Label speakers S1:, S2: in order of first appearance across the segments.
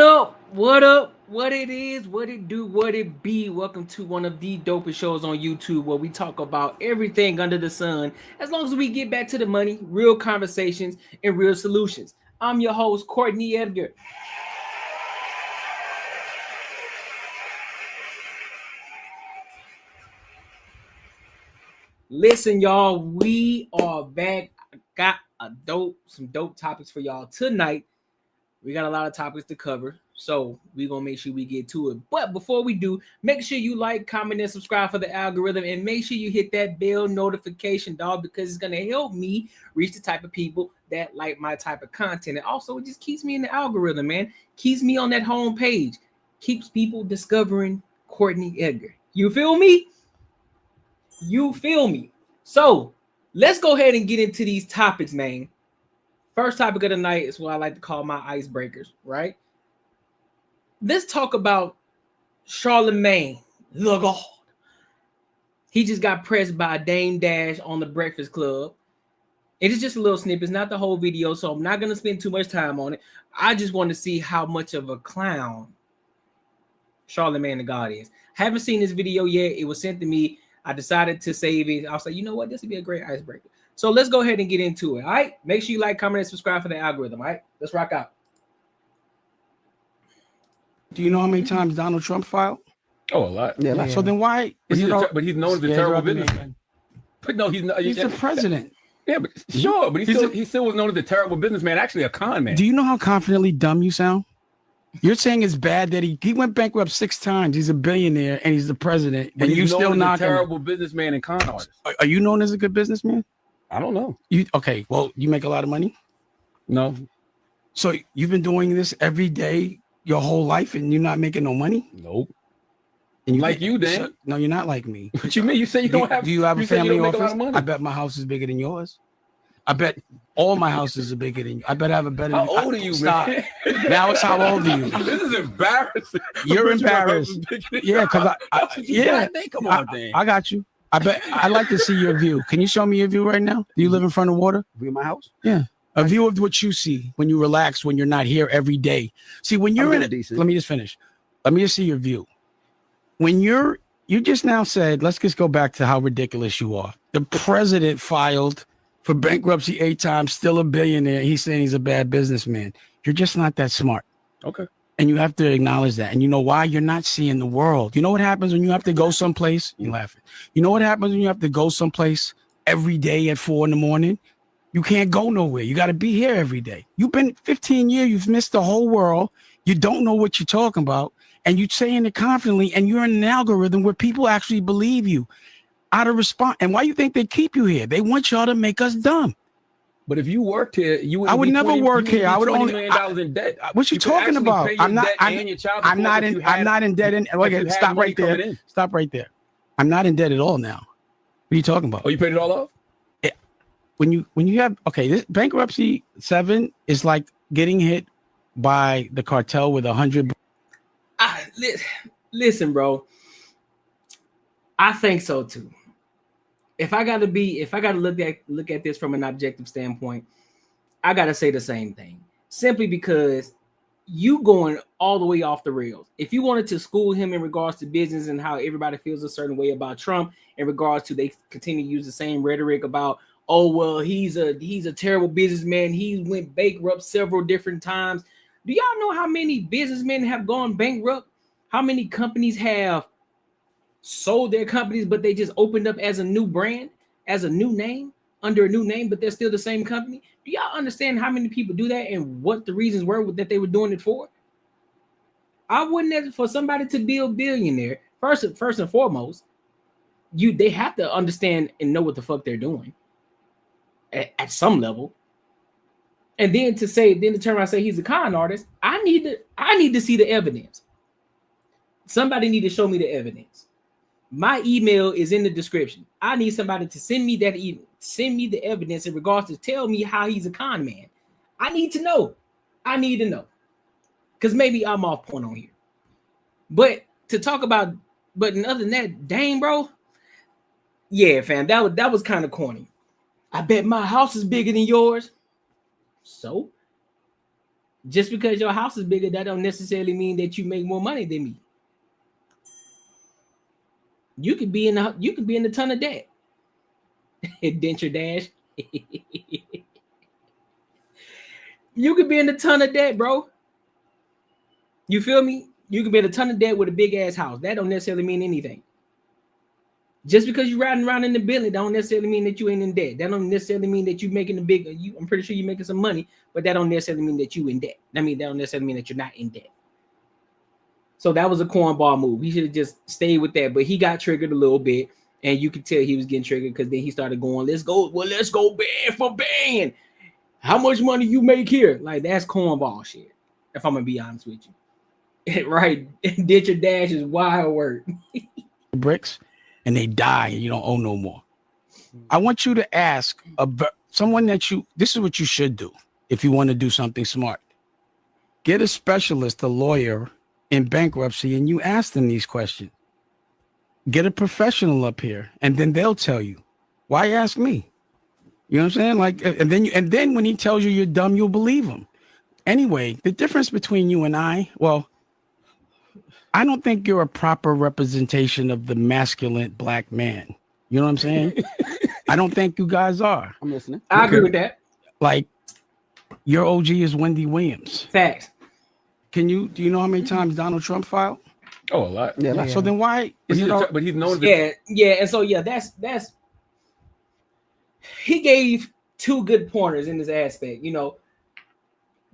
S1: up? What up? What it is, what it do, what it be. Welcome to one of the dopest shows on YouTube where we talk about everything under the sun as long as we get back to the money, real conversations, and real solutions. I'm your host, Courtnee Edgar. Listen, y'all, we are back. Got some dope topics for y'all tonight. We got a lot of topics to cover, so we're gonna make sure we get to it. But before we do, make sure you like, comment, and subscribe for the algorithm, and make sure you hit that bell notification, dog, because it's gonna help me reach the type of people that like my type of content. And also, it just keeps me in the algorithm, man. Keeps me on that home page. Keeps people discovering Courtnee Edgar. You feel me? You feel me? So let's go ahead and get into these topics, man. First topic of the night is what I like to call my icebreakers, right? Let's talk about Charlemagne the God. He just got pressed by Dame Dash on the Breakfast Club. It is just a little snippet. It's not the whole video, so I'm not going to spend too much time on it. I just want to see how much of a clown Charlemagne the God is. Haven't seen this video yet. It was sent to me. I decided to save it. I was like, you know what? This would be a great icebreaker. So let's go ahead and get into it. All right. Make sure you like, comment, and subscribe for the algorithm. All right. Let's rock out.
S2: Do you know how many times Donald Trump filed?
S3: Oh, a lot.
S2: Yeah. So then why?
S3: But he's known as a terrible businessman. But no, he's not.
S2: He's the president.
S3: Yeah, but sure. But he still was known as a terrible businessman. Actually, a con man.
S2: Do you know how confidently dumb you sound? You're saying it's bad that he went bankrupt 6 times. He's a billionaire and he's the president.
S3: But
S2: and you still not
S3: a terrible businessman and con artist.
S2: Are you known as a good businessman?
S3: I don't know.
S2: Okay? Well, you make a lot of money.
S3: No.
S2: So you've been doing this every day your whole life, and you're not making no money?
S3: Nope.
S2: And
S3: you, Dan?
S2: No, you're not like me.
S3: What you mean? You say you don't have?
S2: Do you have a family office?
S3: I
S2: bet my house is bigger than yours. I bet all my houses are bigger than you. I bet I have a better.
S3: How old are you, man?
S2: Now it's how old are you?
S3: This is embarrassing.
S2: You're embarrassed. Yeah, because
S3: Come on, Dan.
S2: I got you. I bet I'd like to see your view. Can you show me your view right now? Do you live in front of water?
S4: View of my house?
S2: Yeah. A view of what you see when you relax, when you're not here every day. See, when you're in it, let me just finish. Let me just see your view. When you just now said, let's just go back to how ridiculous you are. The president filed for bankruptcy 8 times, still a billionaire. He's saying he's a bad businessman. You're just not that smart.
S3: Okay.
S2: And you have to acknowledge that. And you know why? You're not seeing the world. You know what happens when you have to go someplace? You're laughing. You know what happens when you have to go someplace every day at 4 a.m? You can't go nowhere. You got to be here every day. You've been 15 years. You've missed the whole world. You don't know what you're talking about. And you're saying it confidently. And you're in an algorithm where people actually believe you out of response. And why you think they keep you here? They want y'all to make us dumb.
S3: But if you worked here,
S2: I would never work here. I would only
S3: $20 million in debt.
S2: What you talking about? I'm not in debt. Okay, stop right there. Stop right there. I'm not in debt at all now. What are you talking about?
S3: Oh, you paid it all off?
S2: Yeah. When you have this bankruptcy 7 is like getting hit by the cartel with 100.
S1: Listen, bro. I think so too. If I gotta look at this from an objective standpoint, I gotta say the same thing. Simply because you going all the way off the rails. If you wanted to school him in regards to business and how everybody feels a certain way about Trump, in regards to they continue to use the same rhetoric about, oh well, he's a terrible businessman. He went bankrupt several different times. Do y'all know how many businessmen have gone bankrupt? How many companies have sold their companies, but they just opened up as a new brand, as a new name, under a new name, but they're still the same company? Do y'all understand how many people do that and what the reasons were that they were doing it for? I wouldn't, for somebody to be a billionaire, first and foremost, they have to understand and know what the fuck they're doing at some level. And then to turn around and say he's a con artist, I need to see the evidence. Somebody need to show me the evidence. My email is in the description. I need somebody to send me that email, send me the evidence in regards to tell me how he's a con man. I need to know. Because maybe I'm off point on here. But other than that, dang, bro. Yeah, fam, that was kind of corny. I bet my house is bigger than yours. So Just because your house is bigger, that don't necessarily mean that you make more money than me. You could be in a ton of debt. Denture dash. You could be in a ton of debt, bro. You feel me? You could be in a ton of debt with a big ass house. That don't necessarily mean anything. Just because you're riding around in the Bentley, don't necessarily mean that you ain't in debt. That don't necessarily mean that you're making a big. I'm pretty sure you're making some money, but that don't necessarily mean that you in debt. That don't necessarily mean that you're not in debt. So that was a cornball move. He should have just stayed with that, but he got triggered a little bit, and you could tell he was getting triggered because then he started going, "Let's go band for band. How much money you make here?" Like, that's cornball shit. If I'm gonna be honest with you, right? Ditch or dash is wild work.
S2: Bricks. And they die and you don't owe no more. I want you to ask someone this is what you should do if you want to do something smart. Get a specialist, a lawyer in bankruptcy, and you ask them these questions. Get a professional up here, and then they'll tell you. Why ask me? You know what I'm saying? Like, and then when he tells you you're dumb, you'll believe him. Anyway, the difference between you and I don't think you're a proper representation of the masculine black man. You know what I'm saying? I don't think you guys are.
S4: I'm listening.
S1: I agree with that.
S2: Like, your OG is Wendy Williams.
S1: Facts.
S2: Do you know how many times Donald Trump filed?
S3: Oh, a lot.
S4: Yeah.
S2: So then why?
S3: But he's known.
S1: Yeah, and so that's he gave two good pointers in this aspect. You know,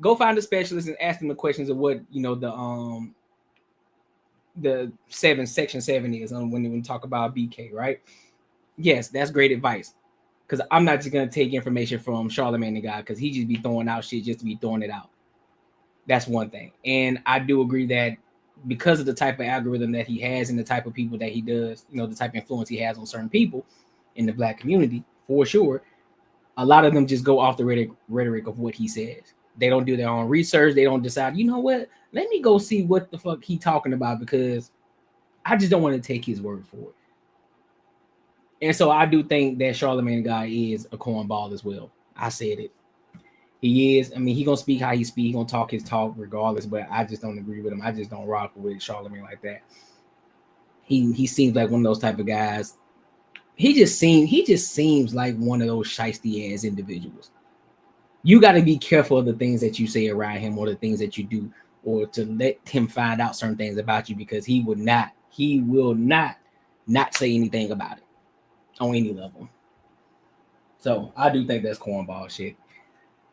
S1: go find a specialist and ask them the questions of what the section 7 is on when we talk about BK, right? Yes, that's great advice. Because I'm not just gonna take information from Charlemagne the guy because he just be throwing out shit just to be throwing it out. That's one thing. And I do agree that because of the type of algorithm that he has and the type of people that he does, the type of influence he has on certain people in the black community, for sure, a lot of them just go off the rhetoric of what he says. They don't do their own research. They don't decide, you know what? Let me go see what the fuck he talking about because I just don't want to take his word for it. And so I do think that Charlemagne guy is a cornball as well. I said it. He is. I mean, he gonna speak how he speak. He gonna talk his talk regardless. But I just don't agree with him. I just don't rock with Charlemagne like that. He seems like one of those type of guys. He just seems like one of those shiesty ass individuals. You got to be careful of the things that you say around him or the things that you do, or to let him find out certain things about you because he will not say anything about it on any level. So I do think that's cornball shit.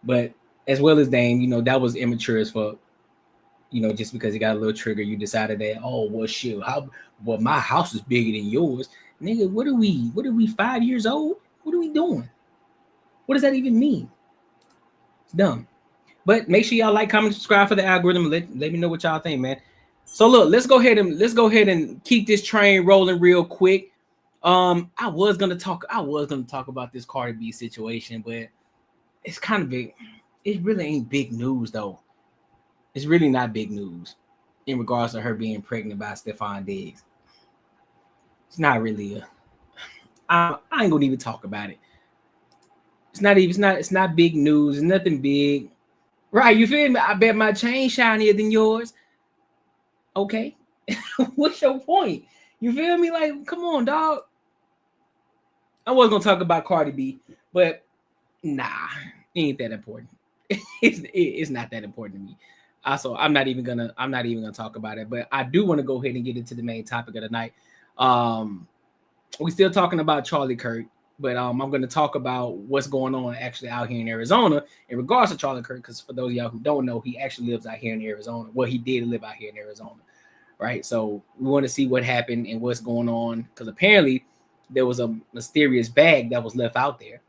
S1: But as well as Dame, that was immature as fuck. Just because he got a little trigger, you decided that, oh, well, shit, my house is bigger than yours. Nigga, what are we 5 years old? What are we doing? What does that even mean? It's dumb. But make sure y'all like, comment, subscribe for the algorithm. Let me know what y'all think, man. So look, let's go ahead and keep this train rolling real quick. I was gonna talk about this Cardi B situation, but it's kind of big. It really ain't big news though. It's really not big news in regards to her being pregnant by Stephon Diggs. It's not really I ain't gonna even talk about it. It's not big news. It's nothing big. Right, you feel me? I bet my chain shinier than yours. Okay. What's your point? You feel me? Like, come on, dog. I was gonna talk about Cardi B, but nah, it ain't that important. It's not that important to me. Also, I'm not even gonna talk about it, but I do want to go ahead and get into the main topic of the night. We're still talking about Charlie Kirk, but I'm going to talk about what's going on actually out here in Arizona in regards to Charlie Kirk, because for those of y'all who don't know, he actually lives out here in Arizona. Well, he did live out here in Arizona, right? So we want to see what happened and what's going on, because apparently there was a mysterious bag that was left out there.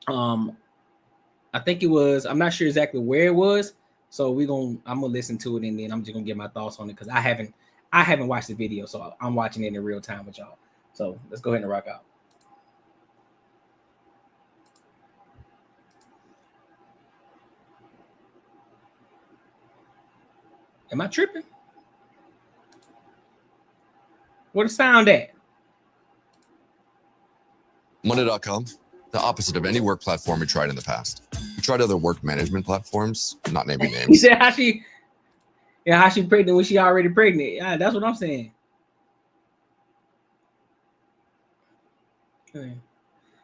S1: I think it was, I'm not sure exactly where it was. So I'm gonna listen to it and then I'm just gonna get my thoughts on it, because I haven't watched the video, so I'm watching it in real time with y'all. So let's go ahead and rock out. Am I tripping? Where the sound at?
S5: Monday.com, the opposite of any work platform we tried in the past.
S4: You tried other work management platforms, not naming
S1: He
S4: names.
S1: said how she pregnant when she already pregnant. Yeah, that's what I'm saying.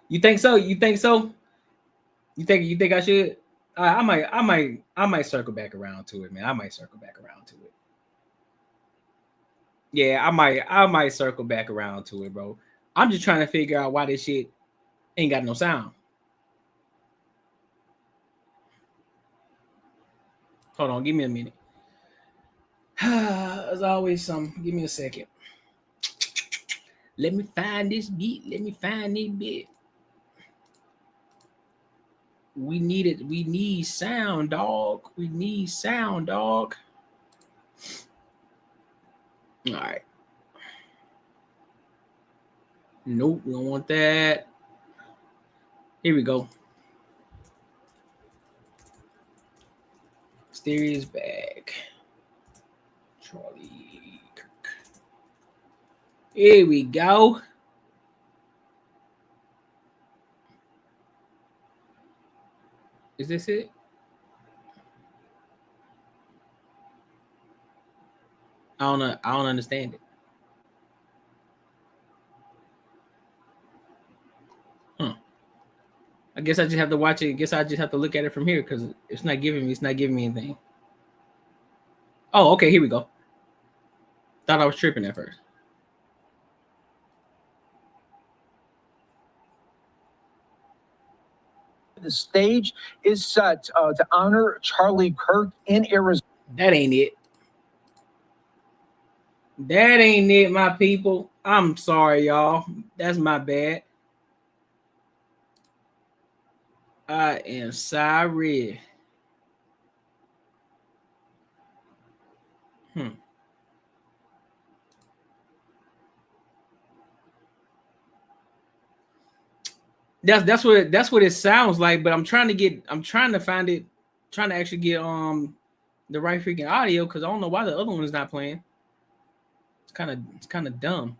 S1: You think so? You think so? You think I should? I might circle back around to it, man. I might circle back around to it. Yeah, I might circle back around to it, bro. I'm just trying to figure out why this shit ain't got no sound. Hold on, give me a minute. There's always some. Give me a second. Let me find this beat. Let me find this bit. We need it. We need sound, dog. We need sound, dog. All right. Nope, we don't want that. Here we go. Stereo's back. Charlie Kirk. Here we go. Is this it? I don't understand it. I guess I just have to watch it. I guess I just have to look at it from here because it's not giving me anything. Oh, okay, here we go. Thought I was tripping at first.
S5: The stage is set to honor Charlie Kirk in Arizona.
S1: That ain't it. That ain't it, my people. I'm sorry, y'all. That's my bad. I am sorry. That's what it sounds like, but I'm trying to find it, trying to actually get the right freaking audio because I don't know why the other one is not playing. It's kind of dumb.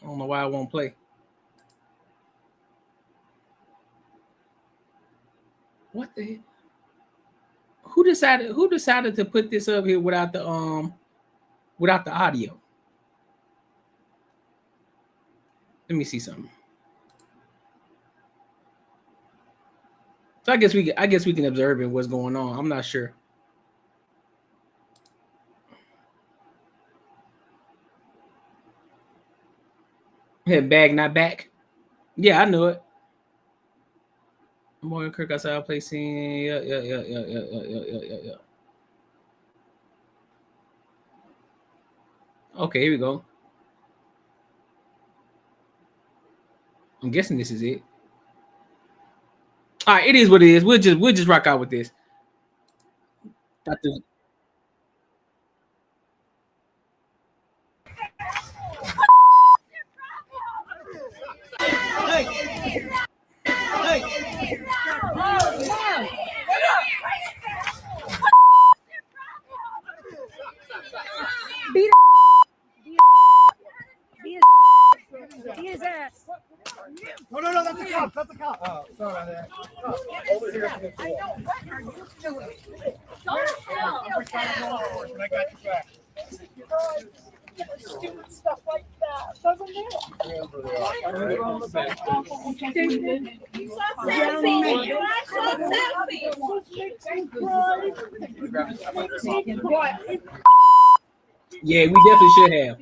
S1: I don't know why it won't play. What the heck? Who decided to put this up here without the audio? Let me see something. So I guess we can observe it what's going on. I'm not sure. Head bag not back. Yeah, I knew it. Morgan Kirk outside placing. Yeah. Okay, here we go. I'm guessing this is it. All right, it is what it is. We'll just rock out with this.
S6: Beat his ass.
S7: No, that's the cop. That's the cop. Oh, sorry about that. Over here. I know. What are you doing? Don't I got you back. Stupid stuff like that. Doesn't matter.
S1: Yeah, we definitely should have.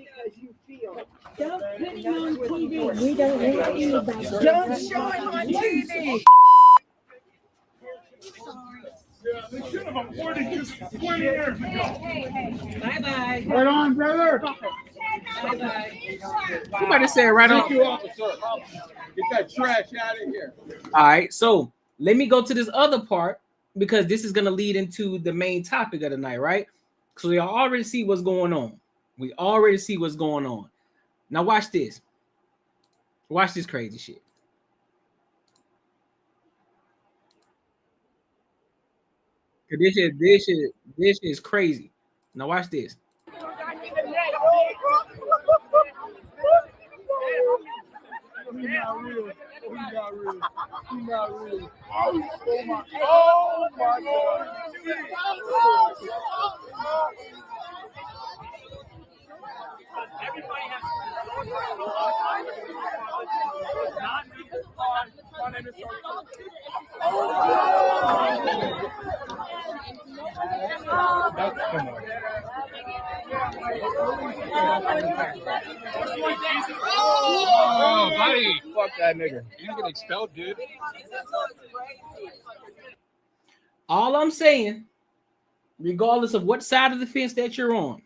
S6: Don't put him on TV. We don't want anybody.
S7: Don't show him on TV. Yeah, they should have aborted just 20 years ago.
S6: Bye-bye.
S7: Right on, brother.
S6: Bye-bye.
S1: Somebody said right on.
S3: Thank you, officer. Get that trash out of here.
S1: All right, so let me go to this other part because this is going to lead into the main topic of the night, right? So y'all already see what's going on. We already see what's going on. Now watch this. Watch this crazy shit. This is crazy. Now watch this.
S7: Oh my God. Everybody has my name is
S3: Oh, buddy. Fuck that nigga. You get expelled, dude.
S1: All I'm saying, regardless of what side of the fence that you're on,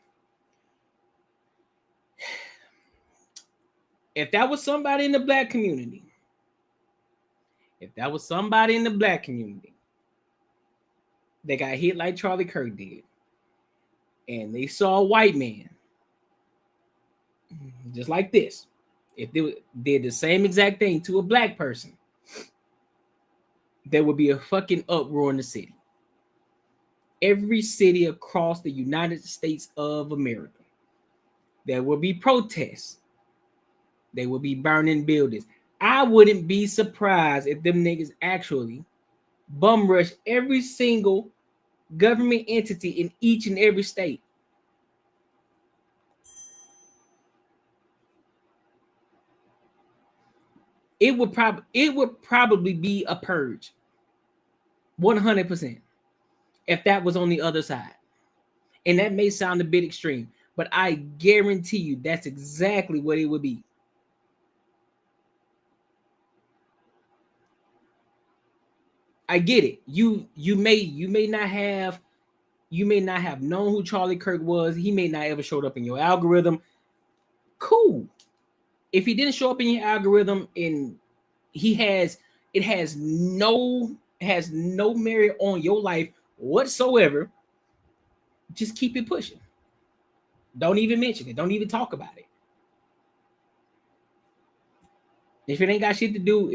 S1: if that was somebody in the black community, that got hit like Charlie Kirk did, and they saw a white man just like this, if they did the same exact thing to a black person, there would be a fucking uproar in the city. Every city across the United States of America, there will be protests. They will be burning buildings. I wouldn't be surprised if them niggas actually bum rush every single government entity in each and every state. It would probably be a purge, 100%, if that was on the other side. And that may sound a bit extreme, but I guarantee you that's exactly what it would be. I get it. You may not have known who Charlie Kirk was. He may not ever showed up in your algorithm. Cool. If he didn't show up in your algorithm and it has no merit on your life whatsoever, just keep it pushing. Don't even mention it. Don't even talk about it. If it ain't got shit to do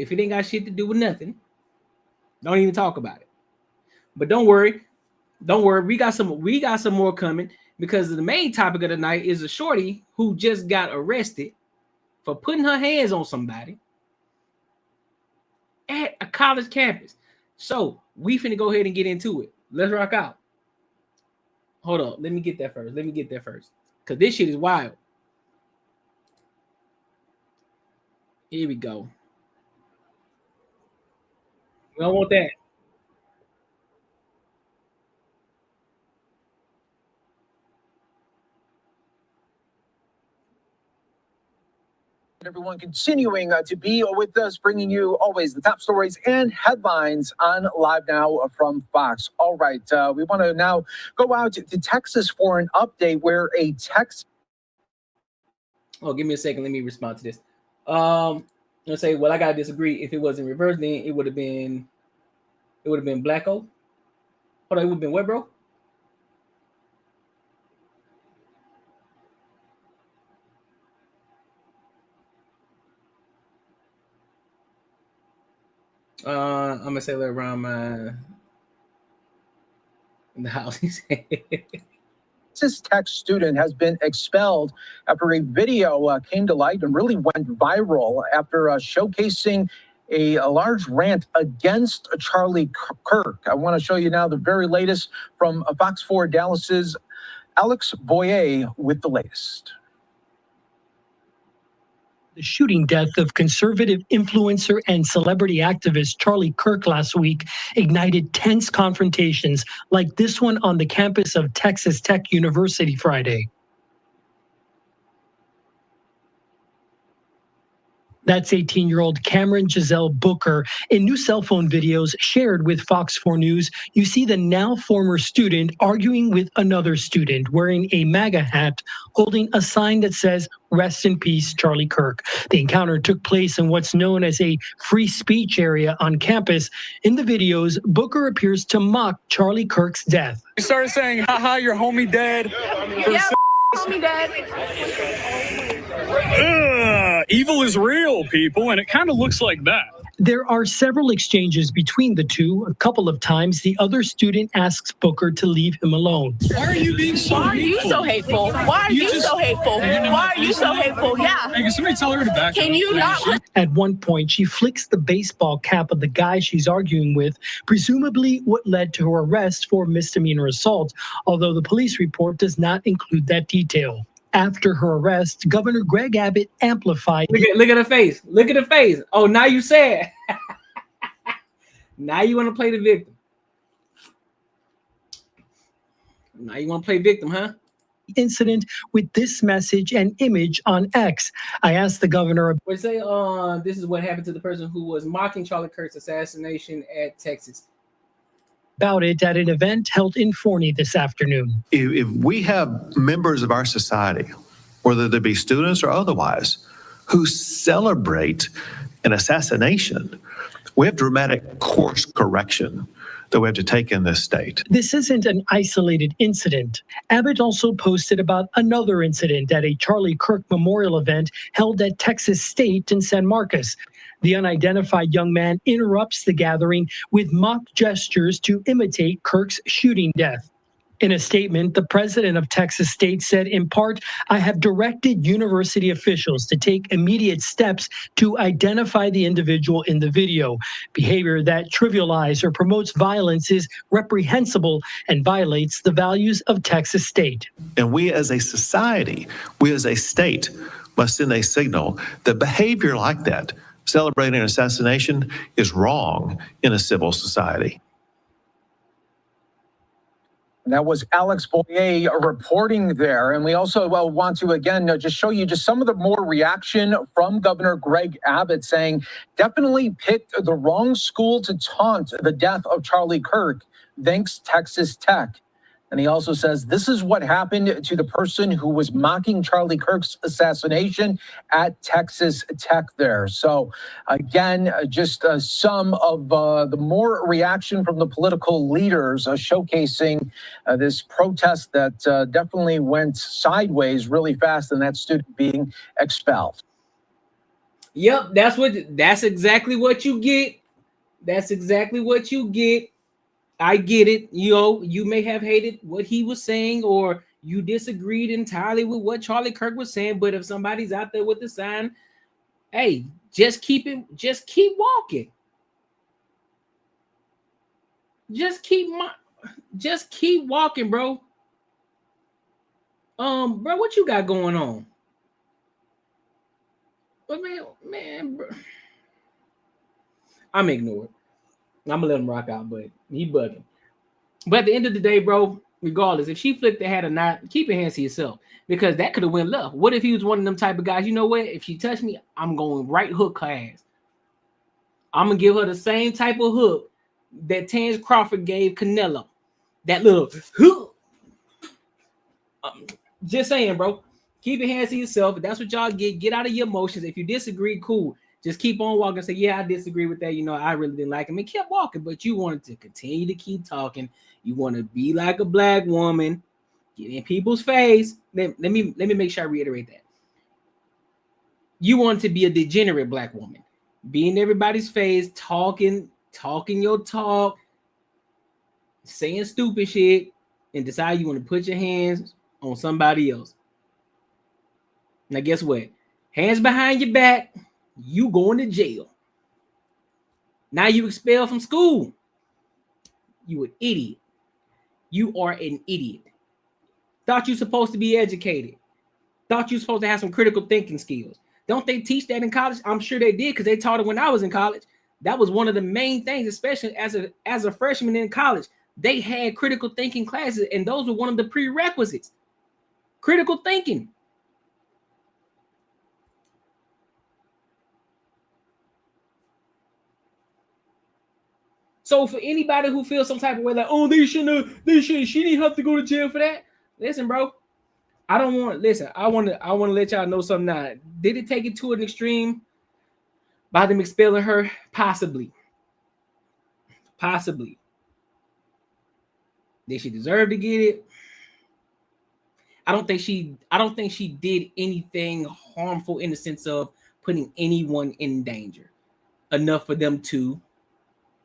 S1: with nothing, don't even talk about it. But don't worry. We got some more coming, because the main topic of the night is a shorty who just got arrested for putting her hands on somebody at a college campus. So we finna go ahead and get into it. Let's rock out. Hold on. Let me get that first. Because this shit is wild. Here we go. We don't want that.
S5: Everyone continuing to be with us, bringing you always the top stories and headlines on Live Now from Fox. All right, we want to now go out to Texas for an update where a Texas...
S1: Oh, give me a second. Let me respond to this. Let's say, well, I gotta disagree. If it was in reverse, then it would have been Blacko. Hold on, it would have been what, bro? I'm gonna say that around in the house. He said.
S5: Texas Tech student has been expelled after a video came to light and really went viral after showcasing a large rant against Charlie Kirk. I want to show you now the very latest from Fox 4 Dallas's Alex Boyer with the latest.
S8: The shooting death of conservative influencer and celebrity activist Charlie Kirk last week ignited tense confrontations like this one on the campus of Texas Tech University Friday. That's 18-year-old Camryn Booker. In new cell phone videos shared with Fox 4 News, you see the now former student arguing with another student wearing a MAGA hat, holding a sign that says, "Rest in peace, Charlie Kirk." The encounter took place in what's known as a free speech area on campus. In the videos, Booker appears to mock Charlie Kirk's death.
S9: You started saying, haha, your homie dead.
S10: Yeah, homie dead.
S9: Evil is real, people, and it kind of looks like that.
S8: There are several exchanges between the two. A couple of times, the other student asks Booker to leave him alone.
S9: Why are you being so
S10: Why are you
S9: hateful?
S10: so hateful? Why are you so hateful? Why are you so hateful? Yeah.
S9: Hey, can somebody tell her to back
S10: Can
S9: up,
S10: you
S9: please?
S10: not put
S8: At one point, she flicks the baseball cap of the guy she's arguing with, presumably what led to her arrest for misdemeanor assault, although the police report does not include that detail. After her arrest, Governor Greg Abbott amplified.
S1: Look at her face. Look at her face. Oh, now you sad. Now you want to play the victim. Now you want to play victim, huh?
S8: Incident with this message and image on X. I asked the governor.
S1: What say? This is what happened to the person who was mocking Charlie Kirk's assassination at Texas.
S8: About it at an event held in Forney this afternoon.
S11: If we have members of our society, whether they be students or otherwise, who celebrate an assassination, we have dramatic course correction that we have to take in this state.
S8: This isn't an isolated incident. Abbott also posted about another incident at a Charlie Kirk memorial event held at Texas State in San Marcos. The unidentified young man interrupts the gathering with mock gestures to imitate Kirk's shooting death. In a statement, the president of Texas State said, in part, I have directed university officials to take immediate steps to identify the individual in the video. Behavior that trivializes or promotes violence is reprehensible and violates the values of Texas State.
S11: And we as a society, we as a state, must send a signal that behavior like that, celebrating an assassination, is wrong in a civil society.
S5: And that was Alex Boyer reporting there. And we also want to, again, just show you just some of the more reaction from Governor Greg Abbott saying, definitely picked the wrong school to taunt the death of Charlie Kirk. Thanks, Texas Tech. And he also says, this is what happened to the person who was mocking Charlie Kirk's assassination at Texas Tech there. So again, just some of the more reaction from the political leaders showcasing this protest that definitely went sideways really fast, and that student being expelled.
S1: Yep, that's exactly what you get. That's exactly what you get. I get it. You know, you may have hated what he was saying, or you disagreed entirely with what Charlie Kirk was saying. But if somebody's out there with the sign, hey, just keep walking. Just keep walking, bro. Bro, what you got going on? But man, bro. I'm ignored. I'm gonna let him rock out, but he bugging. But at the end of the day, bro, regardless, if she flicked the hat or not, keep your hands to yourself, because that could have went left. What if he was one of them type of guys? You know what? If she touched me, I'm going right hook her ass. I'm gonna give her the same type of hook that Terrence Crawford gave Canelo. That little hook. Just saying, bro. Keep your hands to yourself. If that's what y'all get out of your emotions. If you disagree, cool. Just keep on walking. Say, yeah, I disagree with that. You know, I really didn't like him. And kept walking, but you wanted to continue to keep talking. You want to be like a black woman, get in people's face. Let me make sure I reiterate that. You want to be a degenerate black woman, be in everybody's face, talking your talk, saying stupid shit, and decide you want to put your hands on somebody else. Now, guess what? Hands behind your back. You going to jail. Now you expelled from school. You an idiot. You are an idiot. Thought you supposed to be educated. Thought you supposed to have some critical thinking skills. Don't they teach that in college? I'm sure they did, because they taught it when I was in college. That was one of the main things, especially as a freshman in college. They had critical thinking classes, and those were one of the prerequisites. Critical thinking. So for anybody who feels some type of way like, oh, she didn't have to go to jail for that. Listen, bro, I want to let y'all know something now. Did it take it to an extreme by them expelling her? Possibly. Did she deserve to get it? I don't think she did anything harmful in the sense of putting anyone in danger. enough for them to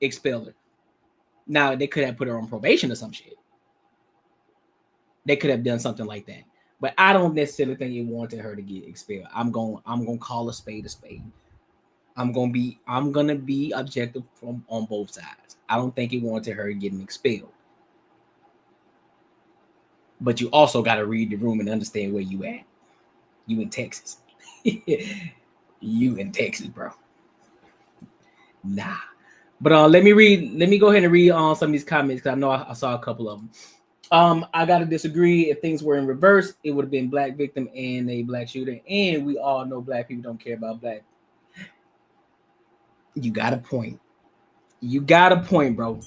S1: expel her. Now they could have put her on probation or some shit. They could have done something like that. But I don't necessarily think it wanted her to get expelled. I'm gonna call a spade a spade. I'm gonna be objective on both sides. I don't think it wanted her getting expelled. But you also got to read the room and understand where you at. You in Texas. You in Texas, bro. Nah. But let me go ahead and read on some of these comments because I know I saw a couple of them. I gotta disagree. If things were in reverse, it would have been black victim and a black shooter. And we all know black people don't care about black. You got a point. You got a point, bro.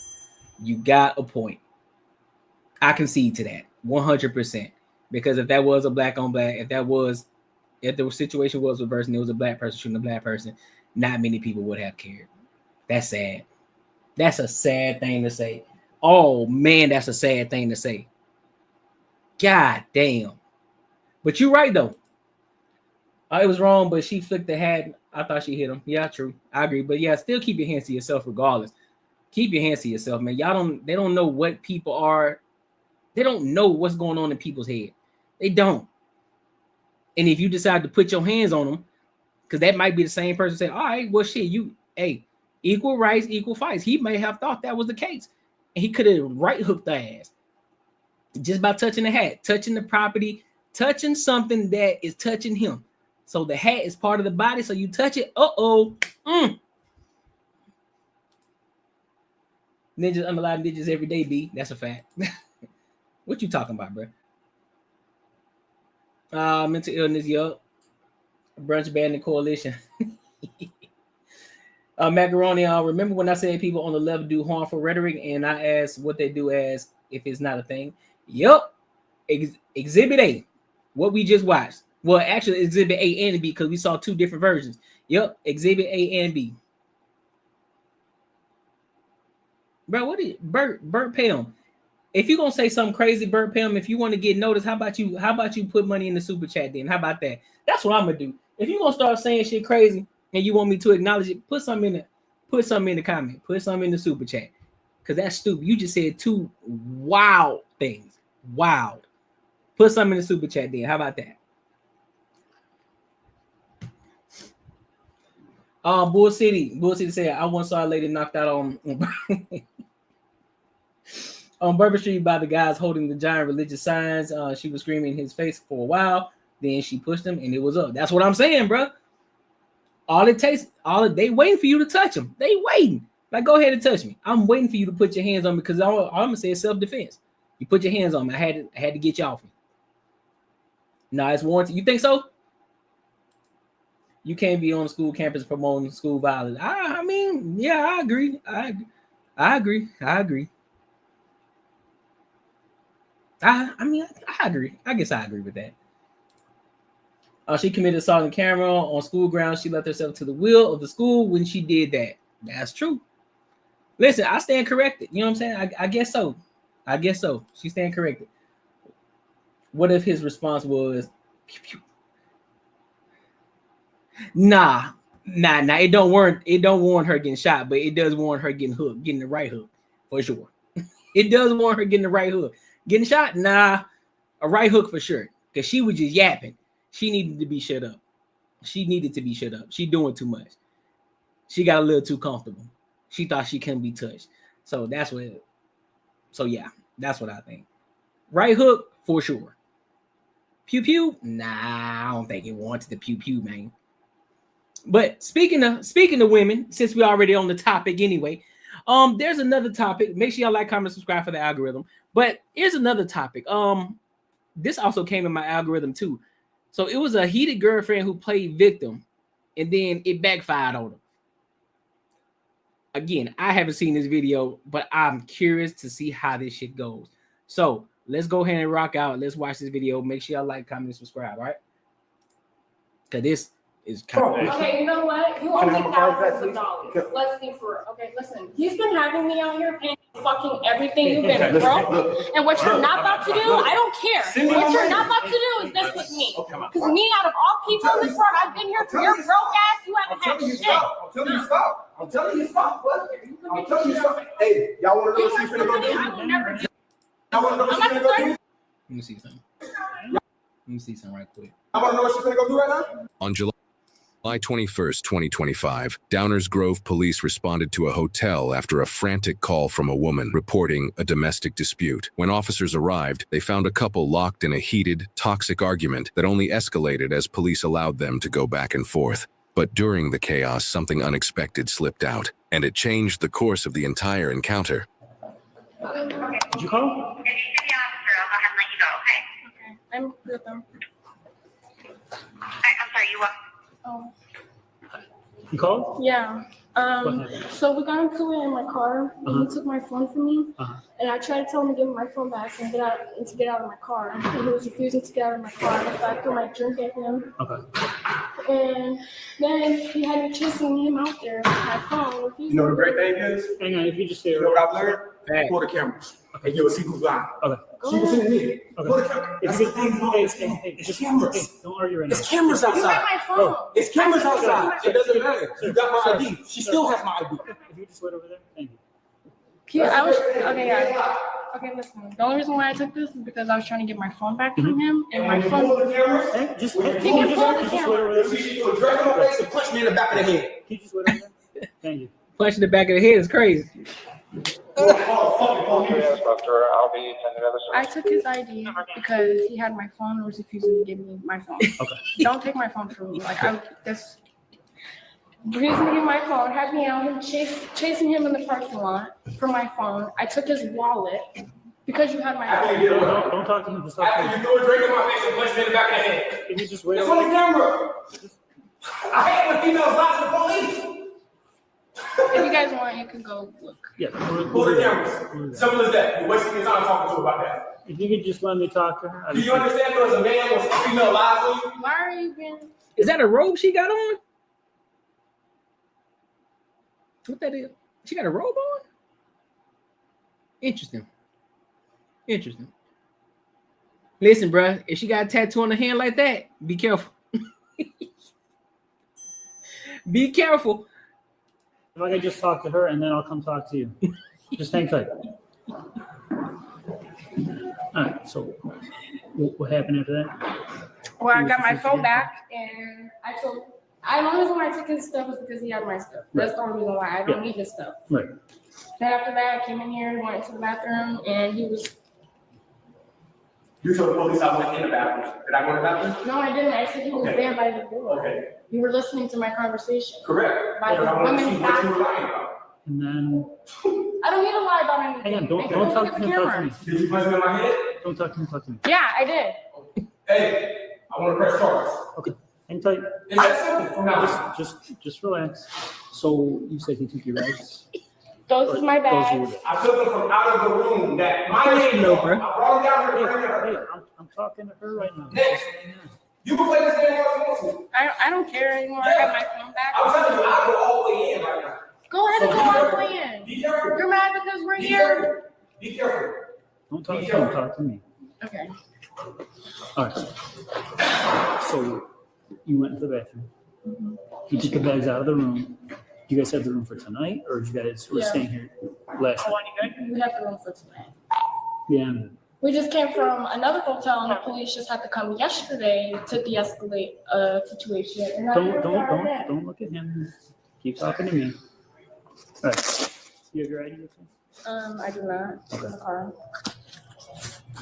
S1: You got a point. I concede to that 100%. Because if that was a black on black, if the situation was reversed and it was a black person shooting a black person, not many people would have cared. That's sad. That's a sad thing to say. Oh man, that's a sad thing to say. God damn. But you're right though. It was wrong, but she flicked the hat. I thought she hit him. Yeah, true. I agree. But yeah, still keep your hands to yourself regardless. Keep your hands to yourself, man. They don't know what people are. They don't know what's going on in people's head. They don't. And if you decide to put your hands on them, because that might be the same person saying, all right, well, shit, equal rights, equal fights. He may have thought that was the case. And he could have right hooked the ass. Just by touching the hat, touching the property, touching something that is touching him. So the hat is part of the body. So you touch it. Ninjas underline ninjas every day, B. That's a fact. What you talking about, bro? Mental illness, yup. Brunch band and coalition. Macaroni, remember when I said people on the left do harmful rhetoric and I asked what they do as if it's not a thing? Yup. Exhibit A. What we just watched. Well, actually, Exhibit A and B because we saw two different versions. Yup. Exhibit A and B. Bro, what is Burt Pelham? If you're gonna say something crazy, Burt Pelham, if you want to get noticed, how about you put money in the super chat then? How about that? That's what I'm gonna do. If you're gonna start saying shit crazy and you want me to acknowledge it, put something in the comment, put something in the super chat. Because that's stupid. You just said two wild things. Wild. Put something in the super chat then. How about that? Bull City said, I once saw a lady knocked out on Bourbon Street by the guys holding the giant religious signs. She was screaming in his face for a while. Then she pushed him and it was up. That's what I'm saying, bro. They waiting for you to touch them. They waiting. Like, go ahead and touch me. I'm waiting for you to put your hands on me because all I'm gonna say is self-defense. You put your hands on me. I had to get you off me. No, it's warranted. You think so? You can't be on the school campus promoting school violence. I mean, yeah, I agree. I agree. I agree. I agree. I guess I agree with that. She committed assault on camera on school grounds. She left herself to the will of the school when she did that. That's true. Listen, I stand corrected. You know what I'm saying? I guess so. I guess so. She stand corrected. What if his response was, pew, pew. Nah. It don't warrant her getting shot, but it does warrant her getting hooked, getting the right hook for sure. It does warrant her getting the right hook. Getting shot, nah, a right hook for sure. Because she was just yapping. She needed to be shut up. She needed to be shut up. She doing too much. She got a little too comfortable. She thought she couldn't be touched. So that's what I think. Right hook for sure. Pew pew? Nah, I don't think it wanted the pew pew, man. But speaking of women, since we're already on the topic anyway, there's another topic. Make sure y'all like, comment, subscribe for the algorithm. But here's another topic. This also came in my algorithm too. So it was a heated girlfriend who played victim, and then it backfired on her. Again, I haven't seen this video, but I'm curious to see how this shit goes. So let's go ahead and rock out. Let's watch this video. Make sure y'all like, comment, and subscribe, all right? Because this is kind of...
S12: Okay, you know what? You owe me thousands of dollars. Let's be for real. Okay, listen. He's been having me out here paying fucking everything you've been broke. And what you're not about to do, I don't care. What you're not about to do is this with me. Because me, out of all people in this world, I've been here for your broke ass. You haven't had shit.
S7: I'm telling you stop. I'm telling you, stop. What? I'm telling you, stop. Hey, y'all want to know what she's finna go do?
S12: I will never do.
S7: Y'all want to know what she's finna go do?
S1: Let me see something. Let me see something right quick.
S7: I want to know what she's finna go do right now?
S13: On July 21st, 2025, Downers Grove police responded to a hotel after a frantic call from a woman reporting a domestic dispute. When officers arrived, they found a couple locked in a heated, toxic argument that only escalated as police allowed them to go back and forth. But during the chaos, something unexpected slipped out, and it changed the course of the entire encounter.
S8: Did you call?
S12: I'm with them.
S10: I'm sorry, you what?
S12: Oh.
S8: You called?
S12: Yeah.
S8: What happened?
S12: So we got into it in my car, and he took my phone from me, and I tried to tell him to give me my phone back and get out of my car, and he was refusing to get out of my car. So I threw my drink at him.
S8: Okay.
S12: And then he had me chasing him out there with my phone.
S7: You know the great thing is?
S8: Hang on, if you just say
S7: You know what I've learned? Pull the cameras. And you'll see who's lying.
S8: Okay.
S7: She was in me. Pull the camera.
S8: If
S7: That's
S8: you
S7: the thing.
S8: hey,
S7: It's cameras.
S8: Hey, don't argue right now.
S7: It's cameras
S12: You got
S7: outside.
S12: my phone.
S7: It's cameras
S12: I took
S7: outside.
S12: my
S7: It doesn't matter. You got my
S8: Sir.
S7: ID. She still has my ID.
S8: If you just wait over there, thank you.
S12: Okay, guys. Okay, listen. The only reason why I took this is because I was trying to get my phone back from him, and my phone.
S8: Hey, just
S12: He can pull the
S8: just wait over
S12: camera.
S8: there.
S7: She do a drag in my face and punch me in the back of the head.
S8: Can you just wait over there? Thank you.
S1: Punching the back of the head is crazy.
S12: I took his ID because he had my phone and was refusing to give me my phone.
S8: Okay.
S12: Don't take my phone from me. Like I'm this refusing to give my phone, had me out him chasing him in the parking lot for my phone. I took his wallet because you had my phone.
S8: Don't talk to him. Just talk to
S7: After
S8: him.
S7: you threw a drink in my face and punched me in the back of the head.
S8: Can you just wait
S7: It's
S8: over
S7: on the
S8: there?
S7: camera. I hate when females lie to the police.
S12: If you guys want, you can go look.
S8: Yeah.
S7: Pull the cameras. Simple as that. You're wasting your time talking to her about that.
S8: If you could just let me talk to her.
S7: Do you understand there was a man with a female lies on you?
S12: Why are you being?
S1: Is that a robe she got on? What that is? She got a robe on? Interesting. Interesting. Listen, bruh, if she got a tattoo on her hand like that, be careful. Be careful.
S8: If I could just talk to her and then I'll come talk to you. Just hang tight. All right. So, what happened after that?
S12: Well, I got my phone back, and the only reason why I took his stuff was because he had my stuff. That's the only reason why I don't need his stuff.
S8: Right.
S12: Then after that, I came in here, went to the bathroom, and he was.
S7: You told the police I went in the bathroom. Did I go in the bathroom?
S12: No, I didn't. I said he was there by the door.
S7: Okay.
S12: You were listening to my conversation.
S7: Correct.
S12: By the
S7: But I want to see
S12: women's
S7: what you were
S12: bathroom.
S7: lying about.
S8: And then,
S12: I don't need to lie about anything.
S8: hang on. Don't
S12: Look
S8: talk
S12: at
S8: to
S12: the
S8: him. Talk to
S12: camera.
S8: me.
S7: Did you punch me in my head?
S8: Don't talk to him. Talk to me.
S12: Yeah, I did.
S7: Hey, I want to press charges.
S8: Okay. Hang tight.
S7: Is that simple? From now on.
S8: Just relax. So you said he took your bags?
S12: Those is my bag.
S7: I took them from out of the room that my name
S1: No,
S7: is
S1: bro.
S7: on. I brought them down here to bring
S8: Hey,
S7: her.
S8: I'm talking to her right now.
S7: Next. You can play this game all you want to.
S12: I don't care anymore. I got my phone back.
S7: I'm telling you, I'll go all the way in right now.
S12: Go ahead and
S7: So
S12: go
S7: be
S12: all the
S7: careful.
S12: way in.
S7: Be careful.
S12: You're mad because we're
S7: Be
S12: here.
S7: careful. Be careful.
S8: Don't talk to him. Talk to me.
S12: Okay.
S8: All right. So you went into the bathroom. You took the bags out of the room. Do you guys have the room for tonight, or you guys were
S12: Yeah.
S8: staying here last night?
S12: We have the room for tonight.
S8: Yeah.
S12: We just came from another hotel, and the police just had to come yesterday to de-escalate a situation. And now we're there.
S8: Don't look at him. Keep talking to me. All right. You have your ID with you?
S12: I do not.
S8: Okay.
S12: In the car.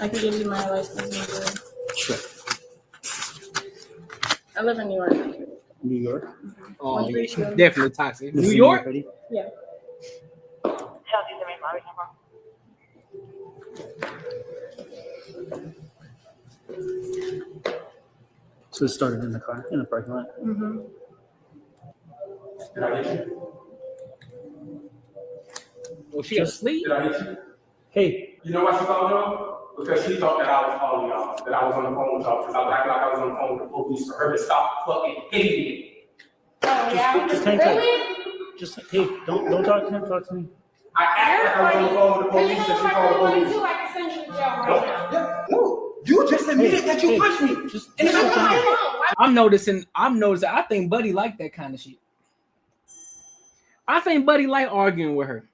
S12: I can give you my license number.
S8: Sure.
S12: I live in New York.
S8: New York.
S1: Oh, yeah, she's
S12: 132.
S1: definitely toxic.
S8: This
S1: New
S8: is
S1: York?
S8: ready?
S12: Yeah.
S8: So it started in the car, in the parking lot.
S12: Mm-hmm.
S7: Did I hit you?
S1: Oh, she asleep?
S7: Did I hit you?
S8: Hey,
S7: You know why she called y'all? Because she thought that I was calling y'all, that I was on the phone with y'all, because I was acting like I was on the phone with the police for her to stop fucking hitting me.
S12: Oh, yeah?
S8: just hang tight.
S12: Really?
S8: just hey, don't talk to him. Talk to me.
S7: I acted like I was on the phone with the
S12: Because you
S7: police
S12: know
S7: and she
S12: if I
S7: called the
S12: really wanted
S7: police.
S12: to, I can send you to jail right now.
S7: Yeah, no, you just admitted that you punched me.
S8: Just
S7: And
S12: Look at my phone.
S1: I'm noticing, I think Buddy like that kind of shit. I think Buddy like arguing with her.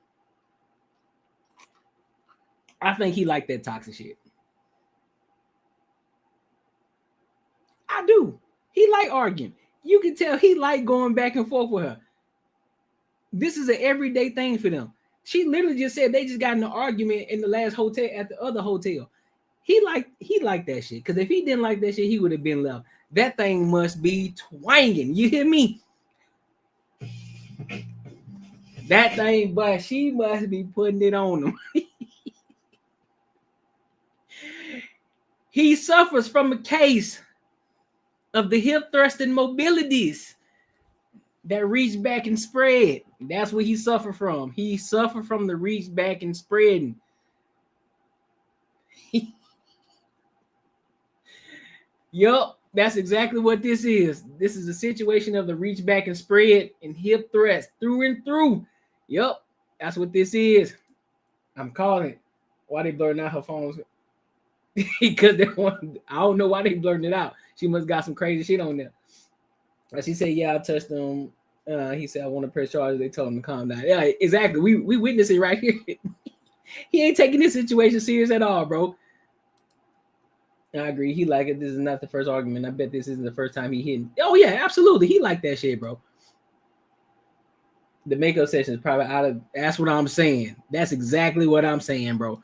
S1: I think he like that toxic shit. I do. He like arguing. You can tell he like going back and forth with her. This is an everyday thing for them. She literally just said they just got in an argument in the last hotel at the other hotel. He liked that shit. Because if he didn't like that shit, he would have been left. That thing must be twanging. You hear me? That thing, but she must be putting it on him. He suffers from a case of the hip thrust and mobilities that reach back and spread. That's what he suffered from. He suffered from the reach back and spreading. Yup, that's exactly what this is. This is a situation of the reach back and spread and hip thrust through and through. Yup, that's what this is. I'm calling it. Why they blurring out her phones? Because they want, I don't know why they blurring it out. She must got some crazy shit on there. And she said, yeah, I touched him. He said, I want to press charges. They told him to calm down. Yeah, exactly. We witness it right here. He ain't taking this situation serious at all, bro. I agree. He like it. This is not the first argument. I bet this isn't the first time he hit. Oh, yeah, absolutely. He like that shit, bro. The makeup session is probably out of, that's what I'm saying. That's exactly what I'm saying, bro.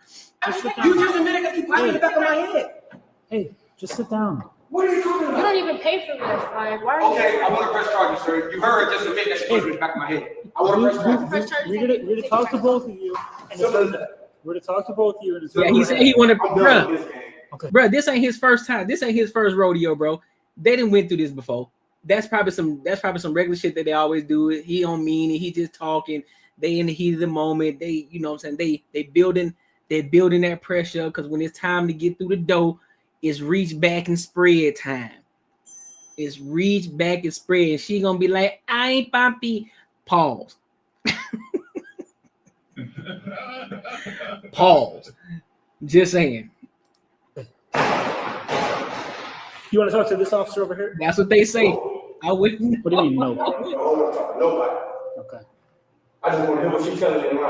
S7: You just admitted that you popped in the back of my head. Hey, just sit down. What are you talking about?
S12: You don't even pay for this. Like, why are you?
S3: Okay, I want to press charges, sir. You heard just admit that she put it in the back of my head. I want to press charges.
S7: We're to talk to both of you. We're to talk to both of you.
S1: Yeah, he said he wanted, bro. Okay. Bro, this ain't his first time. This ain't his first rodeo, bro. They didn't went through this before. That's probably some regular shit that they always do. He don't mean it. He just talking. They in the heat of the moment. They, you know what I'm saying? They building that pressure because when it's time to get through the door, it's reach back and spread time. It's reach back and spread. And she gonna be like, I ain't Poppy. Pause. Pause. Just saying.
S7: You want to talk to this officer over here?
S1: That's what they say. I wouldn't.
S7: What do you mean, no?
S3: Nobody.
S7: Okay.
S3: I just want to hear what she's telling you in my.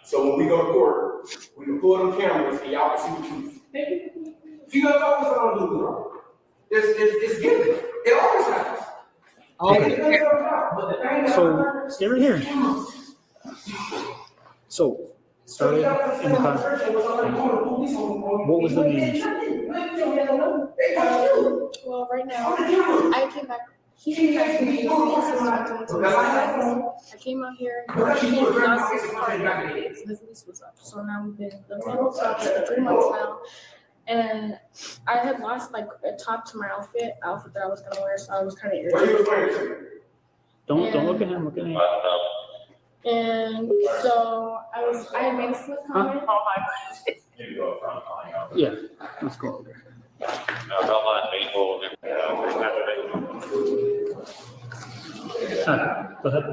S3: So when we go to court, we can pull them cameras and y'all can see the truth. If you guys always want to do wrong, it's given. It always happens.
S7: Okay. So stay right here. So started in the car. What was the name?
S12: Well, right now, I came back. He came back from the I came out here. He lost his car. His lease was up. So now we've been living for 3 months now. And I had lost like a top to my outfit that I was gonna wear, so I was kind of irritated.
S7: Don't look at him. Look at him.
S12: And so I had made a slip comment.
S7: Yeah, let's go over there. Go ahead.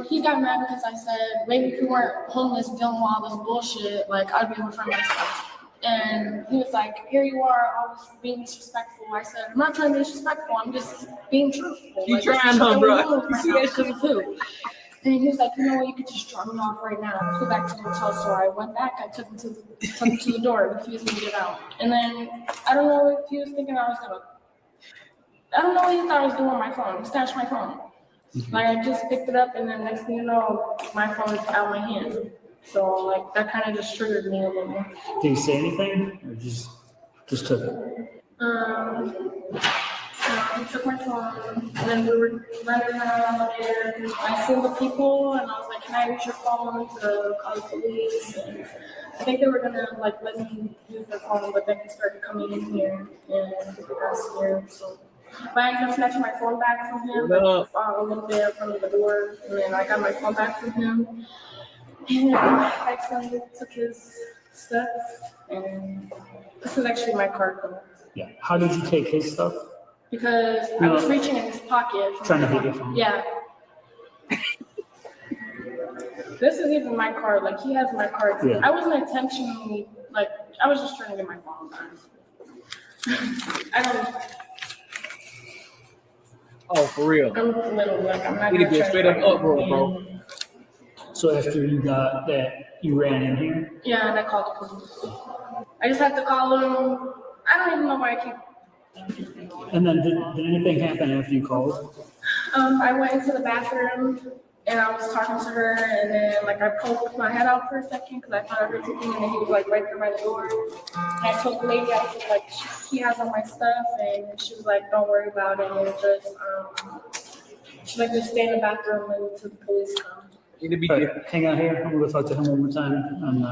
S12: He got mad because I said, maybe if you weren't homeless dealing with all this bullshit, like I'd be able to find myself. And he was like, here you are, always being disrespectful. I said, I'm not trying to be disrespectful, I'm just being truthful.
S1: You trying, huh, bro?
S12: Because of who? And he was like, you know what, you could just drop me off right now. Go back to the hotel. So I went back, I took him to the door, refused me to get out. And then, I don't know if he was thinking I don't know what he thought I was doing on my phone. He snatched my phone. Like, I just picked it up, and then next thing you know, my phone is out of my hand. So, like, that kind of just triggered me a little.
S7: Did he say anything, or just took it?
S12: He took my phone, and then we were running around there. I seen the people, and I was like, can I use your phone to call the police? And I think they were gonna like let me use their phone, but then they started coming in here, and people got scared. So, but I ended up snatching my phone back from him, a little bit in front of the door, and then I got my phone back from him. And I accidentally took his stuff, and this is actually my card though.
S7: Yeah. How did you take his stuff?
S12: Because I was reaching in his pocket.
S7: Trying to get your phone.
S12: Yeah. This is even my card. Like, he has my card. Yeah. I wasn't intentionally, like, I was just trying to get my phone back. I don't.
S1: Oh, for real.
S12: I'm a little like I'm not.
S1: We need to be a straight up uproar, bro.
S14: So after you got that, you ran in here?
S12: Yeah, and I called the police. I just had to call them. I don't even know why I keep.
S14: And then did anything happen after you called?
S12: I went into the bathroom and I was talking to her, and then like I poked my head out for a second because I thought I heard something, and then he was like right there by the door. And I told the lady, I was like, he has all my stuff, and she was like, don't worry about it. And just she's like, just stay in the bathroom until the police come.
S14: Hang out here. I'm gonna talk to him one more time and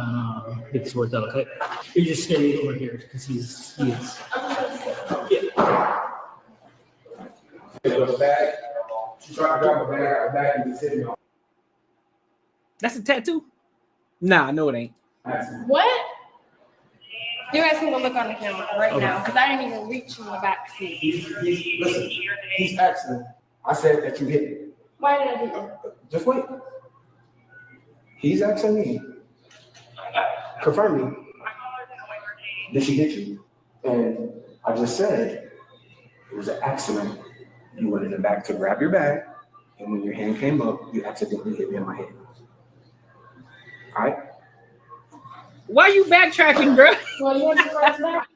S14: get this worked out. Okay? You just stay over here because he is. Yeah.
S3: The bag. She tried to grab a bag and just hit me.
S1: That's a tattoo? Nah, no, it ain't.
S12: What? You're asking me to look on the camera right now because I didn't even reach in the back seat.
S3: Listen, he's asking. I said that you hit me.
S12: Why did I do that?
S3: Just wait. He's asking me. Confirm me. Did she hit you? And I just said it was an accident. You went in the back to grab your bag, and when your hand came up, you accidentally hit me in my head. All right?
S1: Why you backtracking, bro?
S12: Well, you want to go back?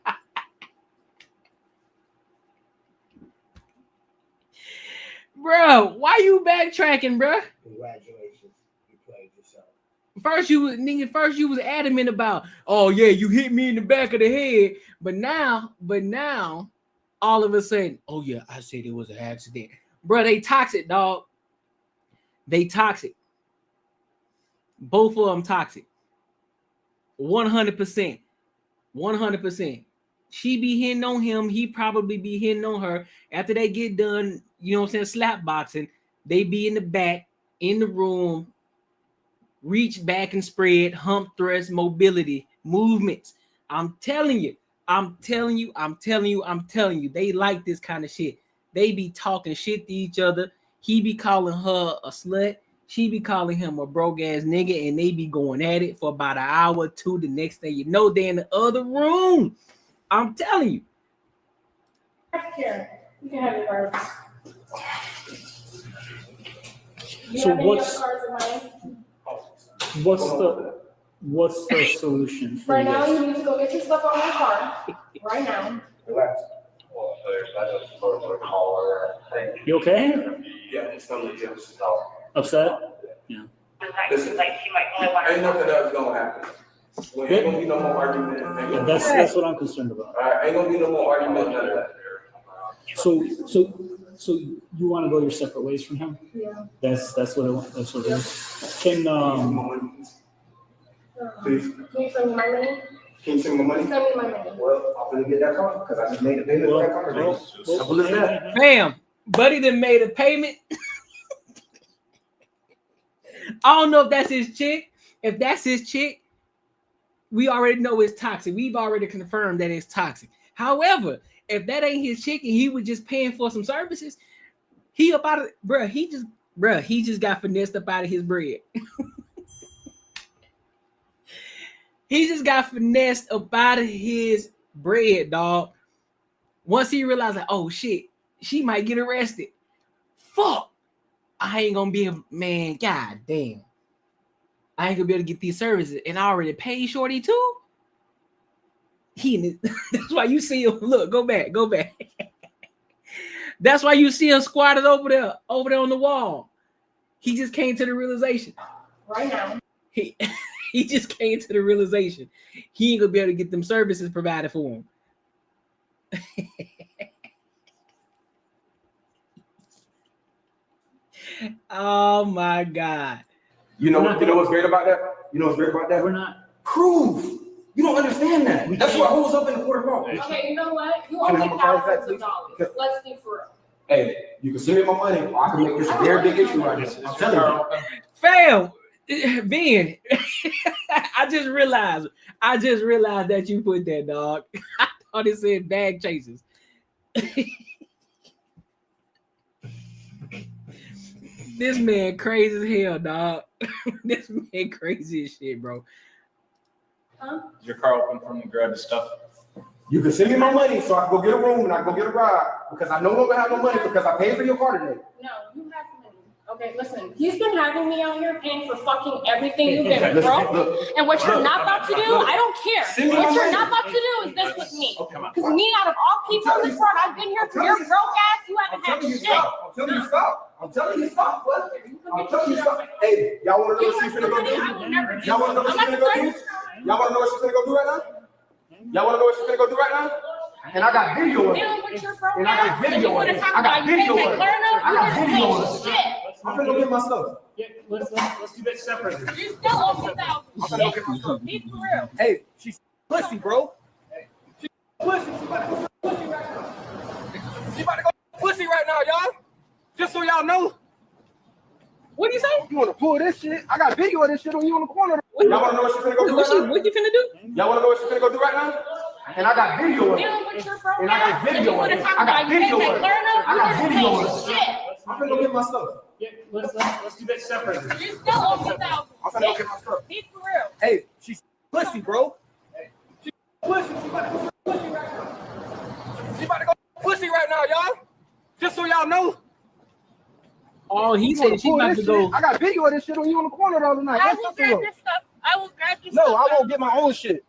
S1: Bro, why you backtracking, bro?
S3: Congratulations, you played yourself.
S1: First you was adamant about, oh yeah, you hit me in the back of the head, but now, all of a sudden, oh yeah, I said it was an accident, bro. They toxic, dog. They toxic. Both of them toxic. 100%. 100%. She be hitting on him. He probably be hitting on her. After they get done, you know what I'm saying, slap boxing, they be in the back, in the room, reach back and spread, hump thrust, mobility, movements. I'm telling you. They like this kind of shit. They be talking shit to each other. He be calling her a slut. She be calling him a broke ass nigga, and they be going at it for about an hour or two. The next thing you know, they're in the other room. I'm telling you.
S12: Here, you can have your cards.
S14: So what's the solution for
S12: right now?
S14: this?
S12: You need to go get your stuff on my car right now.
S3: Relax.
S14: You okay?
S3: Yeah, it's totally just
S14: Upset? Yeah.
S3: listen, ain't nothing else gonna happen. Well, ain't gonna be no more argument.
S14: Yeah, that's what I'm concerned about.
S3: All right, ain't gonna be no more argument, none of that.
S14: So you want to go your separate ways from him?
S12: Yeah.
S14: That's what it is. Can
S3: Please.
S12: Can you send me my money?
S3: Can you send me my money?
S12: Send me my money.
S3: Well, I'm gonna get that car because I just made a payment for that car. Simple as that.
S1: Bam, buddy done made a payment. I don't know if that's his chick. If that's his chick, we already know it's toxic. We've already confirmed that it's toxic. However, if that ain't his chick and he was just paying for some services, he up out of he just got finessed up out of his bread. He just got finessed up out of his bread, dog. Once he realized, like, oh shit, she might get arrested. Fuck. I ain't gonna be man, god damn. I ain't gonna be able to get these services, and I already paid Shorty too. That's why you see him. Look, go back. That's why you see him squatted over there on the wall. He just came to the realization.
S12: Right now.
S1: He just came to the realization he ain't gonna be able to get them services provided for him. Oh my God.
S3: You know what's great about that?
S14: We're not.
S3: Proof. You don't understand that. That's why I was up in the court of law.
S12: Okay, you know what? You
S3: Can
S12: owe
S3: I
S12: me
S3: have my card back,
S12: thousands of dollars. Let's be for real.
S3: Hey, you can send me my money, or I can make this a very big issue right now. I'm telling you.
S1: Fam, Ben, I just realized that you put that, dog. I thought it said bag chasers. This man crazy as hell, dog. This man crazy as shit, bro.
S12: Huh?
S9: Is your car open for me to grab the stuff?
S3: You can send me my money so I can go get a room and I can go get a ride because I no longer have no money because I paid for your car today.
S12: No, you have money. Okay, listen. He's been having me out here paying for fucking everything you've been broke. And what you're not about to do, I don't care. What you're not about to do is this with me. Because me, out of all people in this world, I've been here for your broke ass. You haven't had shit.
S3: I'm telling you stop. I'm telling you stop. I'm telling you stop. Hey, y'all want to know what she's finna go do? Y'all want to know what she's finna go do? Y'all want to know what she's finna go do right now? Y'all want to know what she's gonna go do right now? And I got video of it. And I got video of it. I got video of it. I got video of it. I'm gonna go get my stuff.
S14: Yeah, let's do that separate.
S12: You still owe me $1,000.
S3: I'm gonna go get my stuff.
S12: Be for real.
S3: Hey, she's pussy, bro. She's pussy. She's about to go pussy right now. She's about to go pussy right now, y'all. Just so y'all know. What do you say? You want to pull this shit? I got video of this shit on you in the corner. Y'all want to know what she's finna go do right now?
S1: What you finna do?
S3: Y'all want to know what she's finna go do right now? And I got video of it. And I got video of it. I got video of it. I got video of it. I'm finna go get my stuff.
S14: Yeah, let's do that separate.
S12: You still owe me $1,000.
S3: I'm finna go get my stuff.
S12: Be for real.
S3: Hey, she's pussy, bro. She's pussy. She's about to go pussy right now. She's about to go pussy right now, y'all. Just so y'all know.
S1: Oh, he said she's about to go.
S3: I got video of this shit on you in the corner the other night.
S12: I will grab your stuff. I will grab your stuff.
S3: No, I won't get my own shit.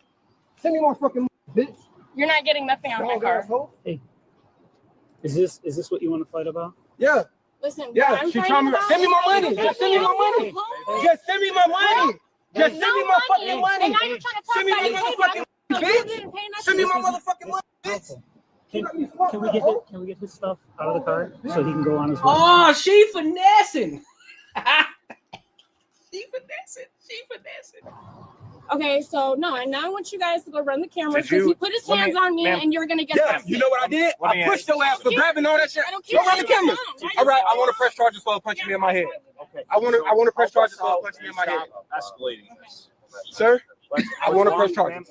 S3: Send me my fucking bitch.
S12: You're not getting nothing out of my car.
S14: Hey, is this what you want to fight about?
S3: Yeah.
S12: Listen,
S3: yeah, she's trying to send me my money. Just send me my money. Just send me my money. Just send me my fucking money.
S12: And now you're trying to talk
S3: Send me my motherfucking bitch. Send me my motherfucking money, bitch.
S14: Can we get his stuff out of the car so he can go on his way?
S1: Oh, she finessing. She finessing.
S12: Okay, so no, and now I want you guys to go run the cameras because he put his hands on me and you're gonna get busted.
S3: You know what I did? I pushed your ass for grabbing all that shit.
S12: I don't care.
S3: Go run the cameras. All right, I want to press charges for punching me in my head. Okay. I want to press charges for punching me in my head.
S9: Escalating this.
S3: Sir, I want to press charges.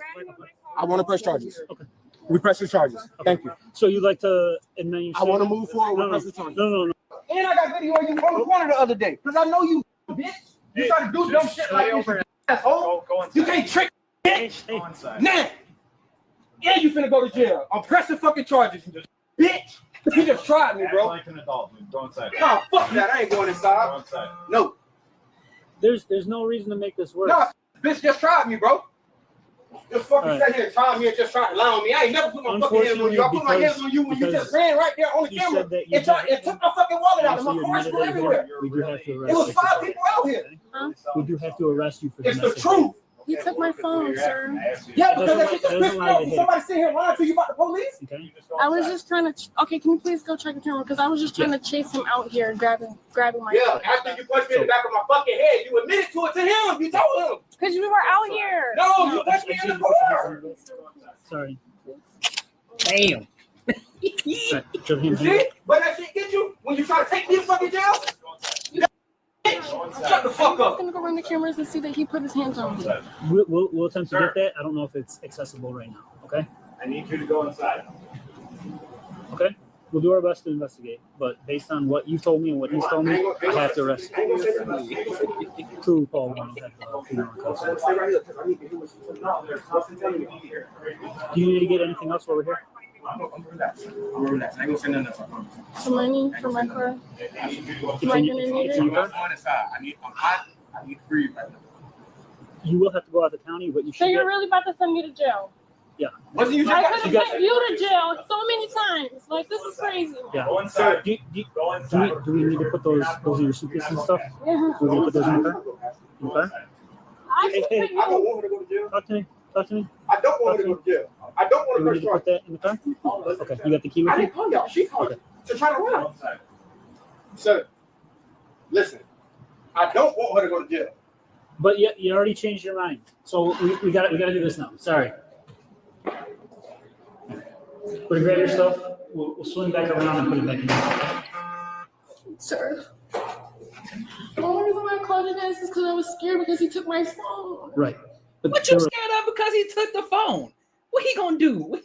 S3: I want to press charges. Okay. We press the charges. Thank you.
S14: So you'd like to admit
S3: I want to move forward with press the charges.
S14: No.
S3: And I got video of you on the corner the other day. Because I know you, bitch. You try to do dumb shit like this, asshole. You can't trick bitch. Now. And you finna go to jail. I'm pressing fucking charges. Bitch. You just tried me, bro.
S9: Like an adult, dude. Go inside.
S3: Nah, fuck that. I ain't going inside.
S9: Go inside.
S3: No.
S14: There's no reason to make this work.
S3: Nah, bitch just tried me, bro. Just fucking sat here and tried me and just tried to lie on me. I ain't never put my fucking hands on you. I put my hands on you when you just ran right there on the camera and took my fucking wallet out of my car. Still everywhere.
S14: We do have to arrest
S3: It was 5 people out here.
S12: Huh?
S14: We do have to arrest you for
S3: It's the truth.
S12: He took my phone, sir.
S3: Yeah, because that shit just pissed me off. Somebody sit here lying to you about the police?
S14: Okay.
S12: I was just trying to. Okay, can you please go check the camera? Because I was just trying to chase him out here, grabbing my.
S3: Yeah, after you punched me in the back of my fucking head, you admitted to it to him. You told him.
S12: Because we were out here.
S3: No, you punched me in the car.
S14: Sorry.
S1: Damn.
S3: You see? But that shit get you when you try to take me to fucking jail? Shut the fuck up.
S12: I'm gonna go run the cameras and see that he put his hands on me.
S14: We'll attempt to get that. I don't know if it's accessible right now. Okay.
S9: I need you to go inside.
S14: Okay. We'll do our best to investigate, but based on what you told me and what he's told me, I have to arrest you. True, Paul. Do you need to get anything else while we're here?
S3: I'm relaxed. I ain't gonna say nothing else.
S12: Some money for my car. Am I gonna need it?
S3: I'm going inside. I'm hot. I need to breathe right now.
S14: You will have to go out of the county, but you should.
S12: So you're really about to send me to jail?
S14: Yeah.
S3: Wasn't you?
S12: I could have sent you to jail so many times. Like, this is crazy.
S14: Yeah.
S9: Go inside.
S14: Do we need to put those in your suitcase and stuff?
S12: Yeah.
S14: Do we need to put those in the car? Okay.
S3: I don't want her to go to jail.
S14: Talk to me.
S3: I don't want her to go to jail. I don't want
S14: Do
S3: to
S14: we need to put that in the car? Okay. You got the key with
S3: I
S14: you?
S3: didn't call y'all. She called to try to run. Sir, listen. I don't want her to go to jail.
S14: But you already changed your mind. So we got to do this now. Sorry. We're gonna grab your stuff. We'll swing back around and put it back in.
S12: Sir. The only reason why I called you guys is because I was scared because he took my phone.
S14: Right. But
S1: what you scared of because he took the phone? What he gonna do?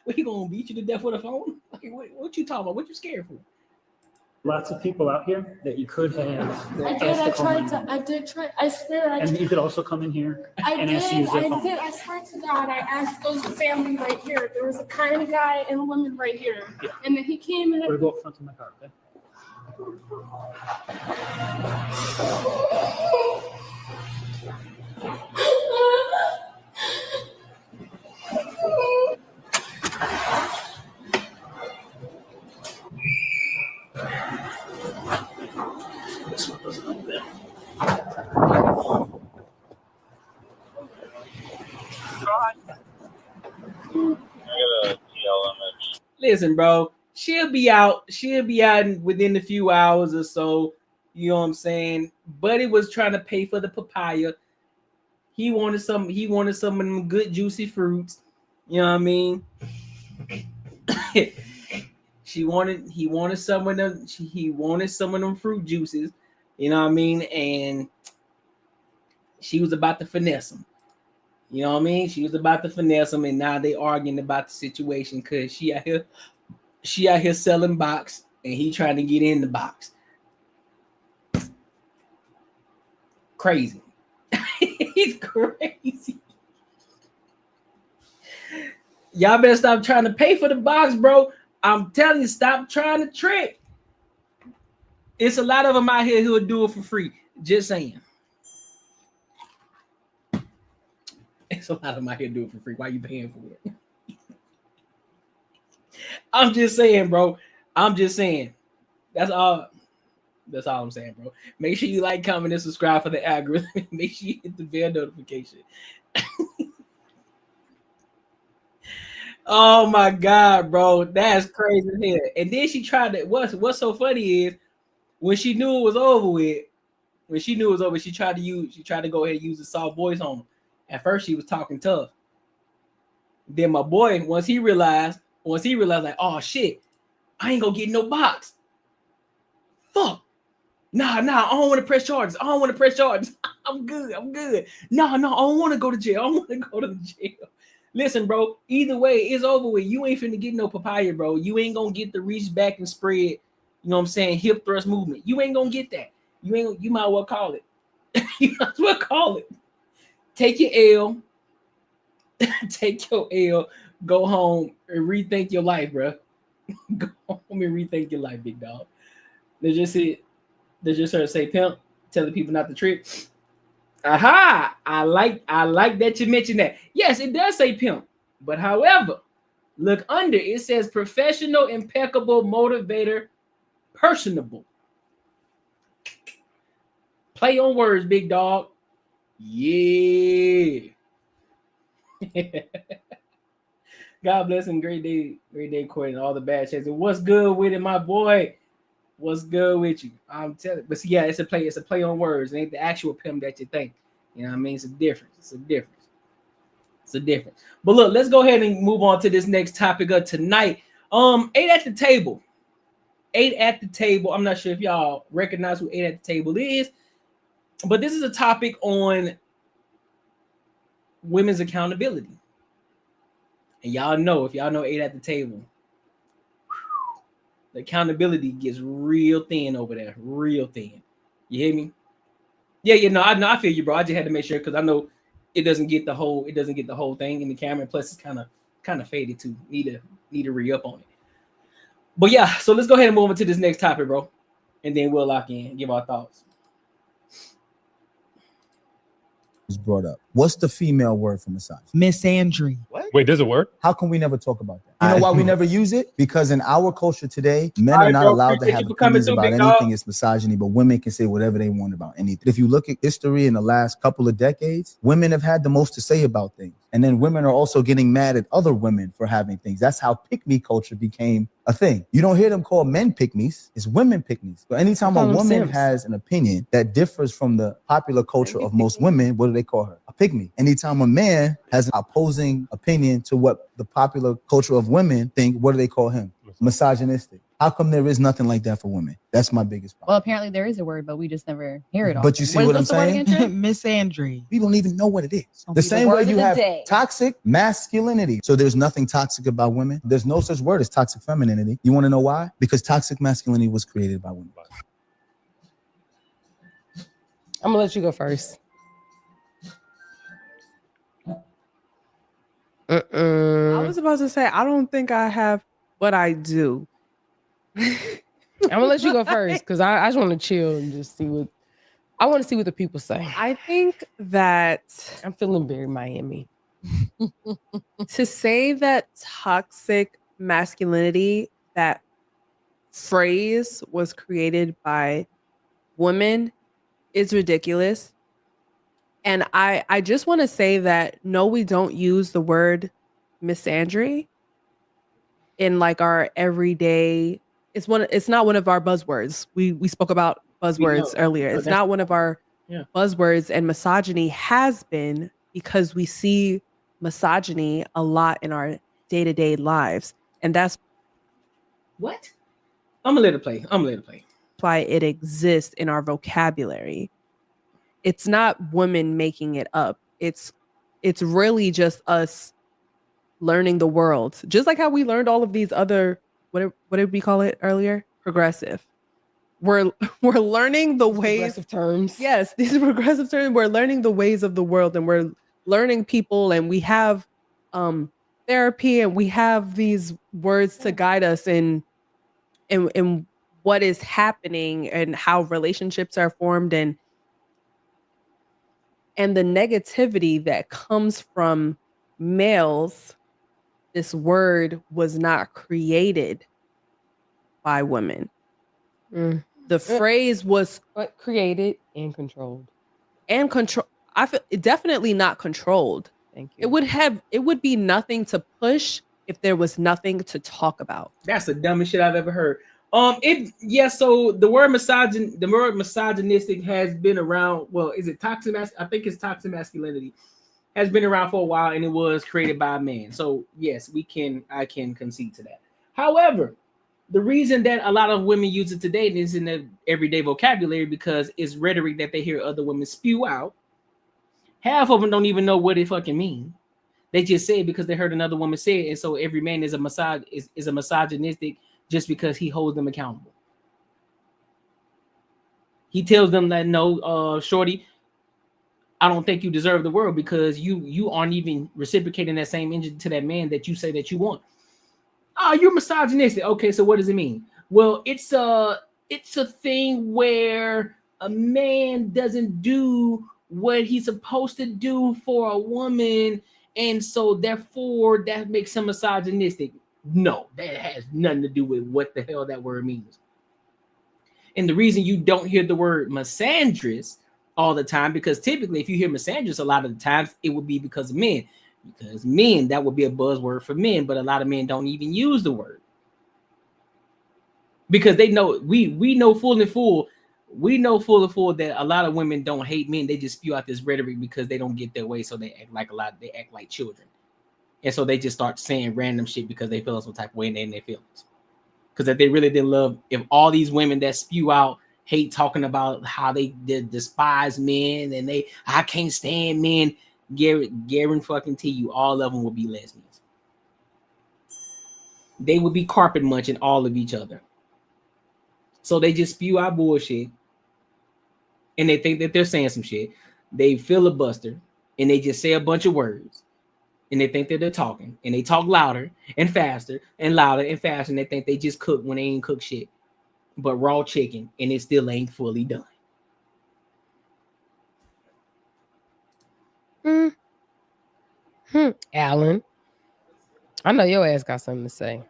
S1: What he gonna beat you to death with a phone? Like, what you talking about? What you scared for?
S14: Lots of people out here that you could have.
S12: I did try. I swear I
S14: And
S12: tried.
S14: you could also come in here
S12: I
S14: and ask to use their phone.
S12: did. I swear to God, I asked those family right here. There was a kind guy and a woman right here.
S14: Yeah.
S12: And then he came in.
S14: We're going to go up front of my car, okay? This one doesn't open there.
S1: Listen, bro, she'll be out within a few hours or so. You know what I'm saying? Buddy was trying to pay for the papaya. He wanted some of them good juicy fruits. You know what I mean? He wanted some of them fruit juices. You know what I mean? And she was about to finesse him. You know what I mean? She was about to finesse him, and now they arguing about the situation because she out here selling box, and he trying to get in the box. Crazy. He's crazy. Y'all better stop trying to pay for the box, bro. I'm telling you, stop trying to trick. It's a lot of them out here who will do it for free. Just saying. It's a lot of them out here do it for free. Why you paying for it? I'm just saying, bro. I'm just saying. That's all I'm saying, bro. Make sure you like, comment, and subscribe for the algorithm. Make sure you hit the bell notification. Oh my God, bro. That's crazy here. And then she tried to, what's so funny is when she knew it was over with, she tried to go ahead and use a soft voice on him. At first she was talking tough. Then my boy, once he realized like, oh shit, I ain't gonna get no box. Fuck. Nah, I don't want to press charges. I'm good. No, I don't want to go to jail. Listen, bro, either way, it's over with. You ain't finna get no papaya, bro. You ain't gonna get the reach back and spread, you know what I'm saying, hip thrust movement. You ain't gonna get that. You might as well call it. You might as well call it. Take your L. Take your L. Go home and rethink your life, bro. Go home and rethink your life, big dog. They just heard say pimp, telling people not to trick. Aha! I like that you mentioned that. Yes, it does say pimp, but however, look under it says professional, impeccable, motivator, personable. Play on words, big dog. Yeah. God bless him. Great day, Courtnee, and all the bad checks. And what's good with it, my boy? What's good with you? I'm telling. But see, yeah, it's a play on words. It ain't the actual pimp that you think. You know what I mean? It's a difference. But look, let's go ahead and move on to this next topic of tonight. 8 at the table. 8 at the table. I'm not sure if y'all recognize who 8 at the table is, but this is a topic on women's accountability. And y'all know, if y'all know 8 at the table, the accountability gets real thin over there, real thin. You hear me? Yeah, no, I feel you, bro. I just had to make sure because I know it doesn't get the whole thing in the camera. And plus, it's kind of faded too. Need to re-up on it. But yeah, so let's go ahead and move on to this next topic, bro, and then we'll lock in and give our thoughts.
S15: Brought up. What's the female word for massage?
S16: Misandry.
S15: What?
S9: Wait, there's a word?
S15: How can we never talk about that? You know why we never use it? Because in our culture today, men are not allowed to have opinions about anything. It's misogyny, but women can say whatever they want about anything. If you look at history in the last couple of decades, women have had the most to say about things. And then women are also getting mad at other women for having things. That's how pick-me culture became a thing. You don't hear them call men pick-me's, it's women pick-me's. So anytime a woman has an opinion that differs from the popular culture of most women, what do they call her? A pick-me. Anytime a man has an opposing opinion to what the popular culture of women think, what do they call him? Misogynistic. How come there is nothing like that for women? That's my biggest problem.
S16: Well, apparently there is a word, but we just never hear it.
S15: But you see what I'm saying?
S17: Misandry.
S15: We don't even know what it is. The same way you have toxic masculinity. So there's nothing toxic about women. There's no such word as toxic femininity. You want to know why? Because toxic masculinity was created by women.
S18: I'm gonna let you go first.
S17: I was about to say, I don't think I have what I do.
S18: I'm gonna let you go first because I just want to chill and just see what I want to see what the people say.
S17: I think that
S18: I'm feeling very Miami.
S17: To say that toxic masculinity, that phrase was created by women is ridiculous. And I just want to say that no, we don't use the word misandry in like our everyday. It's not one of our buzzwords. We spoke about buzzwords earlier. It's not one of our buzzwords, and misogyny has been because we see misogyny a lot in our day-to-day lives. And that's
S1: what? I'm gonna let it play.
S17: Why it exists in our vocabulary. It's not women making it up. It's really just us learning the world. Just like how we learned all of these other, what did we call it earlier? Progressive. We're learning the ways.
S18: Progressive terms.
S17: Yes, these are progressive terms. We're learning the ways of the world, and we're learning people, and we have therapy, and we have these words to guide us in what is happening and how relationships are formed, and the negativity that comes from males. This word was not created by women. The phrase was
S18: created and controlled.
S17: I feel definitely not controlled.
S18: Thank you.
S17: It would be nothing to push if there was nothing to talk about.
S1: That's the dumbest shit I've ever heard. So the word misogynistic has been around. Well, is it toxic? I think it's toxic masculinity has been around for a while, and it was created by a man. So yes, I can concede to that. However, the reason that a lot of women use it today is in the everyday vocabulary because it's rhetoric that they hear other women spew out. Half of them don't even know what it fucking means. They just say it because they heard another woman say it, and so every man is a misogynistic just because he holds them accountable. He tells them that no, shorty, I don't think you deserve the world because you aren't even reciprocating that same energy to that man that you say that you want. Oh, you're misogynistic. Okay, so what does it mean? Well, it's a thing where a man doesn't do what he's supposed to do for a woman, and so therefore that makes him misogynistic. No, that has nothing to do with what the hell that word means. And the reason you don't hear the word misandrous all the time, because typically if you hear misandrous a lot of the times, it would be because of men. Because men, that would be a buzzword for men, but a lot of men don't even use the word. Because they know, we know full and full that a lot of women don't hate men. They just spew out this rhetoric because they don't get their way, so they act like children. And so they just start saying random shit because they feel some type of way in their feelings. Because if they really did love, if all these women that spew out hate talking about how they despise men and I can't stand men, guarantee you all of them will be lesbians. They would be carpet munching all of each other. So they just spew out bullshit and they think that they're saying some shit. They filibuster and they just say a bunch of words. And they think that they're talking, and they talk louder and faster and louder and faster, and they think they just cook when they ain't cook shit, but raw chicken, and it still ain't fully done.
S18: Alan, I know your ass got something to say.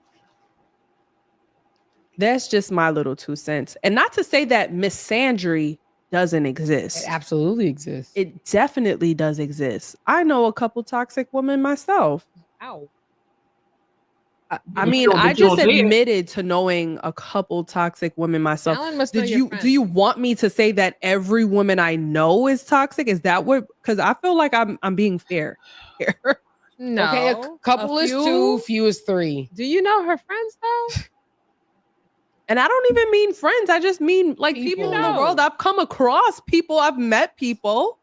S17: That's just my little 2 cents. And not to say that misandry doesn't exist.
S18: It absolutely exists.
S17: It definitely does exist. I know a couple toxic women myself.
S18: Ow.
S17: I mean, I just admitted to knowing a couple toxic women myself.
S18: Alan must know your friend.
S17: Do you want me to say that every woman I know is toxic? Is that what? Because I feel like I'm being fair here.
S18: No. Okay, a couple is 2, few is 3.
S19: Do you know her friends though?
S17: And I don't even mean friends. I just mean like people in the world. I've come across people. I've met people.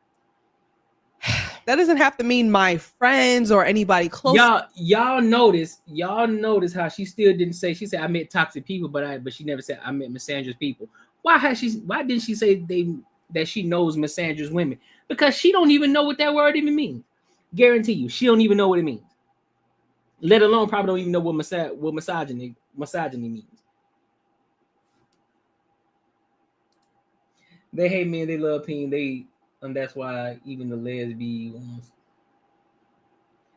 S17: That doesn't have to mean my friends or anybody close.
S1: Y'all notice how she still didn't say, she said I met toxic people, but she never said I met misandrous people. Why didn't she say that she knows misandrous women? Because she don't even know what that word even means. Guarantee you, she don't even know what it means. Let alone probably don't even know what misogyny means. They hate men, they love pain, and that's why even the lesbian ones.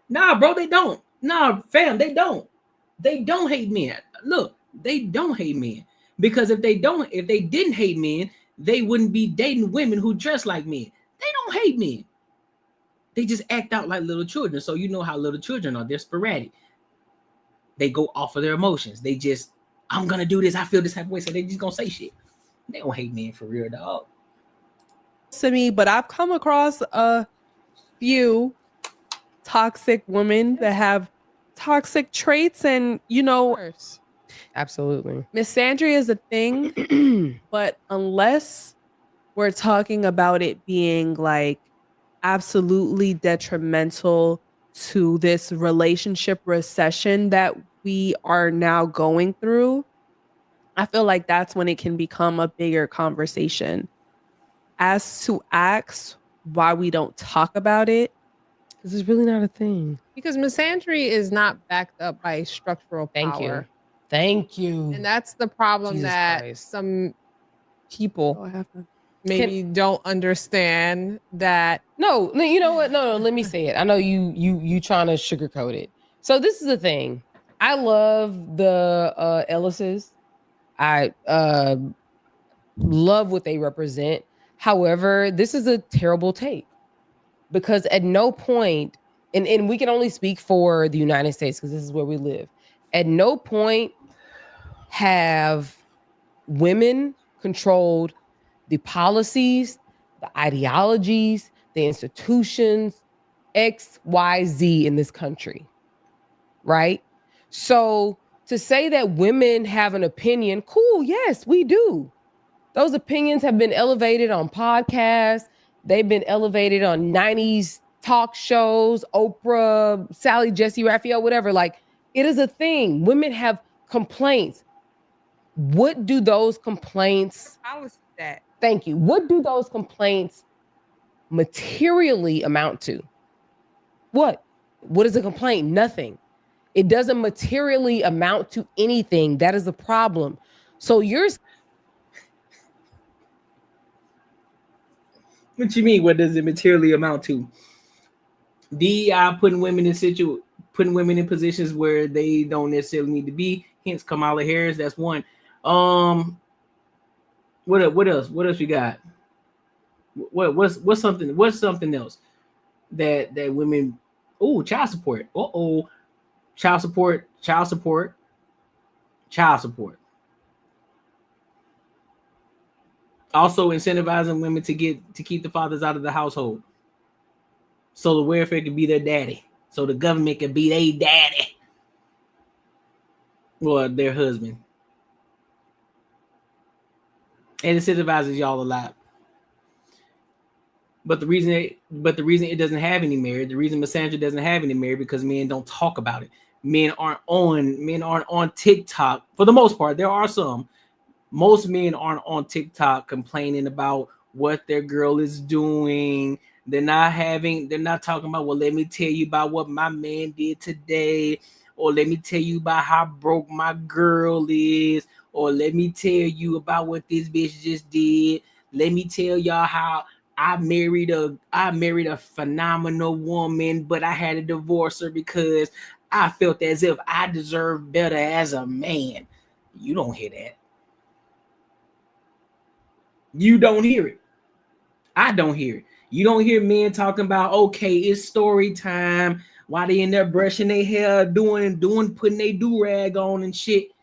S1: Nah, bro, they don't. Nah, fam, they don't. They don't hate men. Look, they don't hate men. Because if they didn't hate men, they wouldn't be dating women who dress like men. They don't hate men. They just act out like little children. So you know how little children are. They're sporadic. They go off of their emotions. They just, I'm gonna do this. I feel this type of way. So they just gonna say shit. They don't hate men for real, dog.
S17: To me, but I've come across a few toxic women that have toxic traits, and
S18: absolutely,
S17: misandry is a thing. But unless we're talking about it being like absolutely detrimental to this relationship recession that we are now going through, I feel like that's when it can become a bigger conversation. As to ask why we don't talk about it,
S18: because it's really not a thing.
S19: Because misandry is not backed up by structural power.
S18: Thank you.
S19: And that's the problem that some people maybe don't understand that.
S18: No, you know what? No, let me say it. I know you trying to sugarcoat it. So this is the thing. I love the Ellises. I love what they represent. However, this is a terrible take, because at no point, and we can only speak for the United States because this is where we live. At no point have women controlled the policies, the ideologies, the institutions, X, Y, Z in this country, right? So to say that women have an opinion, cool, yes, we do. Those opinions have been elevated on podcasts. They've been elevated on 90s talk shows, Oprah, Sally, Jesse, Raphael, whatever. Like, it is a thing. Women have complaints. What do those complaints...
S19: How is that?
S18: Thank you. What do those complaints materially amount to? What? What is a complaint? Nothing. It doesn't materially amount to anything. That is the problem. So you're...
S1: What you mean? What does it materially amount to? DEI putting women in positions where they don't necessarily need to be. Hence, Kamala Harris. That's one. What else? What else we got? What's something else that women? Oh, child support. Child support. Also incentivizing women to keep the fathers out of the household, so the welfare can be their daddy, so the government can be their daddy or their husband. And incentivizes y'all a lot. But the reason it doesn't have any merit, the reason misandry doesn't have any merit, because men don't talk about it. Men aren't on TikTok for the most part. There are some. Most men aren't on TikTok complaining about what their girl is doing. They're not talking about, well, let me tell you about what my man did today, or let me tell you about how broke my girl is, or let me tell you about what this bitch just did. Let me tell y'all how I married a phenomenal woman, but I had to divorce her because I felt as if I deserved better as a man. You don't hear that. You don't hear it. I don't hear it. You don't hear men talking about, okay, it's story time, while they in there brushing their hair, putting their do-rag on and shit,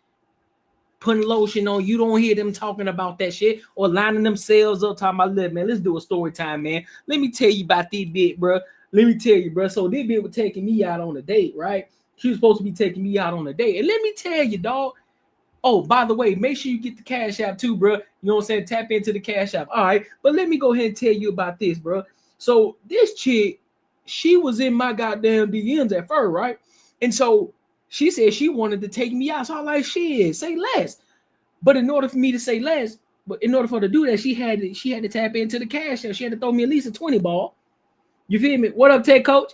S1: putting lotion on. You don't hear them talking about that shit or lining themselves up talking about, look, man, let's do a story time, man. Let me tell you about this bit, bro. Let me tell you, bro. So this bit was taking me out on a date, right? She was supposed to be taking me out on a date. And let me tell you, dog, Oh, by the way, make sure you get the Cash App too, bro. You know what I'm saying? Tap into the Cash App. All right, but let me go ahead and tell you about this, bro. So this chick, she was in my goddamn DMs at first, right? And so she said she wanted to take me out. So I'm like, shit, say less. But in order for me to say less, but in order for her to do that, she had to tap into the Cash App. She had to throw me at least a 20 ball. You feel me? What up, Ted Coach?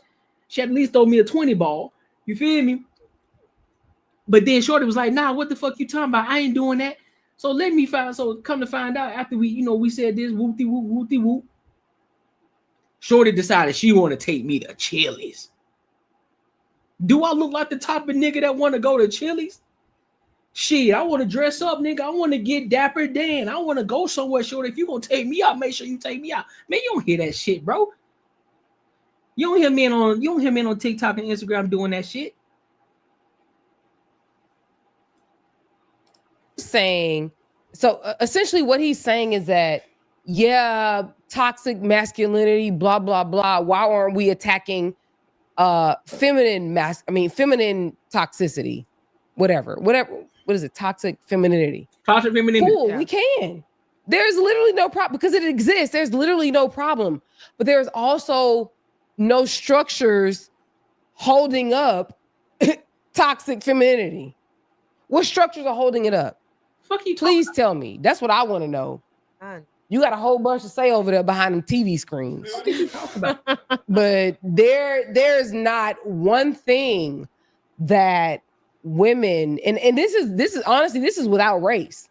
S1: She had to at least throw me a 20 ball. You feel me? But then Shorty was like, nah, what the fuck you talking about? I ain't doing that. So come to find out after we said this, whoopty whoop, whoopty whoop. Shorty decided she want to take me to Chili's. Do I look like the type of nigga that want to go to Chili's? Shit, I want to dress up, nigga. I want to get Dapper Dan. I want to go somewhere, Shorty. If you gonna take me out, make sure you take me out. Man, you don't hear that shit, bro. You don't hear men on TikTok and Instagram doing that shit.
S18: Saying so essentially what he's saying is that toxic masculinity, blah blah blah. Why aren't we attacking feminine toxicity? Whatever. What is it? Toxic femininity.
S1: Toxic femininity.
S18: Cool, we can. There's literally no problem because it exists. There's literally no problem. But there's also no structures holding up toxic femininity. What structures are holding it up?
S1: Fuck you.
S18: Please tell me. That's what I want to know. You got a whole bunch to say over there behind them TV screens.
S1: What did you talk about?
S18: But there's not one thing that women and this is honestly, this is without race.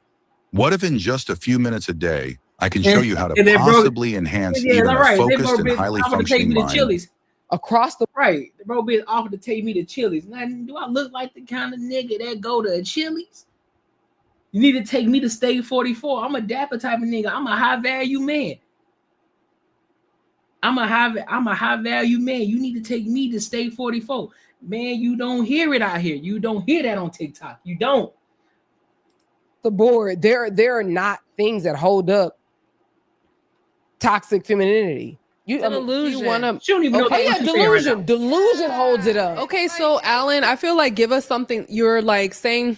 S20: What if in just a few minutes a day, I can show you how to possibly enhance even a focused and highly functioning mind?
S18: Across the
S1: right, the bro been offered to take me to Chili's. Now, do I look like the kind of nigga that go to a Chili's? You need to take me to State 44. I'm a dapper type of nigga. I'm a high value man. I'm a high value man. You need to take me to State 44. Man, you don't hear it out here. You don't hear that on TikTok. You don't.
S18: The board, there are not things that hold up toxic femininity.
S17: It's an illusion.
S1: She don't even know
S18: delusion. Delusion holds it up.
S17: Okay, so Alan, I feel like give us something you're like saying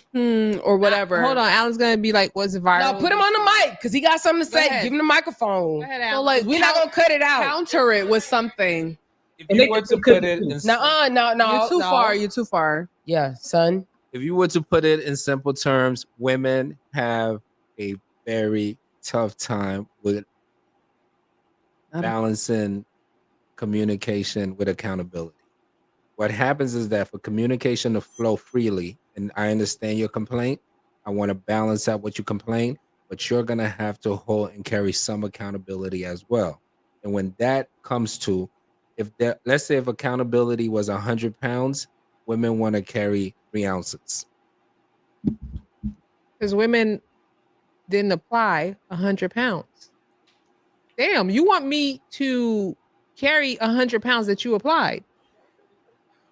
S17: or whatever.
S19: Hold on, Alan's gonna be like, what's viral?
S18: No, put him on the mic because he got something to say. Give him the microphone.
S19: Go ahead,
S17: So like
S18: we're not gonna cut it out.
S17: Counter it with something.
S21: If you were to put it in
S17: You're too far. You're too far.
S18: Yeah, son.
S21: If you were to put it in simple terms, women have a very tough time with balancing communication with accountability. What happens is that for communication to flow freely, and I understand your complaint, I want to balance out what you complain, but you're going to have to hold and carry some accountability as well. And when that comes to, let's say if accountability was 100 pounds, women want to carry 3 ounces.
S19: Because women didn't apply 100 pounds. Damn, you want me to carry 100 pounds that you applied?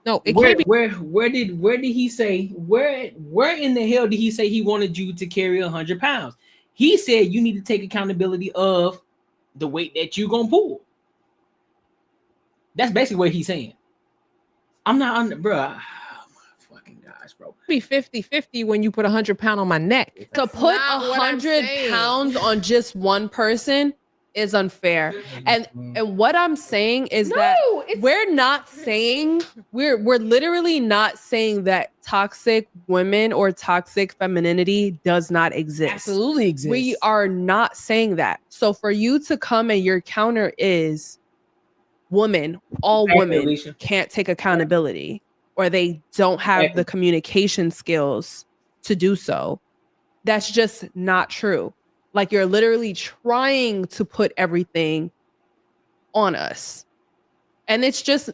S19: No, it can't be.
S1: Where did he say, where in the hell did he say he wanted you to carry 100 pounds? He said you need to take accountability of the weight that you gonna pull. That's basically what he's saying. I'm not on the, bro. Oh my fucking gosh, bro.
S19: Be 50-50 when you put 100 pounds on my neck.
S17: To put 100 pounds on just one person is unfair. And what I'm saying is that we're literally not saying that toxic women or toxic femininity does not exist.
S18: Absolutely exists.
S17: We are not saying that. So for you to come and your counter is all women can't take accountability or they don't have the communication skills to do so. That's just not true. Like you're literally trying to put everything on us. And it's just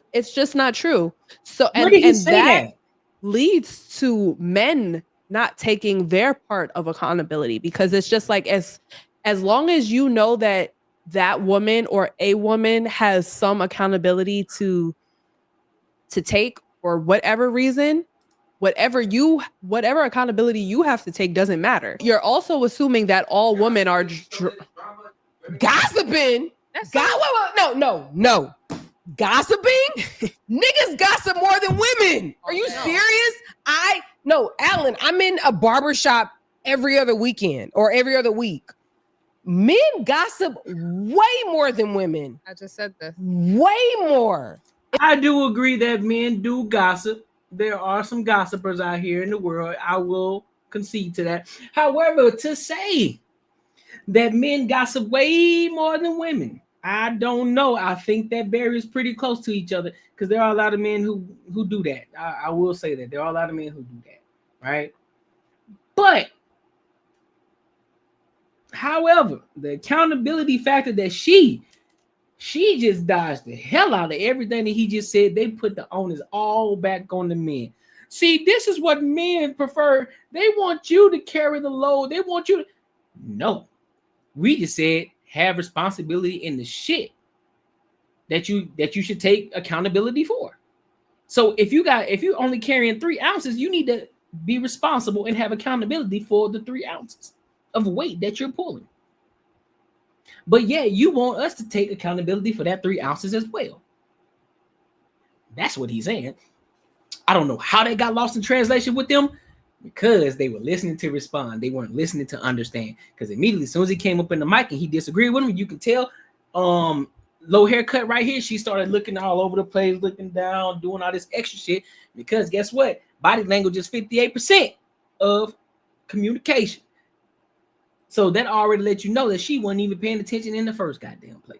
S17: not true. So and that leads to men not taking their part of accountability because it's just like as long as you know that woman or a woman has some accountability to take for whatever reason, whatever accountability you have to take doesn't matter. You're also assuming that all women are gossiping. No. Gossiping? Niggas gossip more than women. Are you serious? Alan, I'm in a barbershop
S18: every other weekend or every other week. Men gossip way more than women.
S19: I just said this.
S18: Way more.
S1: I do agree that men do gossip. There are some gossipers out here in the world. I will concede to that. However, to say that men gossip way more than women, I don't know. I think that barrier is pretty close to each other because there are a lot of men who do that. I will say that there are a lot of men who do that, right? But however, the accountability factor that she just dodged the hell out of everything that he just said. They put the onus all back on the men. See, this is what men prefer. They want you to carry the load. They want you to. No, we just said have responsibility in the shit that you should take accountability for. So if you're only carrying 3 ounces, you need to be responsible and have accountability for the 3 ounces of weight that you're pulling. But yeah, you want us to take accountability for that 3 ounces as well. That's what he's saying. I don't know how they got lost in translation with them because they were listening to respond. They weren't listening to understand. Because immediately, as soon as he came up in the mic and he disagreed with him, you can tell low haircut right here. She started looking all over the place, looking down, doing all this extra shit. Because guess what? Body language is 58% of communication. So that already let you know that she wasn't even paying attention in the first goddamn place.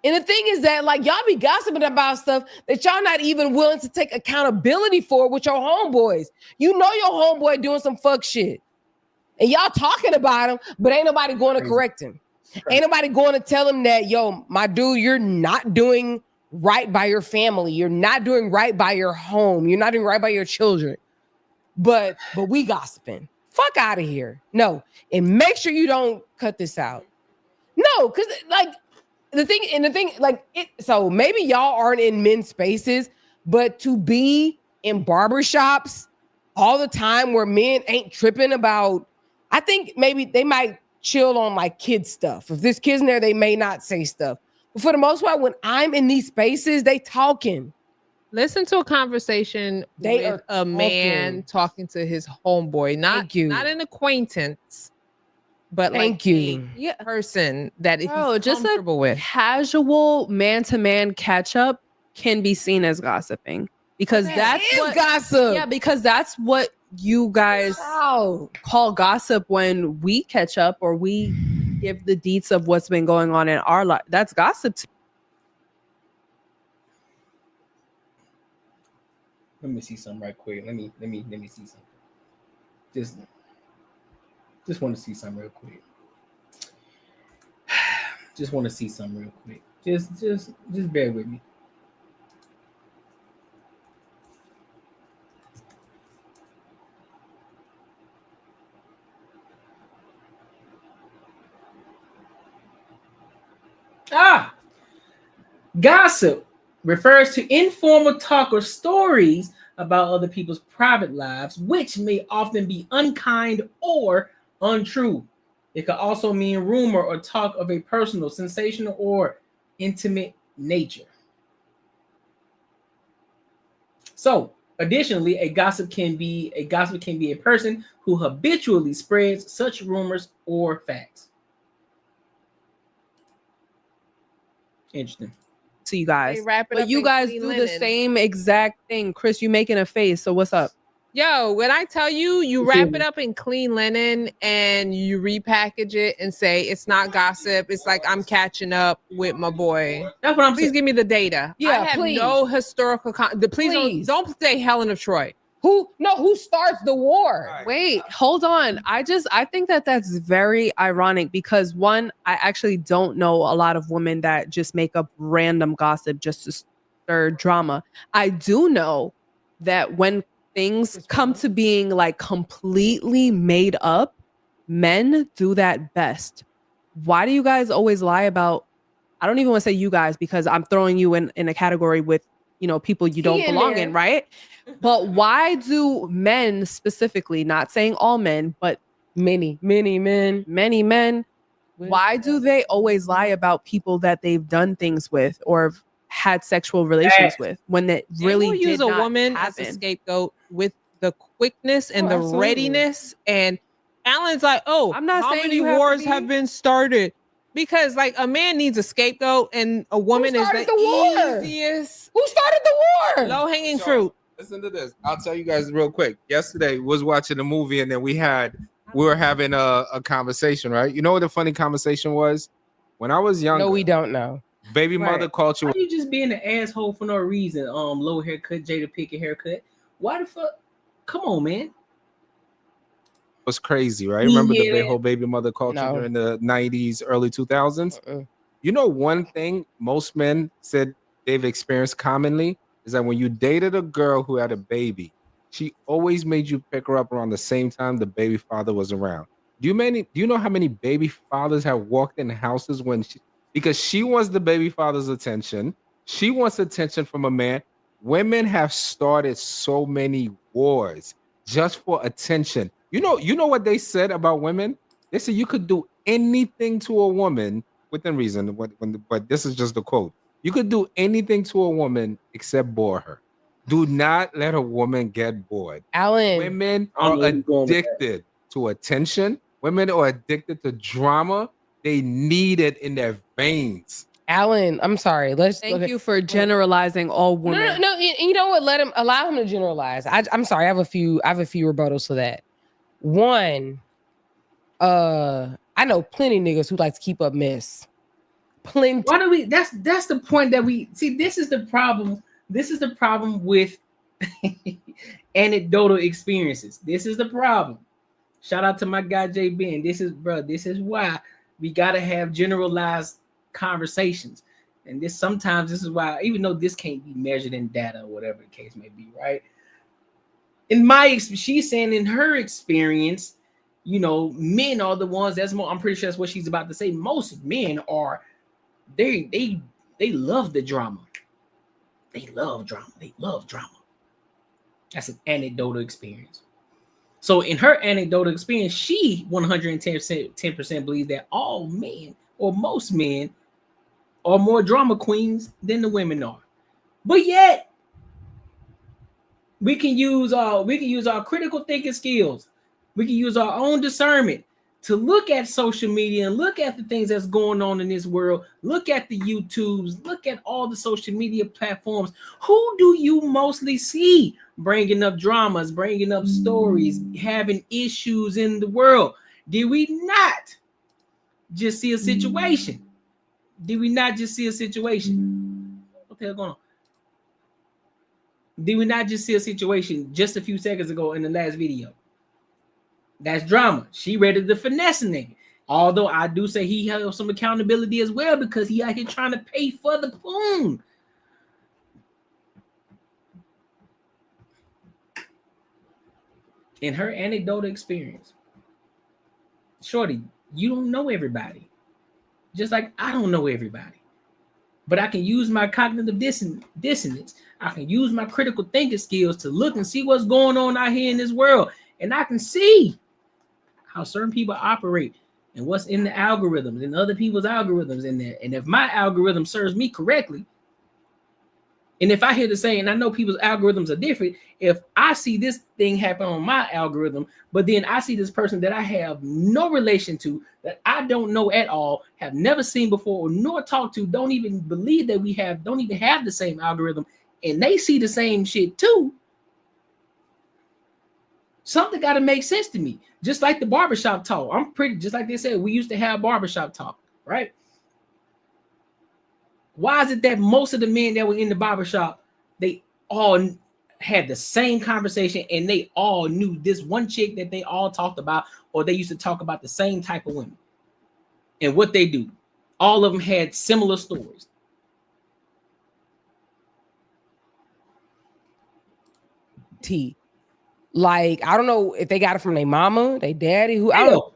S18: And the thing is that, like, y'all be gossiping about stuff that y'all not even willing to take accountability for with your homeboys. You know your homeboy doing some fuck shit. And y'all talking about him, but ain't nobody going to correct him. Ain't nobody going to tell him that, yo, my dude, you're not doing right by your family. You're not doing right by your home. You're not doing right by your children. But we gossiping. Fuck out of here. No. And make sure you don't cut this out. No, because like the thing, like it, so maybe y'all aren't in men's spaces, but to be in barbershops all the time where men ain't tripping about, I think maybe they might chill on like kid stuff. If there's kids in there, they may not say stuff. But for the most part, when I'm in these spaces, they talking.
S19: Listen to a conversation with a man talking to his homeboy, not an acquaintance, but like a person that he's comfortable with.
S17: Casual man-to-man catch-up can be seen as gossiping because that's what
S18: gossip.
S17: Yeah, because that's what you guys call gossip when we catch up or we give the deets of what's been going on in our life. That's gossip too.
S1: Let me see something right quick. Let me see something. Just want to see something real quick. Just want to see something real quick. Just bear with me. Gossip refers to informal talk or stories about other people's private lives, which may often be unkind or untrue. It could also mean rumor or talk of a personal, sensational, or intimate nature. So, additionally, a gossip can be a person who habitually spreads such rumors or facts. Interesting.
S17: To you guys,
S19: but
S17: you guys do the same exact thing. Chris, you making a face, so what's up?
S19: Yo, when I tell you, you wrap it up in clean linen and you repackage it and say it's not gossip. It's like I'm catching up with my boy.
S1: That's what I'm saying.
S19: Please give me the data.
S18: Yeah,
S19: I have no historical. Please don't say Helen of Troy.
S18: Who starts the war?
S17: Wait, hold on. I think that's very ironic because one, I actually don't know a lot of women that just make up random gossip just to stir drama. I do know that when things come to being like completely made up, men do that best. Why do you guys always lie about, I don't even want to say you guys because I'm throwing you in a category with, you know, people you don't belong in, right? But why do men specifically, not saying all men, but many men, why do they always lie about people that they've done things with or had sexual relations with when that really
S19: use
S17: did
S19: a
S17: not
S19: woman
S17: happen?
S19: as a scapegoat with the quickness and the
S18: absolutely.
S19: readiness. And Alan's like, oh,
S17: I'm not
S19: how
S17: saying
S19: many
S17: you have to
S19: wars
S17: be-
S19: have been started? Because like a man needs a scapegoat and a woman is
S18: started
S19: the
S18: the war?
S19: easiest
S18: Who started the war?
S19: low-hanging
S21: So,
S19: fruit.
S21: Listen to this. I'll tell you guys real quick. Yesterday was watching a movie and then we were having a conversation, right? You know what the funny conversation was? When I was younger.
S18: No, we don't know.
S21: Baby mother
S1: Right.
S21: culture
S1: Why you just being an asshole for no reason? Low haircut, Jada Pinkett haircut. Why the fuck? Come on, man.
S21: was crazy, right? Remember the
S1: Yeah.
S21: whole baby mother culture
S18: No.
S21: during the 90s, early 2000s? You know, one thing most men said they've experienced commonly is that when you dated a girl who had a baby, she always made you pick her up around the same time the baby father was around. Do you know how many baby fathers have walked in houses because she wants the baby father's attention? She wants attention from a man. Women have started so many wars just for attention. You know what they said about women? They said you could do anything to a woman within reason. But this is just the quote. You could do anything to a woman except bore her. Do not let a woman get bored.
S18: Alan,
S21: Women are addicted to attention. Women are addicted to drama. They need it in their veins.
S18: Alan, I'm sorry.
S17: Thank you for generalizing all women.
S18: No. You know what? Allow him to generalize. I'm sorry. I have a few rebuttals to that. One, I know plenty of niggas who like to keep up mess. Plenty.
S1: Why do we? That's the point that we see. This is the problem. This is the problem with anecdotal experiences. This is the problem. Shout out to my guy J Ben. This is why we gotta have generalized conversations. And this is why, even though this can't be measured in data or whatever the case may be, right? She's saying in her experience, men are the ones I'm pretty sure that's what she's about to say. Most men are, they love the drama. They love drama. That's an anecdotal experience. So in her anecdotal experience, she 110% believes that all men or most men are more drama queens than the women are. But yet, we can use our critical thinking skills. We can use our own discernment to look at social media and look at the things that's going on in this world. Look at the YouTubes, look at all the social media platforms. Who do you mostly see bringing up dramas, bringing up stories, having issues in the world? Did we not just see a situation? What the hell going on? Did we not just see a situation just a few seconds ago in the last video? That's drama. She ready to finesse a nigga. Although I do say he has some accountability as well because he out here trying to pay for the poon. In her anecdotal experience, shorty, you don't know everybody. Just like I don't know everybody. But I can use my cognitive dissonance. I can use my critical thinking skills to look and see what's going on out here in this world. And I can see how certain people operate and what's in the algorithms and other people's algorithms in there. And if my algorithm serves me correctly, and if I hear the saying, I know people's algorithms are different. If I see this thing happen on my algorithm, but then I see this person that I have no relation to, that I don't know at all, have never seen before, nor talked to, don't even believe that don't even have the same algorithm, and they see the same shit too, something got to make sense to me. Just like the barbershop talk. Just like they said, we used to have barbershop talk, right? Why is it that most of the men that were in the barbershop, they all had the same conversation and they all knew this one chick that they all talked about, or they used to talk about the same type of women and what they do? All of them had similar stories.
S18: Like, I don't know if they got it from their mama, their daddy, who.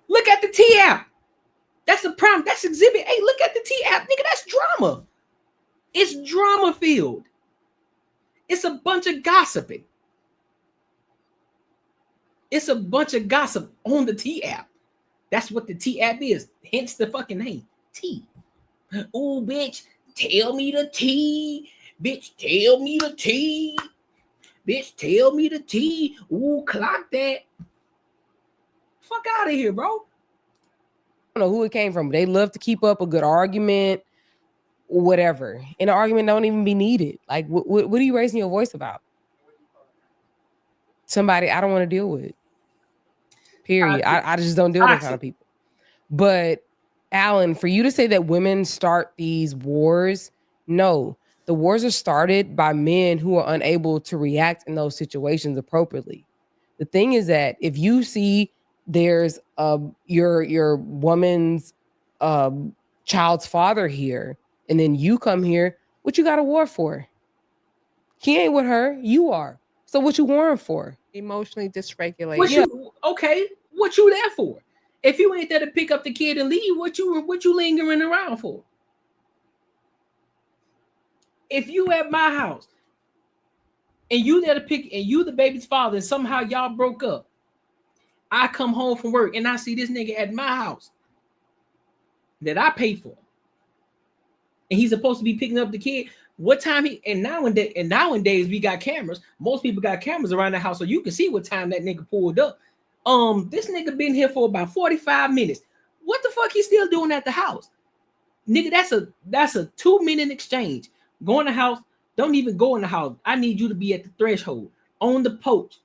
S1: Look at the T app. That's the problem. That's exhibit. Hey, look at the T app, nigga. That's drama. It's drama filled. It's a bunch of gossiping. It's a bunch of gossip on the T app. That's what the T app is. Hence the fucking name, T. Oh, bitch, tell me the T. Bitch, tell me the T. Bitch, tell me the tea. Ooh, clock that. Fuck out of here, bro.
S18: I don't know who it came from. They love to keep up a good argument, or whatever. And the argument don't even be needed. Like, what are you raising your voice about? Somebody I don't want to deal with. Period. I just don't deal with that kind of people. But Alan, for you to say that women start these wars, no. The wars are started by men who are unable to react in those situations appropriately. The thing is that if you see there's your woman's child's father here, and then you come here, what you got a war for? He ain't with her, you are. So what you warring for?
S19: Emotionally dysregulated.
S1: What you there for? If you ain't there to pick up the kid and leave, what you lingering around for? If you at my house and you there to pick, and you the baby's father, and somehow y'all broke up, I come home from work and I see this nigga at my house that I pay for, and he's supposed to be picking up the kid. What time nowadays we got cameras. Most people got cameras around the house, so you can see what time that nigga pulled up. This nigga been here for about 45 minutes. What the fuck he still doing at the house? Nigga, that's a 2-minute exchange. Go in the house. Don't even go in the house. I need you to be at the threshold, on the porch.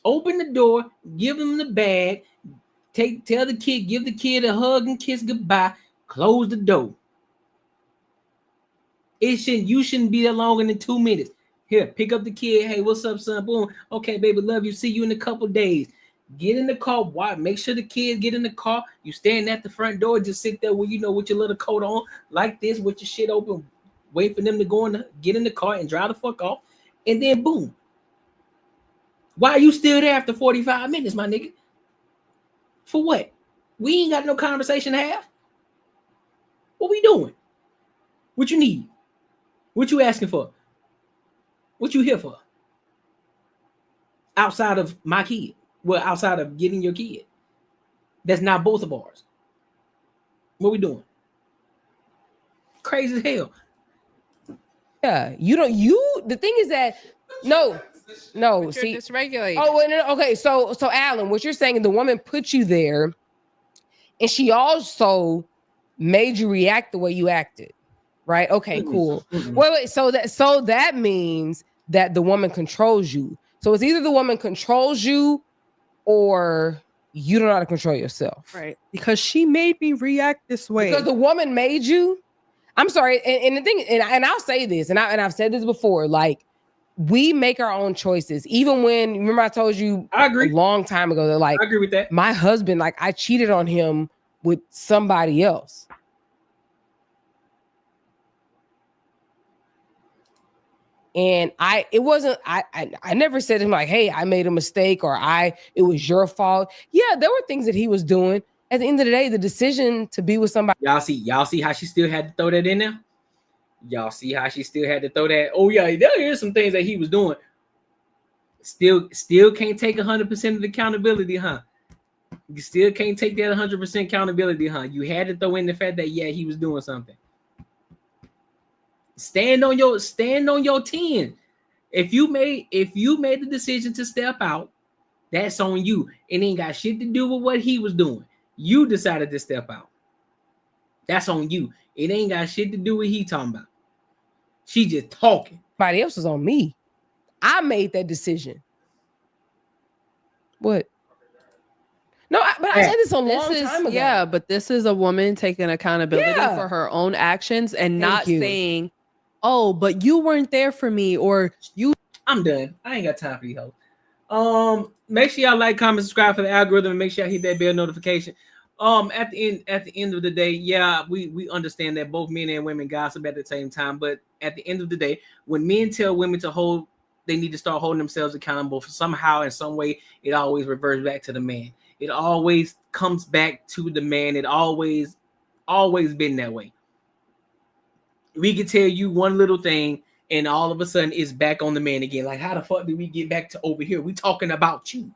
S1: Open the door, give him the bag, tell the kid, give the kid a hug and kiss goodbye, close the door. You shouldn't be there longer than 2 minutes. Here, pick up the kid. Hey, what's up, son? Boom. Okay, baby, love you. See you in a couple days. Get in the car. Why? Make sure the kids get in the car. You standing at the front door. Just sit there with with your little coat on, like this, with your shit open. Wait for them to get in the car and drive the fuck off, and then boom. Why are you still there after 45 minutes, my nigga? For what? We ain't got no conversation to have. What we doing? What you need? What you asking for? What you here for? Outside of my kid. Well, outside of getting your kid. That's not both of ours. What we doing? Crazy as hell.
S18: Yeah, the thing is that no, see,
S19: you're dysregulated.
S18: Oh, no, okay. So Alan, what you're saying, the woman put you there, and she also made you react the way you acted, right? Okay, cool. Wait. So that means that the woman controls you. So it's either the woman controls you, or you don't know how to control yourself,
S17: right? Because she made me react this way.
S18: Because the woman made you. I'm sorry, and the thing, and I'll say this, and I've said this before, like, we make our own choices. Even when, remember I told you
S1: I agree.
S18: A long time ago that, like,
S1: I agree with that.
S18: My husband, like, I cheated on him with somebody else. And I never said to him like, hey, I made a mistake, or it was your fault. Yeah, there were things that he was doing. At the end of the day, the decision to be with somebody.
S1: Y'all see how she still had to throw that in there? Y'all see how she still had to throw that? Oh yeah, there is some things that he was doing. Still can't take 100% of the accountability, huh? You still can't take that 100% accountability, huh? You had to throw in the fact that he was doing something. Stand on your 10. If you made the decision to step out, that's on you. It ain't got shit to do with what he was doing. You decided to step out. That's on you. It ain't got shit to do with he talking about. She just talking.
S18: Somebody else was on me. I made that decision. What? No, but I said this a long time ago.
S17: Yeah, but this is a woman taking accountability for her own actions and not saying, oh, but you weren't there for me, or you.
S1: I'm done. I ain't got time for you hoes. Make sure y'all like, comment, subscribe for the algorithm, and make sure y'all hit that bell notification. At the end of the day, we understand that both men and women gossip at the same time, but at the end of the day, when men tell women they need to start holding themselves accountable for somehow, in some way, it always reverts back to the man. It always comes back to the man. It always been that way. We can tell you one little thing, and all of a sudden it's back on the man again. Like, how the fuck did we get back to over here? We talking about you.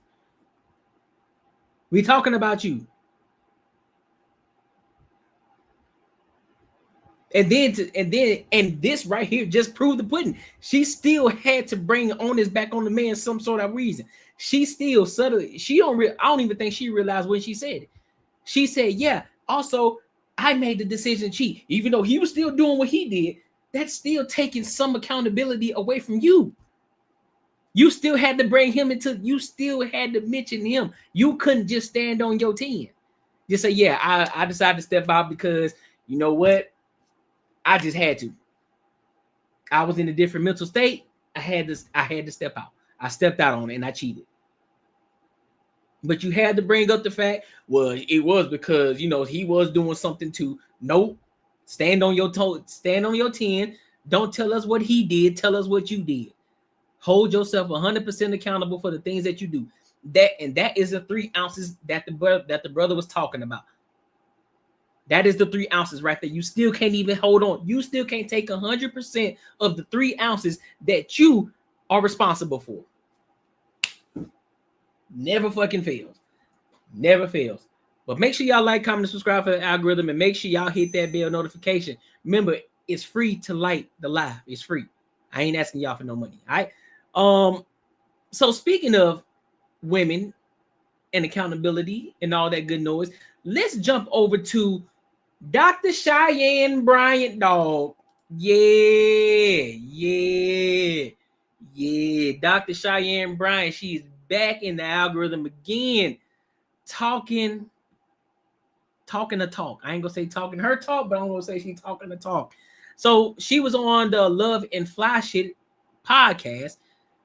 S1: And this right here just proved the pudding. She still had to bring onus back on the man some sort of reason. She still subtly, I don't even think she realized when she said it. She said, yeah, also, I made the decision to cheat. Even though he was still doing what he did, that's still taking some accountability away from you. You still had to bring him you still had to mention him. You couldn't just stand on your 10. Just say, yeah, I decided to step out because, you know what? I just had to. I was in a different mental state. I had to step out. I stepped out on it and I cheated. But you had to bring up the fact, well, it was because, he was doing something to, nope, stand on your toe, stand on your 10. Don't tell us what he did. Tell us what you did. Hold yourself 100% accountable for the things that you do. That is the 3 ounces that the brother was talking about. That is the 3 ounces right there. You still can't even hold on. You still can't take 100% of the 3 ounces that you are responsible for. Never fucking fails. Never fails. But make sure y'all like, comment, and subscribe for the algorithm, and make sure y'all hit that bell notification. Remember, it's free to like the live. It's free. I ain't asking y'all for no money. All right. So speaking of women and accountability and all that good noise, let's jump over to Dr. Cheyenne Bryant, dog. Yeah. Dr. Cheyenne Bryant, she's back in the algorithm again, talking the talk. I ain't gonna say talking her talk, but I'm gonna say she's talking the talk. So she was on the Love and Fly Shit podcast,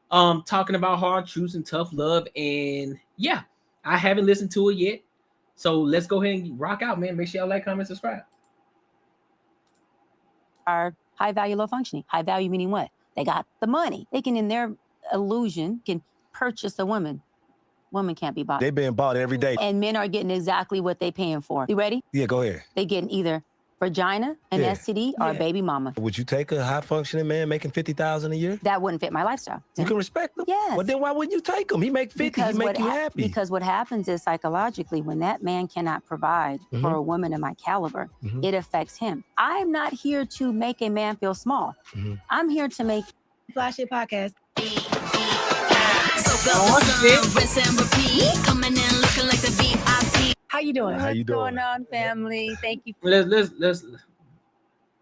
S1: talking about hard truths and tough love. And yeah, I haven't listened to it yet. So let's go ahead and rock out, man. Make sure y'all like, comment, subscribe.
S2: Are high value, low functioning. High value meaning what? They got the money. They can, in their illusion, can purchase a woman. Women can't be bought.
S22: They're being bought every day.
S2: And men are getting exactly what they paying for. You ready?
S22: Yeah, go ahead.
S2: They getting either vagina, an STD, or a baby mama.
S22: Would you take a high-functioning man making $50,000 a year?
S2: That wouldn't fit my lifestyle.
S22: You can respect him?
S2: Yes.
S22: Well, then why wouldn't you take him? He make 50, he make you happy.
S2: Because what happens is psychologically, when that man cannot provide for a woman of my caliber, it affects him. I'm not here to make a man feel small. I'm here to make Flash It Podcast. How you doing?
S22: How you doing?
S2: What's going on, family? Thank you.
S1: Let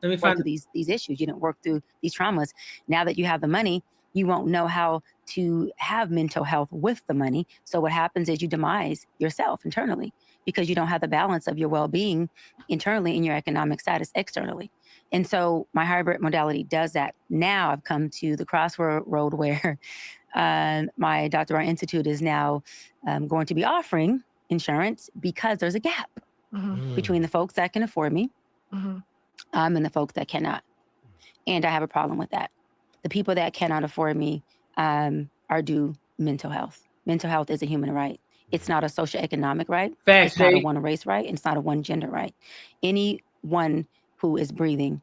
S1: me find
S2: these issues. You didn't work through these traumas. Now that you have the money, you won't know how to have mental health with the money. So what happens is you demise yourself internally because you don't have the balance of your well-being internally and your economic status externally. And so my hybrid modality does that. Now I've come to the crossroad where my Dr. R Institute is now going to be offering insurance because there's a gap between the folks that can afford me and the folks that cannot. And I have a problem with that. The people that cannot afford me are due mental health. Mental health is a human right. It's not a socioeconomic right.
S1: Facts,
S2: it's not a one race right. And it's not a one gender right. Anyone who is breathing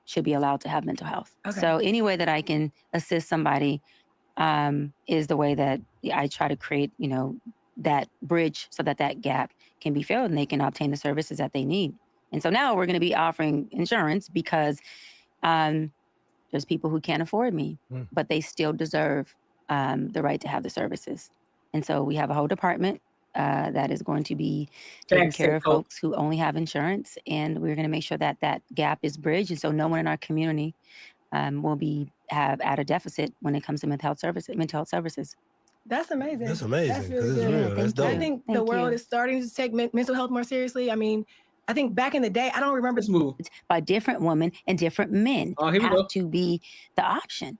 S2: should be allowed to have mental health. Okay. So any way that I can assist somebody is the way that I try to create, that bridge so that gap can be filled and they can obtain the services that they need. And so now we're going to be offering insurance because there's people who can't afford me, but they still deserve the right to have the services. And so we have a whole department that is going to be taking care of folks who only have insurance. And we're going to make sure that that gap is bridged. And so no one in our community will have at a deficit when it comes to mental health services.
S23: That's amazing.
S22: That's amazing.
S23: That's really
S22: it's
S23: good.
S22: real. That's dope.
S23: I think the world is starting to take mental health more seriously. I mean, I think back in the day, I don't remember
S1: this move
S2: by different women and different men have to be the option.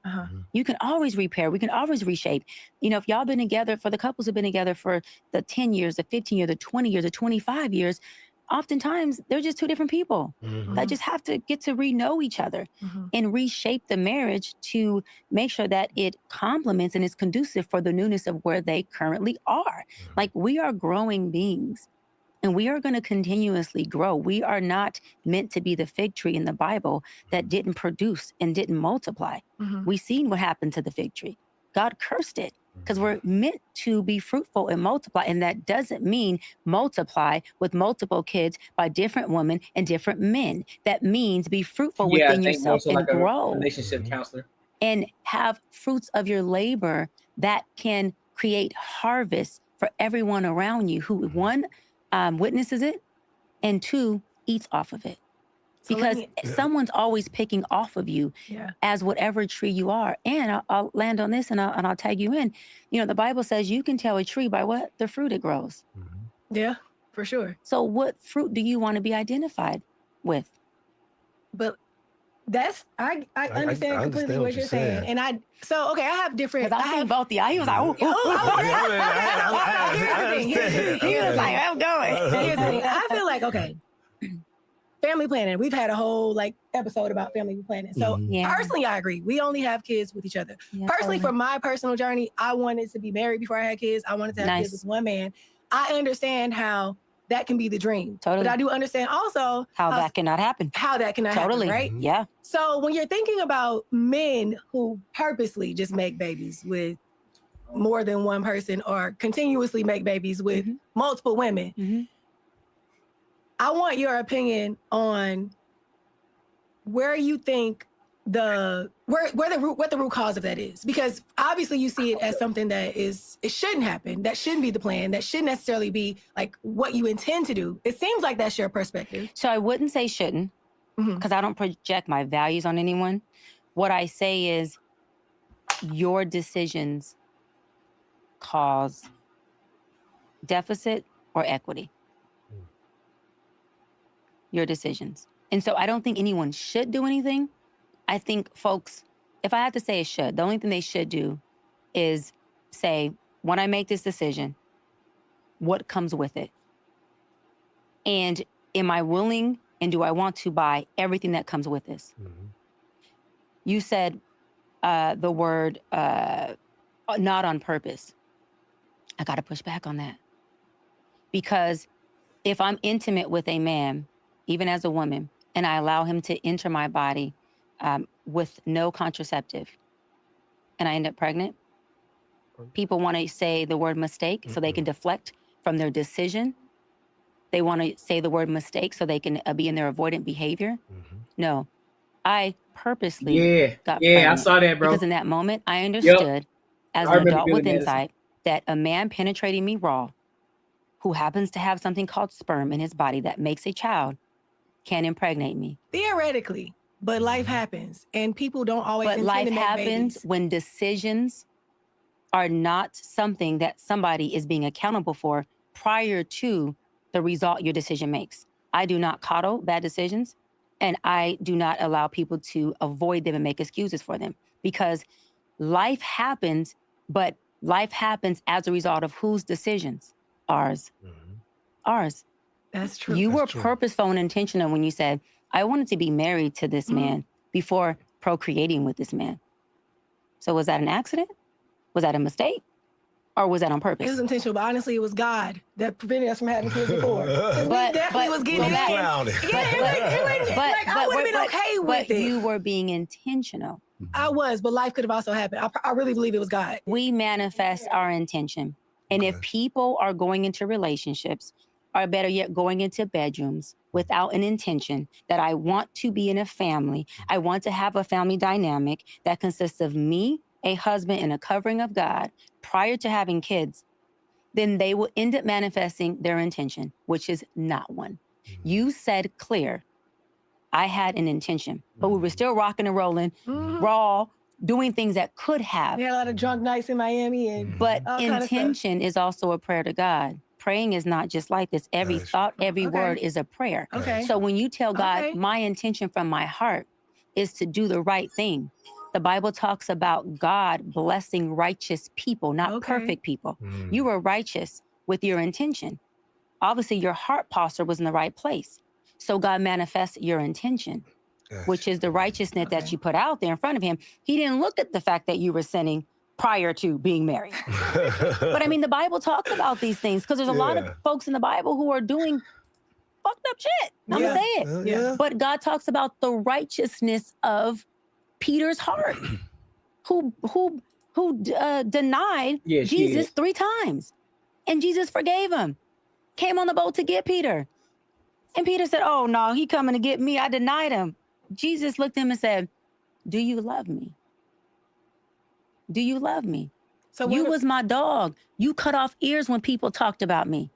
S2: You can always repair. We can always reshape. If y'all been together, for the couples who've been together for the 10 years, the 15 years, the 20 years, the 25 years, oftentimes they're just two different people that just have to get to re-know each other and reshape the marriage to make sure that it complements and is conducive for the newness of where they currently are. Like, we are growing beings and we are going to continuously grow. We are not meant to be the fig tree in the Bible that didn't produce and didn't multiply. We've seen what happened to the fig tree. God cursed it because we're meant to be fruitful and multiply. And that doesn't mean multiply with multiple kids by different women and different men. That means be fruitful within yourself and grow.
S1: Relationship counselor.
S2: And have fruits of your labor that can create harvest for everyone around you who, one, witnesses it, and two, eats off of it. Because someone's always picking off of you as whatever tree you are. And I'll land on this and I'll tag you in. You know, the Bible says you can tell a tree by what? The fruit it grows.
S23: Yeah, for sure.
S2: So what fruit do you want to be identified with?
S23: But that's I understand completely what you're saying. And I have different.
S2: I see both the eyes. He was like, he was like, I'm going.
S23: Here's the thing. I feel like, okay, family planning. We've had a whole episode about family planning. So personally, I agree. We only have kids with each other. Personally, for my personal journey, I wanted to be married before I had kids. I wanted to have kids with one man. I understand how that can be the dream.
S2: Totally.
S23: But I do understand also
S2: how that cannot happen.
S23: How that cannot happen, right?
S2: Yeah.
S23: So when you're thinking about men who purposely just make babies with more than one person or continuously make babies with multiple women, I want your opinion on where you think what the root cause of that is, because obviously you see it as something that it shouldn't happen, that shouldn't be the plan, that shouldn't necessarily be like what you intend to do. It seems like that's your perspective.
S2: So I wouldn't say shouldn't, because I don't project my values on anyone. What I say is your decisions cause deficit or equity. Your decisions. And so I don't think anyone should do anything. I think folks, if I had to say it should, the only thing they should do is say, when I make this decision, what comes with it? And am I willing and do I want to buy everything that comes with this? You said the word not on purpose. I got to push back on that. Because if I'm intimate with a man, even as a woman, and I allow him to enter my body with no contraceptive, and I end up pregnant, people want to say the word mistake so they can deflect from their decision. They want to say the word mistake so they can be in their avoidant behavior. No, I purposely got pregnant.
S1: I saw that, bro.
S2: Because in that moment, I understood as an adult with insight that a man penetrating me raw, who happens to have something called sperm in his body that makes a child, can impregnate me.
S23: Theoretically, but life happens, and people don't always.
S2: But life happens when decisions are not something that somebody is being accountable for prior to the result your decision makes. I do not coddle bad decisions, and I do not allow people to avoid them and make excuses for them, because life happens, but life happens as a result of whose decisions? Ours. Ours.
S23: That's true.
S2: You were purposeful and intentional when you said, I wanted to be married to this man before procreating with this man. So was that an accident? Was that a mistake? Or was that on purpose?
S23: It was intentional, but honestly, it was God that prevented us from having kids before. We definitely was getting it. I would have been okay with it.
S2: But you were being intentional.
S23: I was, but life could have also happened. I really believe it was God.
S2: We manifest our intention. And if people are going into relationships, or better yet, going into bedrooms without an intention that I want to be in a family, I want to have a family dynamic that consists of me, a husband, and a covering of God prior to having kids, then they will end up manifesting their intention, which is not one. You said clear, I had an intention, but we were still rocking and rolling, raw, doing things that could have.
S23: We had a lot of drunk nights in Miami. And
S2: but intention is also a prayer to God. Praying is not just like this. Every thought, every word is a prayer. So when you tell God, my intention from my heart is to do the right thing. The Bible talks about God blessing righteous people, not perfect people. You were righteous with your intention. Obviously, your heart posture was in the right place. So God manifests your intention, which is the righteousness that you put out there in front of him. He didn't look at the fact that you were sinning prior to being married. But I mean, the Bible talks about these things because there's a lot of folks in the Bible who are doing fucked up shit. I'm gonna say it. But God talks about the righteousness of Peter's heart, who who denied Jesus 3 times. And Jesus forgave him. Came on the boat to get Peter. And Peter said, oh, no, he coming to get me. I denied him. Jesus looked at him and said, do you love me? Do you love me? So you was my dog. You cut off ears when people talked about me.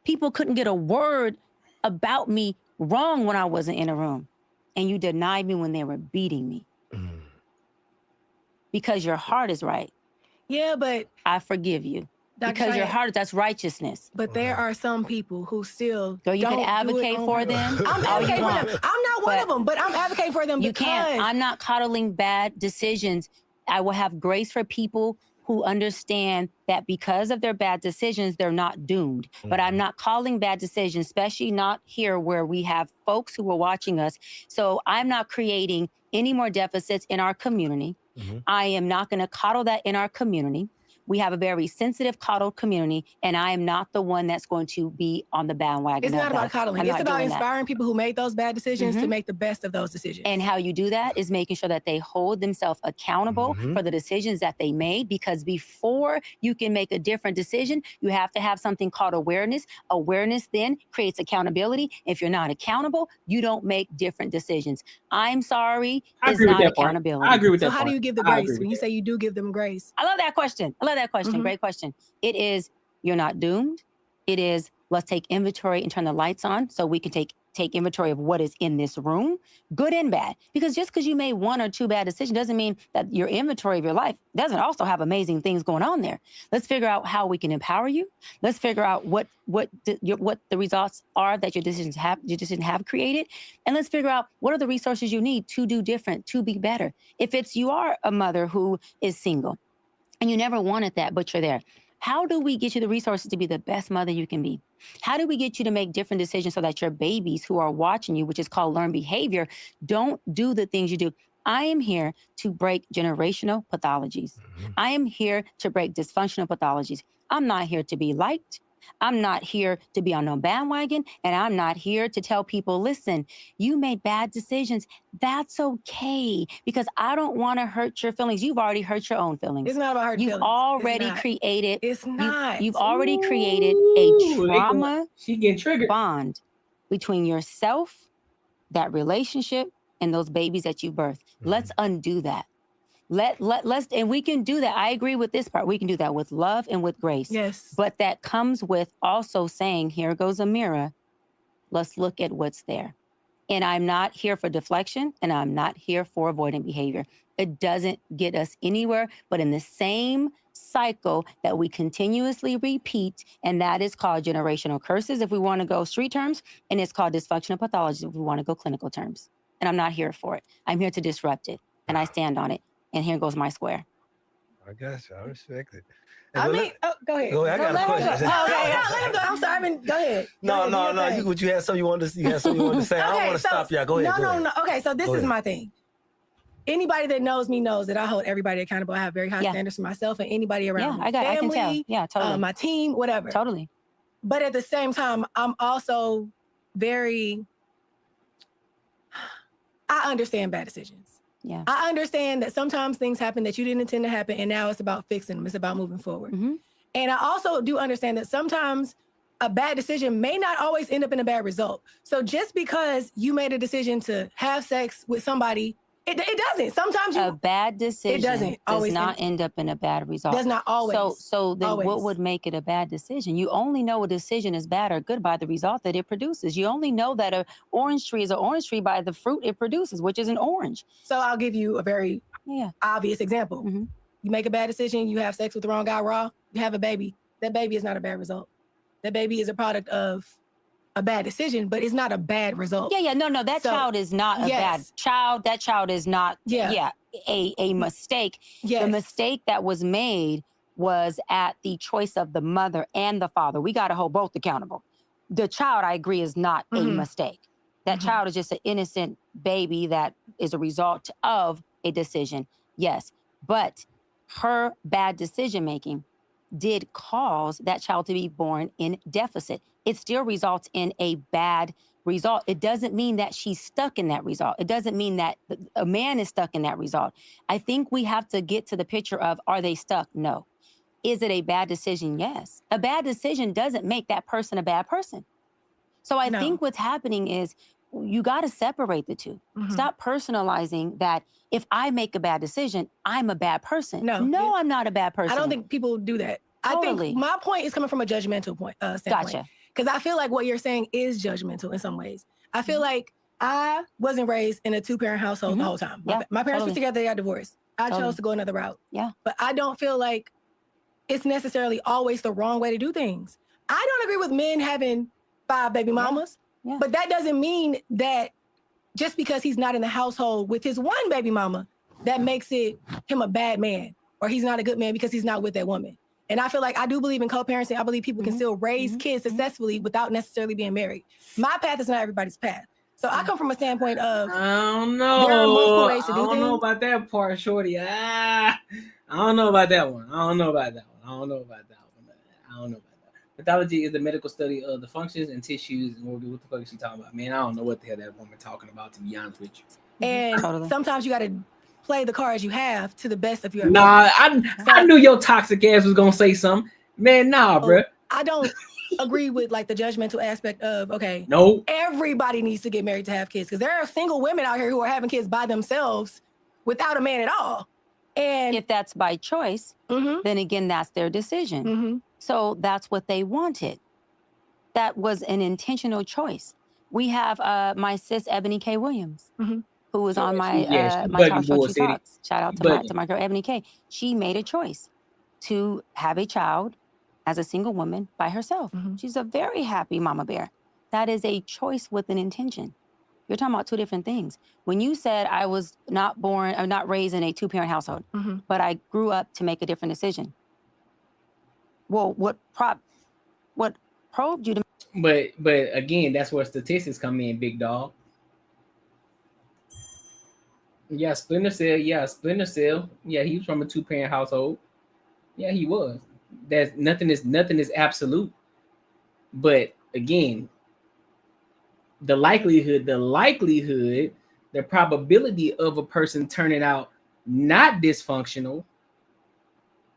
S2: People couldn't get a word about me wrong when I wasn't in a room. And you denied me when they were beating me. Because your heart is right.
S23: Yeah, but
S2: I forgive you. Because your heart, that's righteousness.
S23: But there are some people who still
S2: so you can advocate for them.
S23: I'm advocating for them. I'm not one of them, but I'm advocating for them
S2: you
S23: because
S2: can't. I'm not coddling bad decisions. I will have grace for people who understand that because of their bad decisions, they're not doomed. But I'm not calling bad decisions, especially not here where we have folks who are watching us. So I'm not creating any more deficits in our community. I am not going to coddle that in our community. We have a very sensitive, coddled community, and I am not the one that's going to be on the bandwagon.
S23: It's not about coddling. It's about inspiring people who made those bad decisions to make the best of those decisions.
S2: And how you do that is making sure that they hold themselves accountable for the decisions that they made, because before you can make a different decision, you have to have something called awareness. Awareness then creates accountability. If you're not accountable, you don't make different decisions. I'm sorry, it's not accountability.
S1: I agree with that.
S23: So how do you give the grace when you say you do give them grace?
S2: I love that question. I love that question. Great question. It is, you're not doomed. It is, let's take inventory and turn the lights on so we can take inventory of what is in this room, good and bad. Because just because you made 1 or 2 bad decisions doesn't mean that your inventory of your life doesn't also have amazing things going on there. Let's figure out how we can empower you. Let's figure out what the results are that your decisions have created. And let's figure out what are the resources you need to do different, to be better. If it's you are a mother who is single, and you never wanted that, but you're there. How do we get you the resources to be the best mother you can be? How do we get you to make different decisions so that your babies who are watching you, which is called learned behavior, don't do the things you do? I am here to break generational pathologies. I am here to break dysfunctional pathologies. I'm not here to be liked. I'm not here to be on no bandwagon, and I'm not here to tell people, listen, you made bad decisions. That's okay, because I don't want to hurt your feelings. You've already hurt your own feelings.
S23: It's not about hurting feelings.
S2: You've already created.
S23: It's not.
S2: You've already created a trauma bond between yourself, that relationship, and those babies that you birthed. Let's undo that. Let's, and we can do that. I agree with this part. We can do that with love and with grace.
S23: Yes.
S2: But that comes with also saying, here goes a mirror. Let's look at what's there. And I'm not here for deflection, and I'm not here for avoidant behavior. It doesn't get us anywhere but in the same cycle that we continuously repeat, and that is called generational curses if we want to go street terms, and it's called dysfunctional pathology if we want to go clinical terms. And I'm not here for it. I'm here to disrupt it, and I stand on it. And here goes my square.
S22: I guess I respect it.
S23: I mean, go ahead.
S22: Go ahead. I got a question.
S23: Let him go. I'm sorry. Go ahead.
S22: No. You had something you wanted to say. I don't want to stop you. Go ahead.
S23: No. Okay, so this is my thing. Anybody that knows me knows that I hold everybody accountable. I have very high standards for myself and anybody around me.
S2: I can tell. Yeah, totally.
S23: My team, whatever.
S2: Totally.
S23: But at the same time, I'm also very, I understand bad decisions.
S2: Yeah.
S23: I understand that sometimes things happen that you didn't intend to happen, and now it's about fixing them. It's about moving forward. And I also do understand that sometimes a bad decision may not always end up in a bad result. So just because you made a decision to have sex with somebody, it doesn't. Sometimes
S2: a bad decision does not end up in a bad result.
S23: Does not always.
S2: So then what would make it a bad decision? You only know a decision is bad or good by the result that it produces. You only know that an orange tree is an orange tree by the fruit it produces, which is an orange.
S23: So I'll give you a very obvious example. You make a bad decision, you have sex with the wrong guy raw, you have a baby. That baby is not a bad result. That baby is a product of a bad decision, but it's not a bad result.
S2: No, that child is not a bad child. That child is not a mistake. The mistake that was made was at the choice of the mother and the father. We got to hold both accountable. The child, I agree, is not a mistake. That child is just an innocent baby that is a result of a decision. Yes, but her bad decision making did cause that child to be born in deficit. It still results in a bad result, it doesn't mean that she's stuck in that result. It doesn't mean that a man is stuck in that result. I think we have to get to the picture of, are they stuck? No. Is it a bad decision? Yes. A bad decision doesn't make that person a bad person. So I think what's happening is you got to separate the two. Stop personalizing that if I make a bad decision, I'm a bad person. No, I'm not a bad person.
S23: I don't think people do that.
S2: Totally.
S23: I think my point is coming from a judgmental standpoint.
S2: Gotcha.
S23: Because I feel like what you're saying is judgmental in some ways. I feel like I wasn't raised in a two-parent household the whole time. My parents were together, they got divorced. I chose to go another route. But I don't feel like it's necessarily always the wrong way to do things. I don't agree with men having 5 baby mamas, but that doesn't mean that just because he's not in the household with his 1 baby mama, that makes it him a bad man, or he's not a good man because he's not with that woman. And I feel like I do believe in co-parenting. I believe people can still raise kids successfully without necessarily being married. My path is not everybody's path. So I come from a standpoint of,
S1: I don't know.
S23: There are multiple ways to do
S1: I don't know
S23: things.
S1: about that part, shorty. I don't know about that one. I don't know about that one. Pathology is the medical study of the functions and tissues. And what the fuck is she talking about? Man, I don't know what the hell that woman talking about, to be honest with you.
S23: and sometimes you got to play the cards you have to the best of your
S1: Nah,
S23: ability.
S1: I knew your toxic ass was gonna say something. Man, nah, bruh.
S23: I don't agree with like the judgmental aspect of, okay,
S1: no,
S23: everybody needs to get married to have kids, because there are single women out here who are having kids by themselves without a man at all. And
S2: if that's by choice, then again, that's their decision. So that's what they wanted. That was an intentional choice. We have my sis, Ebony K. Williams, who was on my my talk show, She Talks. Shout out to my girl, Ebony K. She made a choice to have a child as a single woman by herself. She's a very happy mama bear. That is a choice with an intention. You're talking about 2 different things. When you said I was not born or not raised in a 2-parent household, but I grew up to make a different decision. Well, what probed you to?
S1: But again, that's where statistics come in, big dog. Yeah, Splinter Cell. Yeah, he was from a 2-parent household. Yeah, he was. There's nothing is absolute. But again, the likelihood, the probability of a person turning out not dysfunctional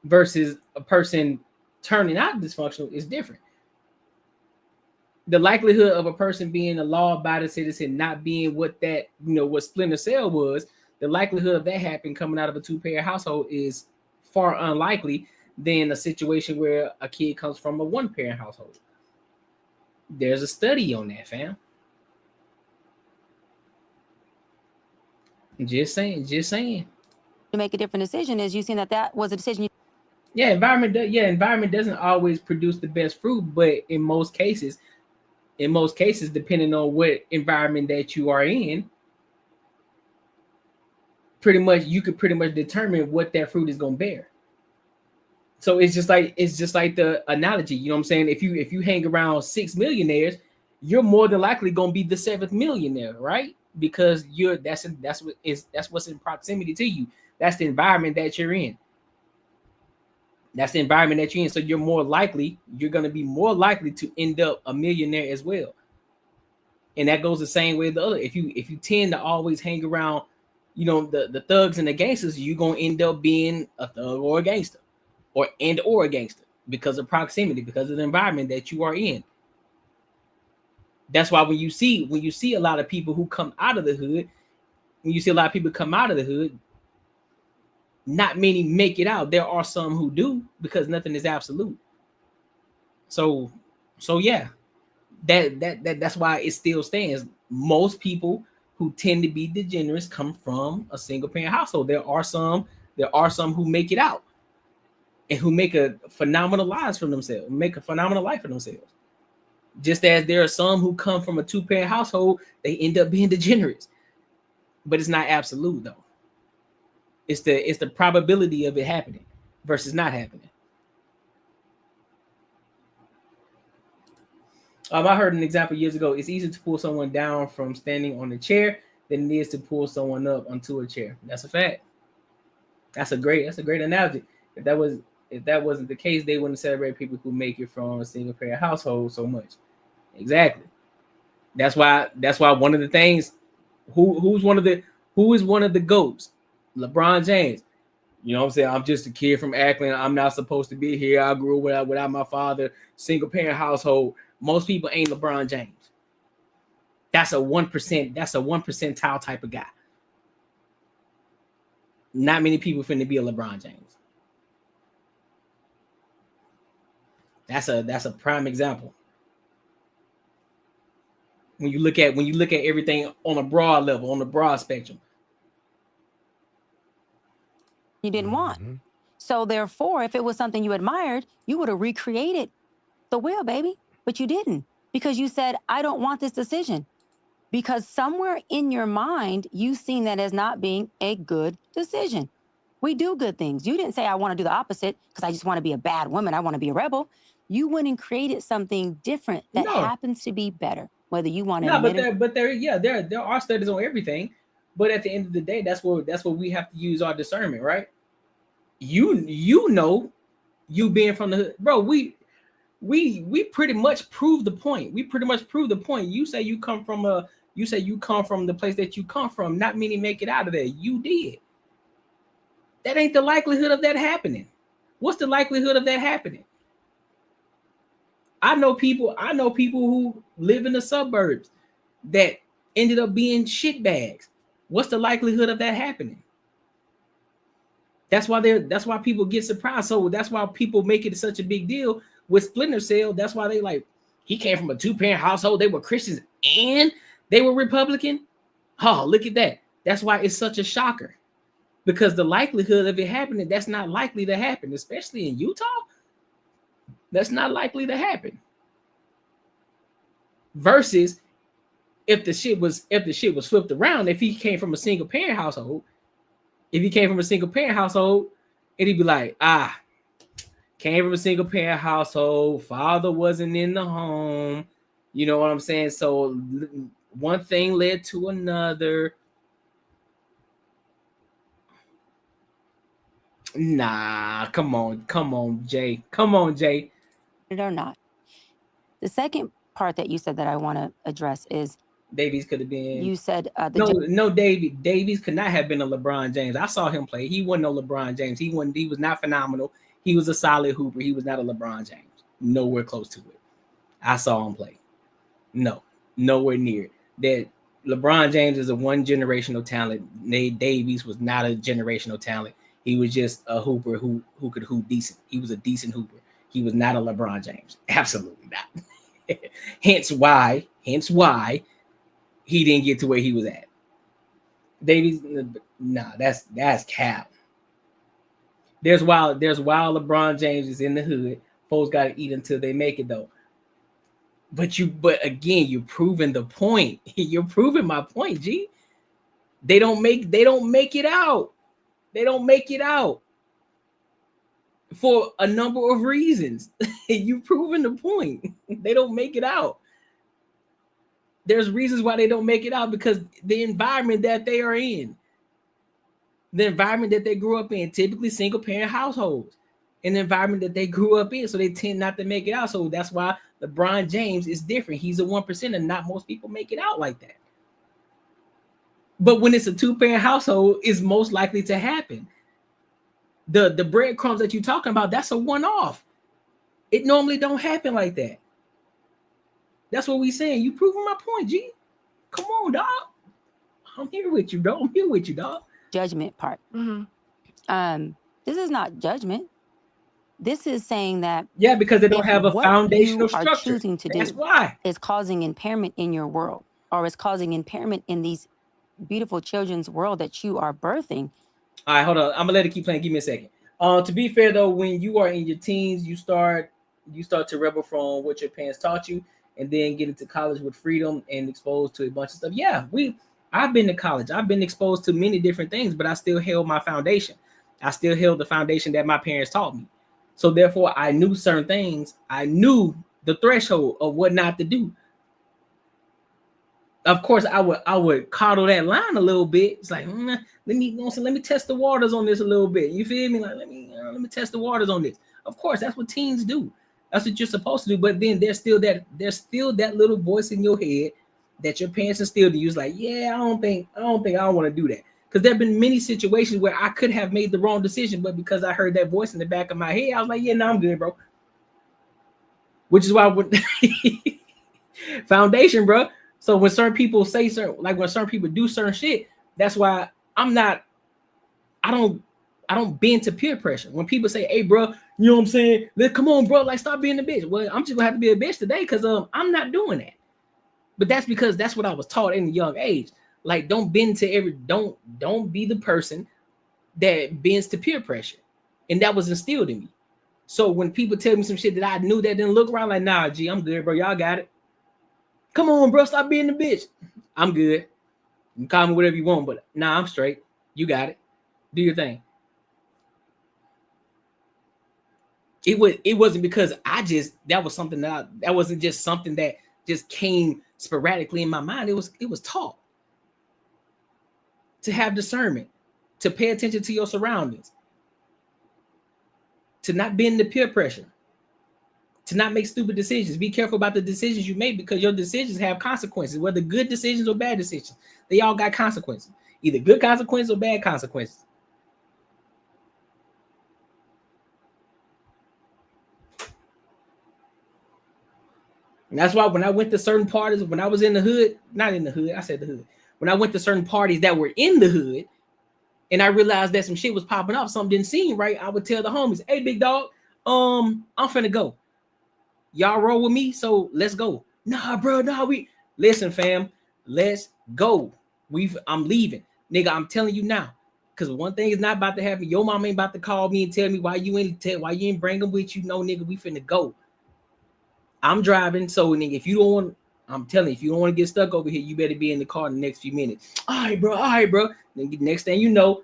S1: versus a person turning out dysfunctional is different. The likelihood of a person being a law-abiding citizen not being what that, what Splinter Cell was, the likelihood of that happening coming out of a 2-parent household is far unlikely than a situation where a kid comes from a 1-parent household. There's a study on that, fam. Just saying.
S2: To make a different decision is you seeing that was a decision.
S1: Environment doesn't always produce the best fruit, but in most cases, depending on what environment that you are in, you could pretty much determine what that fruit is gonna bear. So it's just like the analogy, you know what I'm saying? If you hang around 6 millionaires, you're more than likely gonna be the 7th millionaire, right? Because that's what's in proximity to you. That's the environment that you're in. So you're going to be more likely to end up a millionaire as well. And that goes the same way as the other. If you tend to always hang around, the thugs and the gangsters, you're going to end up being a thug or a gangster or a gangster because of proximity, because of the environment that you are in. That's why when you see a lot of people who come out of the hood, not many make it out. There are some who do, because nothing is absolute. So yeah, that's why it still stands. Most people who tend to be degenerates come from a single parent household. There are some who make it out and who make a phenomenal life for themselves. Just as there are some who come from a 2-parent household, they end up being degenerates. But it's not absolute though. It's the probability of it happening versus not happening. I heard an example years ago. It's easier to pull someone down from standing on a chair than it is to pull someone up onto a chair. That's a fact. That's a great analogy. If that wasn't the case, they wouldn't celebrate people who make it from a single parent household so much. Exactly. That's why one of the things, who is one of the GOATs? LeBron James. You know what I'm saying? I'm just a kid from Akron. I'm not supposed to be here. I grew up without my father, single parent household. Most people ain't LeBron James. That's a 1%. That's a 1% type of guy. Not many people finna be a LeBron James. That's a prime example. When you look at everything on a broad level, on the broad spectrum.
S2: You didn't want. So therefore, if it was something you admired, you would have recreated the will, baby. But you didn't, because you said, I don't want this decision. Because somewhere in your mind, you've seen that as not being a good decision. We do good things. You didn't say, I want to do the opposite because I just want to be a bad woman. I want to be a rebel. You went and created something different that happens to be better, whether you want to admit it.
S1: There are studies on everything. But at the end of the day, that's where we have to use our discernment, right? You know, you being from the hood, bro. We pretty much proved the point. You say you come from the place that you come from. Not many make it out of there. You did. That ain't the likelihood of that happening. What's the likelihood of that happening? I know people who live in the suburbs that ended up being shitbags. What's the likelihood of that happening? That's why people get surprised. So that's why people make it such a big deal with Splinter Cell. That's why they like, he came from a 2-parent household. They were Christians and they were Republican. Oh, look at that. That's why it's such a shocker. Because the likelihood of it happening, that's not likely to happen, especially in Utah. That's not likely to happen. Versus if the shit was flipped around, if he came from a single parent household, and he'd be like, came from a single parent household, father wasn't in the home, you know what I'm saying? So one thing led to another. Nah, come on, Jay.
S2: It or not. The second part that you said that I want to address is
S1: Davies could have been.
S2: You said
S1: Davies could not have been a LeBron James. I saw him play. He wasn't no LeBron James. He was not phenomenal. He was a solid hooper. He was not a LeBron James. Nowhere close to it. I saw him play. No, nowhere near. That LeBron James is a one-generational talent. Nate Davies was not a generational talent. He was just a hooper who could hoop decent. He was a decent hooper. He was not a LeBron James. Absolutely not. Hence why he didn't get to where he was at. Davies, nah, that's cap. There's wild LeBron James is in the hood. Folks got to eat until they make it though. But again, you're proving the point. You're proving my point, G. They don't make it out. They don't make it out for a number of reasons. You've proven the point. They don't make it out. There's reasons why they don't make it out, because the environment that they are in, the environment that they grew up in, typically single parent households, an environment that they grew up in, so they tend not to make it out. So that's why LeBron James is different. He's a 1%, and not most people make it out like that. But when it's a 2-parent household, it's most likely to happen. The breadcrumbs that you're talking about, that's a one-off. It normally don't happen like that. That's what we saying. You proving my point, G. Come on, dog. I'm here with you, dog.
S2: Judgment part. This is not judgment. This is saying that
S1: because they don't have a foundational structure.
S2: What you are choosing to do is causing impairment in your world, or is causing impairment in these beautiful children's world that you are birthing.
S1: All right, hold on. I'm gonna let it keep playing. Give me a second. To be fair though, when you are in your teens, you start to rebel from what your parents taught you, and then get into college with freedom and exposed to a bunch of stuff. I've been to college. I've been exposed to many different things, but I still held my foundation. I still held the foundation that my parents taught me. So therefore, I knew certain things. I knew the threshold of what not to do. Of course, I would coddle that line a little bit. It's like, let me test the waters on this a little bit. You feel me? Like, let me test the waters on this. Of course, that's what teens do. That's what you're supposed to do. But then there's still that little voice in your head that your parents instilled in you is like, yeah, I don't think I want to do that. Because there have been many situations where I could have made the wrong decision, but because I heard that voice in the back of my head, I was like, yeah, no, I'm good, bro. Which is why I would foundation, bro. So when certain people say certain, like when certain people do certain shit, that's why I don't bend to peer pressure. When people say, hey, bro, you know what I'm saying? Come on, bro, like stop being a bitch. Well, I'm just gonna have to be a bitch today because I'm not doing that. But that's because that's what I was taught in a young age. Like, don't bend to don't be the person that bends to peer pressure. And that was instilled in me. So when people tell me some shit that I knew that didn't look right, I'm like, nah, G, I'm good, bro. Y'all got it. Come on, bro, stop being a bitch. I'm good. You can call me whatever you want, but nah, I'm straight. You got it. Do your thing. It wasn't because that was something that wasn't just something that just came sporadically in my mind. It was taught to have discernment, to pay attention to your surroundings, to not bend to peer pressure, to not make stupid decisions. Be careful about the decisions you make because your decisions have consequences, whether good decisions or bad decisions. They all got consequences, either good consequences or bad consequences. And that's why when I went to certain parties, when I was in the hood, not in the hood, I said the hood. When I went to certain parties that were in the hood, and I realized that some shit was popping off, something didn't seem right, I would tell the homies, hey, big dog, I'm finna go. Y'all roll with me, so let's go. Nah, bro, listen, fam, let's go. I'm leaving. Nigga, I'm telling you now. Because one thing is not about to happen. Your mom ain't about to call me and tell me why you ain't bring them with you. No, nigga, we finna go. I'm driving, so nigga, if you don't want, I'm telling you, if you don't want to get stuck over here, you better be in the car in the next few minutes. All right, bro. Then next thing you know,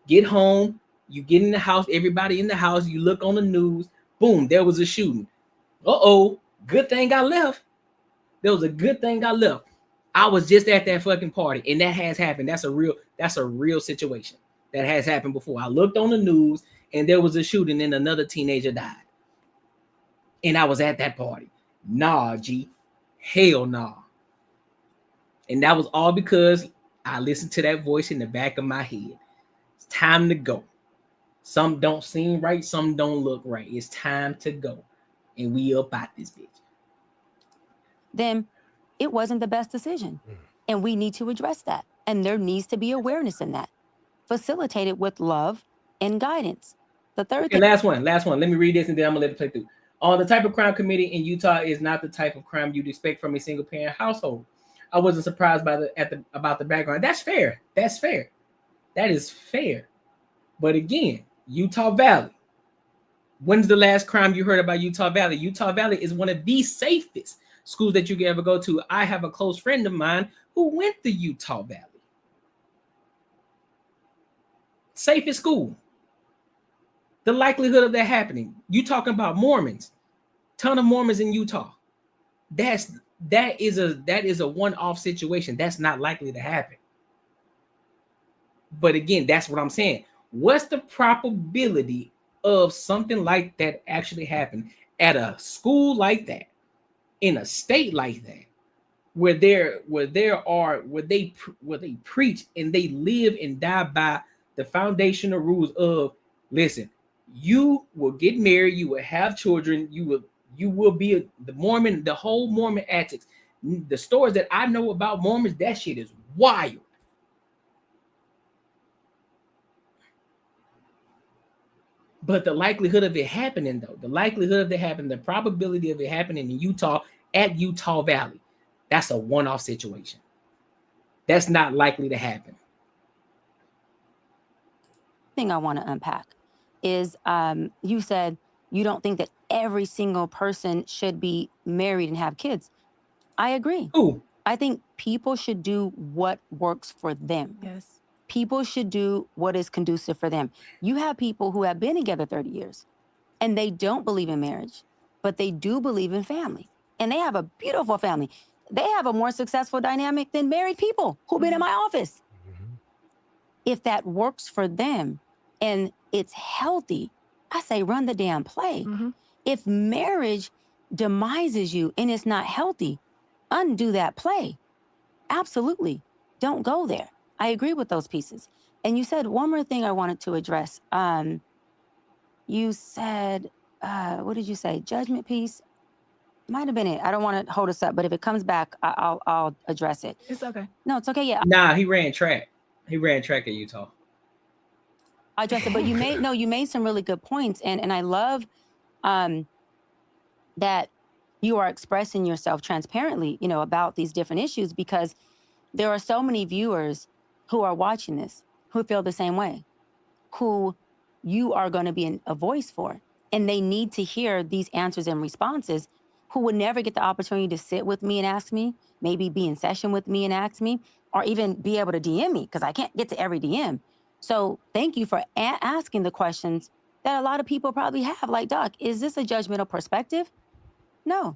S1: get home, you get in the house, everybody in the house, you look on the news, boom, there was a shooting. Good thing I left. There was a good thing I left. I was just at that fucking party, and that has happened. That's a real situation. That has happened before. I looked on the news, and there was a shooting, and another teenager died. And I was at that party. Nah, G. Hell nah. And that was all because I listened to that voice in the back of my head. It's time to go. Some don't seem right. Some don't look right. It's time to go. And we up out this bitch.
S2: Then it wasn't the best decision. And we need to address that. And there needs to be awareness in that. Facilitated with love and guidance. The third thing.
S1: Last one. Let me read this and then I'm gonna let it play through. The type of crime committed in Utah is not the type of crime you'd expect from a single parent household. I wasn't surprised about the background. That's fair. That is fair. But again, Utah Valley. When's the last crime you heard about Utah Valley? Utah Valley is one of the safest schools that you can ever go to. I have a close friend of mine who went to Utah Valley. Safest school. The likelihood of that happening. You talking about Mormons. Ton of Mormons in Utah. That is a one-off situation. That's not likely to happen. But again, that's what I'm saying. What's the probability of something like that actually happen at a school like that, in a state like that, where they preach and they live and die by the foundational rules of, listen, you will get married, you will have children, you will be the whole Mormon antics. The stories that I know about Mormons, that shit is wild. But the likelihood of it happening, though, the probability of it happening in Utah at Utah Valley, that's a one-off situation. That's not likely to happen.
S2: Thing I want to unpack is you said you don't think that every single person should be married and have kids. I agree.
S1: Ooh.
S2: I think people should do what works for them.
S23: Yes.
S2: People should do what is conducive for them. You have people who have been together 30 years and they don't believe in marriage, but they do believe in family. And they have a beautiful family. They have a more successful dynamic than married people who've been in my office. If that works for them and it's healthy, I say run the damn play. If marriage demises you and it's not healthy, undo that play. absolutely don't go there. I agree with those pieces. And you said one more thing I wanted to address. You said, what did you say? Judgment piece? Might have been it. I don't want to hold us up, but if it comes back, I'll address it.
S23: It's okay.
S2: No, it's okay. Yeah.
S1: Nah, he ran track. He ran track at Utah.
S2: I addressed it, but you made some really good points, and I love that you are expressing yourself transparently, about these different issues, because there are so many viewers who are watching this who feel the same way, who you are going to be a voice for, and they need to hear these answers and responses, who would never get the opportunity to sit with me and ask me, maybe be in session with me and ask me, or even be able to DM me, because I can't get to every DM. So thank you for asking the questions that a lot of people probably have, like, Doc, is this a judgmental perspective? No.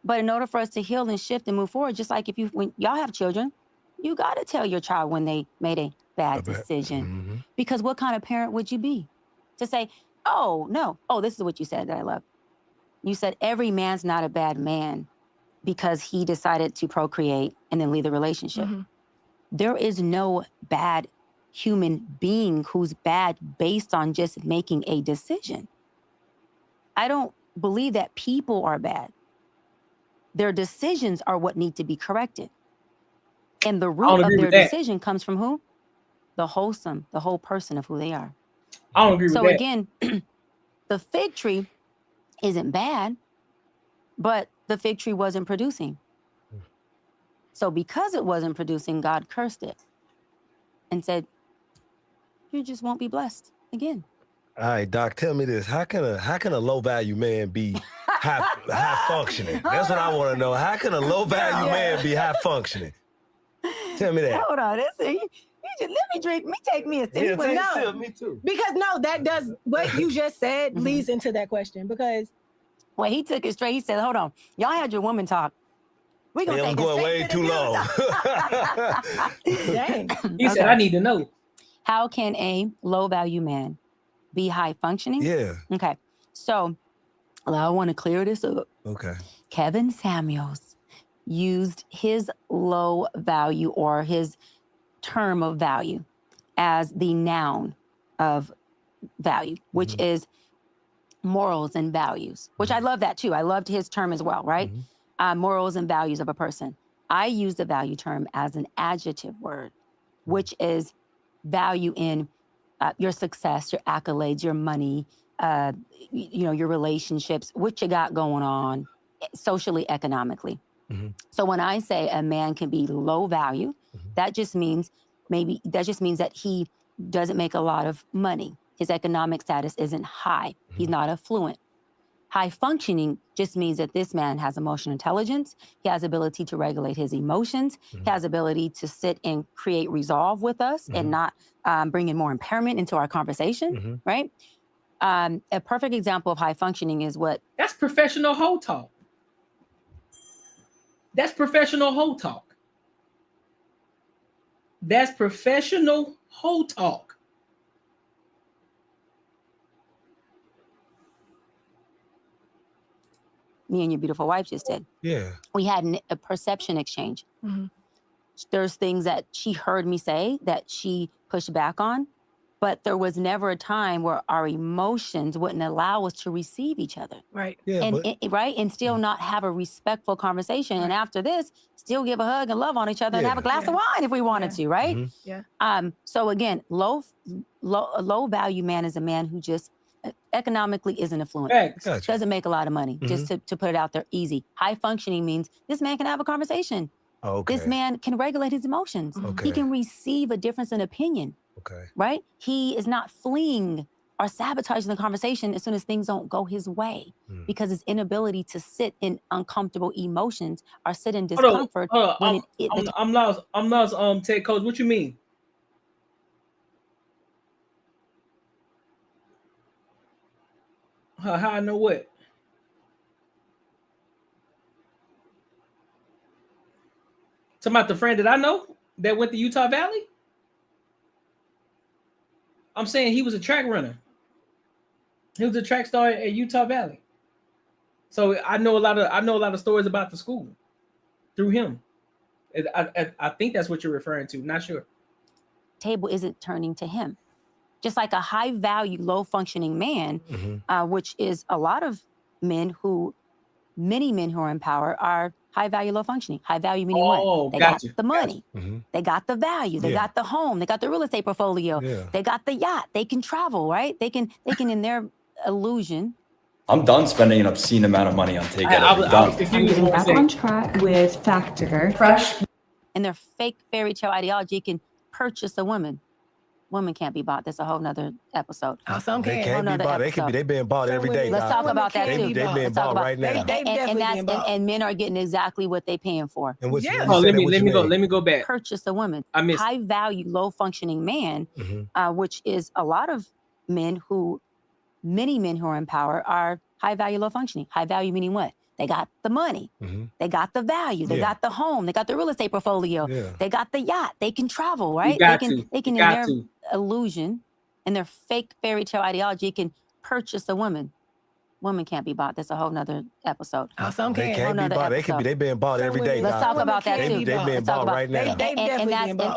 S2: But in order for us to heal and shift and move forward, just like when y'all have children, you got to tell your child when they made a bad decision. Because what kind of parent would you be? To say, oh, no. Oh, this is what you said that I love. You said every man's not a bad man because he decided to procreate and then leave the relationship. There is no bad human being who's bad based on just making a decision. I don't believe that people are bad. Their decisions are what need to be corrected. And the root of their decision comes from who? The whole person of who they are.
S1: I don't agree with that.
S2: So again, the fig tree isn't bad, but the fig tree wasn't producing. So because it wasn't producing, God cursed it and said, you just won't be blessed again.
S22: All right, Doc, tell me this. How can a low value man be high functioning? That's what I want to know. How can a low value man be high functioning? Tell me that.
S2: Hold on, let me drink. Take me a sip.
S22: Yeah, take
S23: no,
S22: a sip, me too.
S23: Because no, that does what you just said leads into that question. Because
S2: well, he took it straight. He said, "Hold on, y'all had your woman talk. We gonna take
S22: going way too long."
S2: Dang.
S1: He said, "I need to know."
S2: How can a low value man be high functioning?
S22: Yeah.
S2: Okay. So I want to clear this up.
S22: Okay.
S2: Kevin Samuels used his low value or his term of value as the noun of value, which is morals and values, which I love that too. I loved his term as well, right? Morals and values of a person. I use the value term as an adjective word, which is value in your success, your accolades, your money, your relationships, what you got going on socially, economically. So when I say a man can be low value, that just means that he doesn't make a lot of money. His economic status isn't high. He's not affluent. High functioning just means that this man has emotional intelligence. He has ability to regulate his emotions. He has ability to sit and create resolve with us and not bring in more impairment into our conversation, right? A perfect example of high functioning is what?
S1: That's professional hoe talk. That's professional hoe talk. That's professional hoe talk.
S2: Me and your beautiful wife just did.
S22: Yeah.
S2: We had a perception exchange. There's things that she heard me say that she pushed back on, but there was never a time where our emotions wouldn't allow us to receive each other.
S23: Right.
S22: Yeah,
S2: and still not have a respectful conversation. And after this, still give a hug and love on each other and have a glass of wine if we wanted to, right? So again, low value man is a man who just economically isn't affluent. Doesn't make a lot of money, just to put it out there easy. High functioning means this man can have a conversation. This man can regulate his emotions. He can receive a difference in opinion. Right? He is not fleeing or sabotaging the conversation as soon as things don't go his way, because his inability to sit in uncomfortable emotions or sit in discomfort.
S1: I'm lost. Ted Coach, what you mean? How I know what? Talking about the friend that I know that went to Utah Valley? I'm saying he was a track runner. He was a track star at Utah Valley. So I know a lot of stories about the school through him. I think that's what you're referring to. Not sure.
S2: Table isn't turning to him. Just like a high value, low functioning man, which is a lot of men who, many men who are in power are high value, low functioning. High value meaning what? They got the money. They got the value. They got the home. They got the real estate portfolio. They got the yacht. They can travel, right? They can in their illusion.
S4: I'm done spending an obscene amount of money on takeout.
S2: I'm getting back on track with Factor. Fresh. And their fake fairy tale ideology can purchase a woman. Women can't be bought. That's a whole nother episode.
S22: Oh, some they can't be bought. They being bought every day.
S2: Let's talk about that too.
S22: They being bought right now.
S2: And men are getting exactly what they're paying for.
S22: And what
S1: let me go back.
S2: Purchase a woman.
S1: I missed
S2: high value, low functioning man, which is a lot of men who, many men who are in power are high value, low functioning. High value meaning what? They got the money. They got the value. They got the home. They got the real estate portfolio. They got the yacht. They can travel, right? They can in their illusion and their fake fairy tale ideology can purchase a woman. Women can't be bought. That's a whole nother episode.
S22: Some they can't be bought. They being bought every day.
S2: Let's talk about that too.
S22: They being bought right now.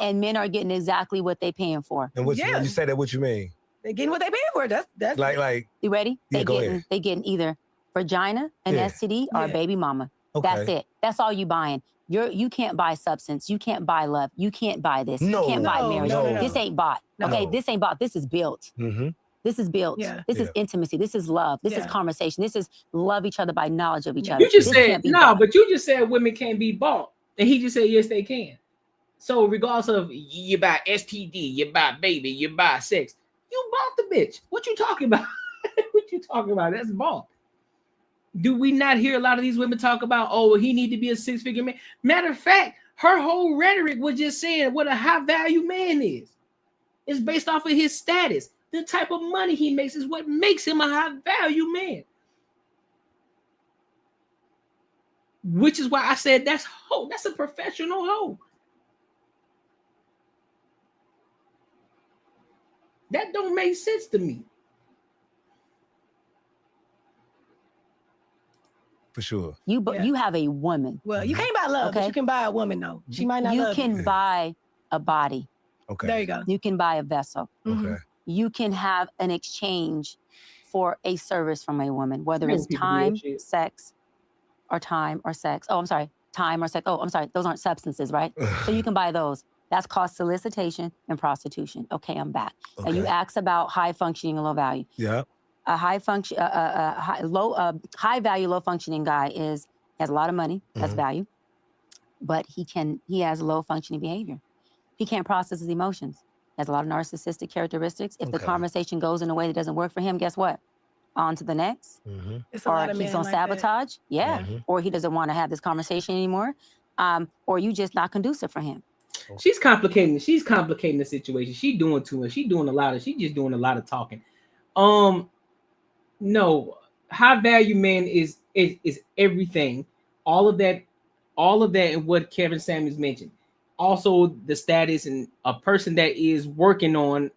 S2: And men are getting exactly what they're paying for.
S22: And when you say that, what you mean?
S23: They're getting what they paying for. That's
S22: like.
S2: You ready?
S22: Yeah,
S2: they getting either vagina, an STD, or a baby mama.
S22: Okay.
S2: That's it. That's all you buying. You can't buy substance. You can't buy love. You can't buy this. You can't buy marriage. This ain't bought. Okay, this ain't bought. This is built. This is built. This is intimacy. This is love. This is conversation. This is love each other by knowledge of each other.
S1: You just said but you just said women can't be bought, and he just said yes they can. So regardless of you buy STD, you buy baby, you buy sex, you bought the bitch. What you talking about? What you talking about? That's bought. Do we not hear a lot of these women talk about, oh, he need to be a six-figure man? Matter of fact, her whole rhetoric was just saying what a high-value man is. It's based off of his status. The type of money he makes is what makes him a high-value man. Which is why I said that's a professional hoe. That don't make sense to me.
S22: For sure.
S2: You have a woman.
S23: Well, you can't buy love, but you can buy a woman though. She might not love you.
S2: You can buy a body.
S22: Okay.
S23: There you go.
S2: You can buy a vessel.
S22: Okay.
S2: You can have an exchange for a service from a woman, whether it's time, sex, or time or sex. Oh, I'm sorry. Time or sex. Oh, I'm sorry. Those aren't substances, right? So you can buy those. That's called solicitation and prostitution. Okay, I'm back.
S22: Okay.
S2: And you asked about high functioning and low value.
S22: Yeah.
S2: A high value, low functioning guy has a lot of money. That's value, but he has low functioning behavior. He can't process his emotions. He has a lot of narcissistic characteristics. If the conversation goes in a way that doesn't work for him, guess what? On to the next. Or he's on sabotage. Or he doesn't want to have this conversation anymore. Or you just not conducive for him.
S1: She's complicating the situation. She's doing too much. She's just doing a lot of talking. No, high value man is everything. All of that and what Kevin Samuels mentioned. Also the status and a person that is working on,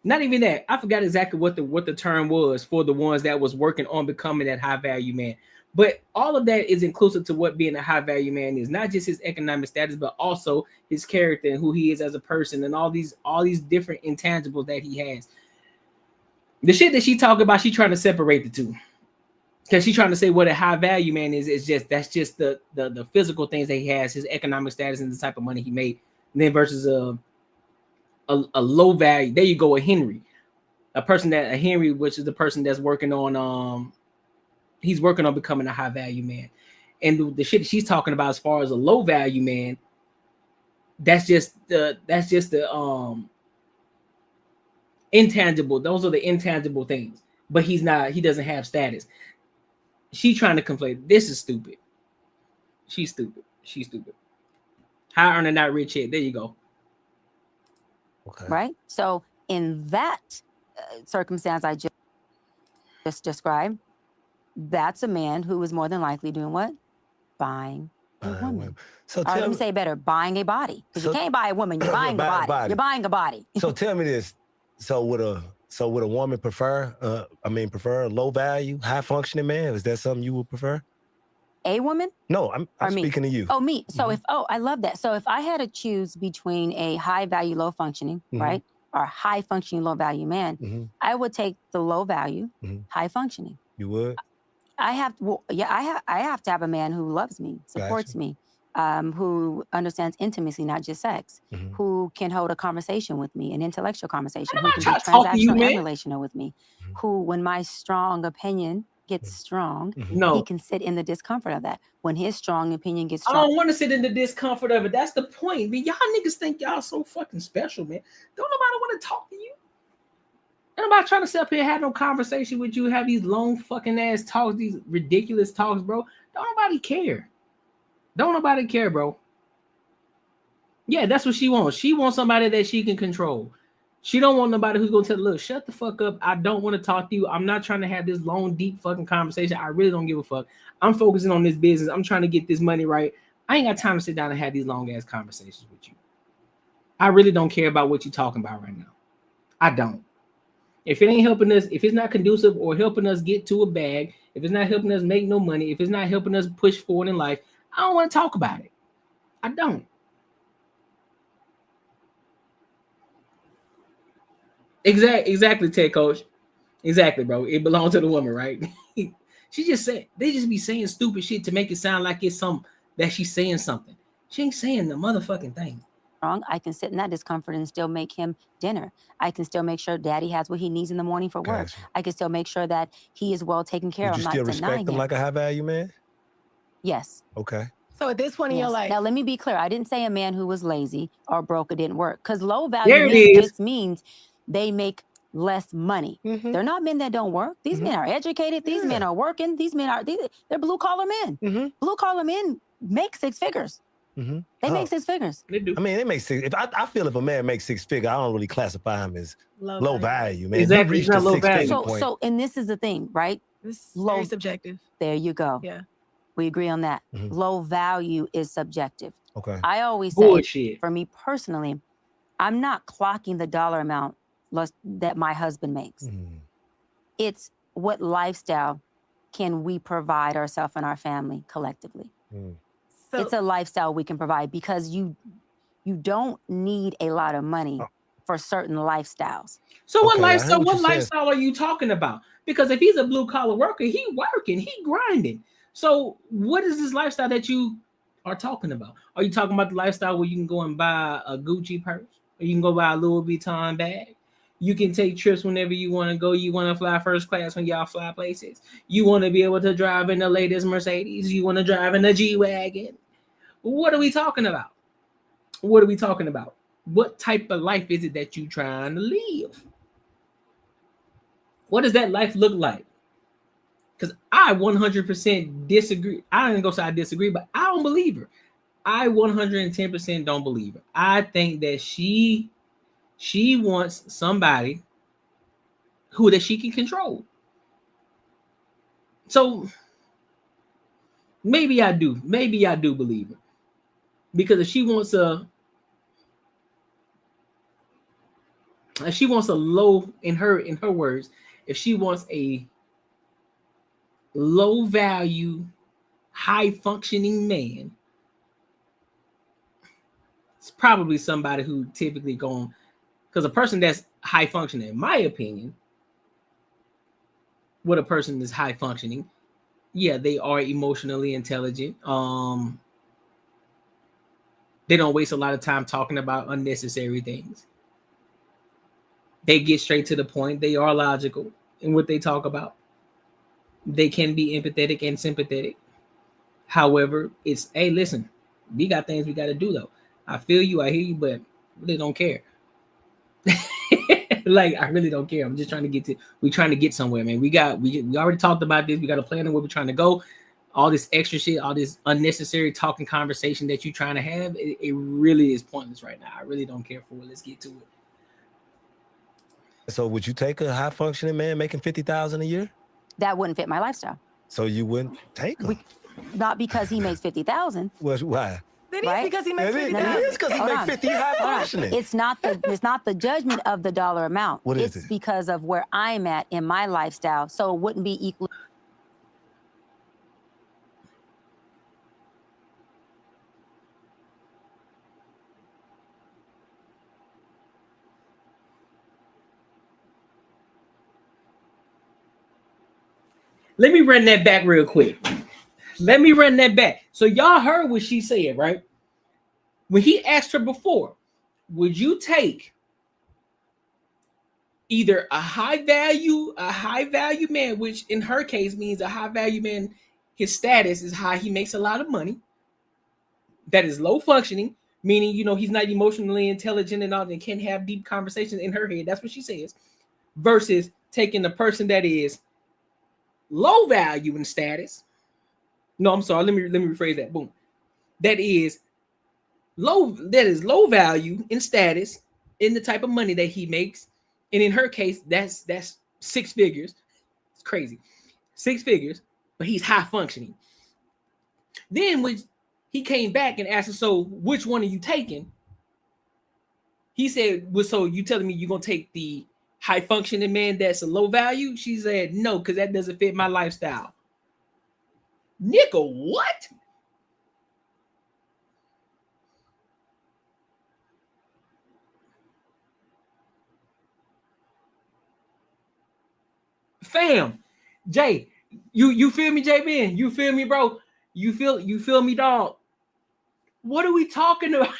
S1: not even that. I forgot exactly what the term was for the ones that was working on becoming that high value man. But all of that is inclusive to what being a high value man is, not just his economic status, but also his character and who he is as a person and all these different intangibles that he has. The shit that she talk about, she trying to separate the two, because she's trying to say what a high value man is that's just the physical things that he has, his economic status and the type of money he made, and then versus a low value. There you go, a Henry, which is the person that's working on he's working on becoming a high value man, and the shit that she's talking about as far as a low value man, that's just the intangible. Those are the intangible things, but he doesn't have status. She trying to conflate. This is stupid. She's stupid. High earner, not rich yet. There you go.
S22: Okay.
S2: Right. So in that circumstance I just described, that's a man who is more than likely doing what? Buying a woman. So let me say it better, buying a body. Because you can't buy a woman, you're buying a body. You're buying a body.
S22: So tell me this. So would a woman prefer a low value, high functioning man? Is that something you would prefer?
S2: a woman?
S22: No, I'm speaking to you.
S2: Oh, me. So I love that. So if I had to choose between a high value, low functioning, right? Or high functioning, low value man, I would take the low value, high functioning.
S22: You would?
S2: I have to have a man who loves me, supports me, who understands intimacy, not just sex, who can hold a conversation with me, an intellectual conversation, who can be transactional and relational with me, who, when my strong opinion gets strong, he can sit in the discomfort of that. When his strong opinion gets strong.
S1: I don't want to sit in the discomfort of it. That's the point. Man, y'all niggas think y'all so fucking special, man. Don't nobody want to talk to you. Ain't nobody trying to sit up here and have no conversation with you, have these long fucking ass talks, these ridiculous talks, bro. Don't nobody care. Don't nobody care, bro. Yeah, that's what she wants. She wants somebody that she can control. She don't want nobody who's gonna tell her, look, shut the fuck up. I don't want to talk to you. I'm not trying to have this long, deep fucking conversation. I really don't give a fuck. I'm focusing on this business. I'm trying to get this money right. I ain't got time to sit down and have these long ass conversations with you. I really don't care about what you're talking about right now. I don't. If it ain't helping us, if it's not conducive or helping us get to a bag, if it's not helping us make no money, if it's not helping us push forward in life, I don't want to talk about it. I don't. Exactly, Ted Coach. Exactly, bro. It belongs to the woman, right? She just said they just be saying stupid shit to make it sound like it's that she's saying something. She ain't saying the motherfucking thing.
S2: I can sit in that discomfort and still make him dinner. I can still make sure daddy has what he needs in the morning for work.
S22: Gotcha.
S2: I can still make sure that he is well taken care of.
S22: Would you still respect him like a high value man?
S2: Yes.
S22: Okay.
S23: So at this point in your life.
S2: Now let me be clear. I didn't say a man who was lazy or broke or didn't work. Because low value men just means they make less money. They're not men that don't work. These men are educated. These men are working. These men are they're blue collar men. Blue collar men make six figures. They make six figures.
S1: They do.
S22: I mean, they make six. If I feel if a man makes six figures, I don't really classify him as low value, man.
S1: Exactly. It's not low value.
S2: So, and this is the thing, right?
S23: It's very subjective.
S2: There you go.
S23: Yeah.
S2: We agree on that. Low value is subjective.
S22: Okay.
S2: I always say, for me personally, I'm not clocking the dollar amount that my husband makes. It's what lifestyle can we provide ourselves and our family collectively. So it's a lifestyle we can provide because you don't need a lot of money for certain lifestyles.
S1: So what lifestyle are you talking about? Because if he's a blue collar worker, he working, he grinding. So what is this lifestyle that you are talking about? Are you talking about the lifestyle where you can go and buy a Gucci purse, or you can go buy a Louis Vuitton bag? You can take trips whenever you want to go. You want to fly first class when y'all fly places. You want to be able to drive in the latest Mercedes. You want to drive in a G-Wagon. What are we talking about? What are we talking about? What type of life is it that you're trying to live? What does that life look like? Because I 100% disagree. I didn't go say I disagree, but I don't believe her. I 110% don't believe her. I think that she wants somebody that she can control. So maybe I do believe her. Because if she wants a low, in her words, if she wants a low value, high functioning man, it's probably somebody who typically because a person that's high functioning, in my opinion, what a person is high functioning, yeah, they are emotionally intelligent. They don't waste a lot of time talking about unnecessary things. They get straight to the point. They are logical in what they talk about. They can be empathetic and sympathetic. However, it's, hey, listen, we got things we got to do, though. I feel you, I hear you, but really don't care. Like, I really don't care. I'm just trying to we're trying to get somewhere, man. We already talked about this. We got a plan on where we're trying to go. All this extra shit, all this unnecessary talking conversation that you're trying to have, it really is pointless right now. I really don't care for it. Let's get to it.
S22: So would you take a high functioning man making $50,000 a year?
S2: That wouldn't fit my lifestyle.
S22: So you wouldn't take him?
S2: Not because he makes $50,000.
S22: Well, why?
S23: Then it's because he makes $50,000.
S22: It is because he makes 50 high functioning.
S2: It's not the judgment of the dollar amount.
S22: What is
S2: it's
S22: it?
S2: because of where I'm at in my lifestyle. So it wouldn't be equal.
S1: Let me run that back real quick. Let me run that back. So y'all heard what she said, right? When he asked her before, would you take either a high value man, which in her case means a high value man, his status is high, he makes a lot of money, that is low functioning, meaning, you know, he's not emotionally intelligent and all, and can't have deep conversations in her head. That's what she says. Versus taking the person that is low value in status. No, I'm sorry. Let me rephrase that. Boom. That is low value in status, in the type of money that he makes. And in her case, that's 6 figures. It's crazy. 6 figures, but he's high functioning. Then when he came back and asked her, so which one are you taking? He said, well, so you telling me you're going to take the high functioning man that's a low value? She said, no, because that doesn't fit my lifestyle. Nigga, what? Fam, Jay, you feel me, J-Ben? You feel me, bro? You feel me, dog? What are we talking about?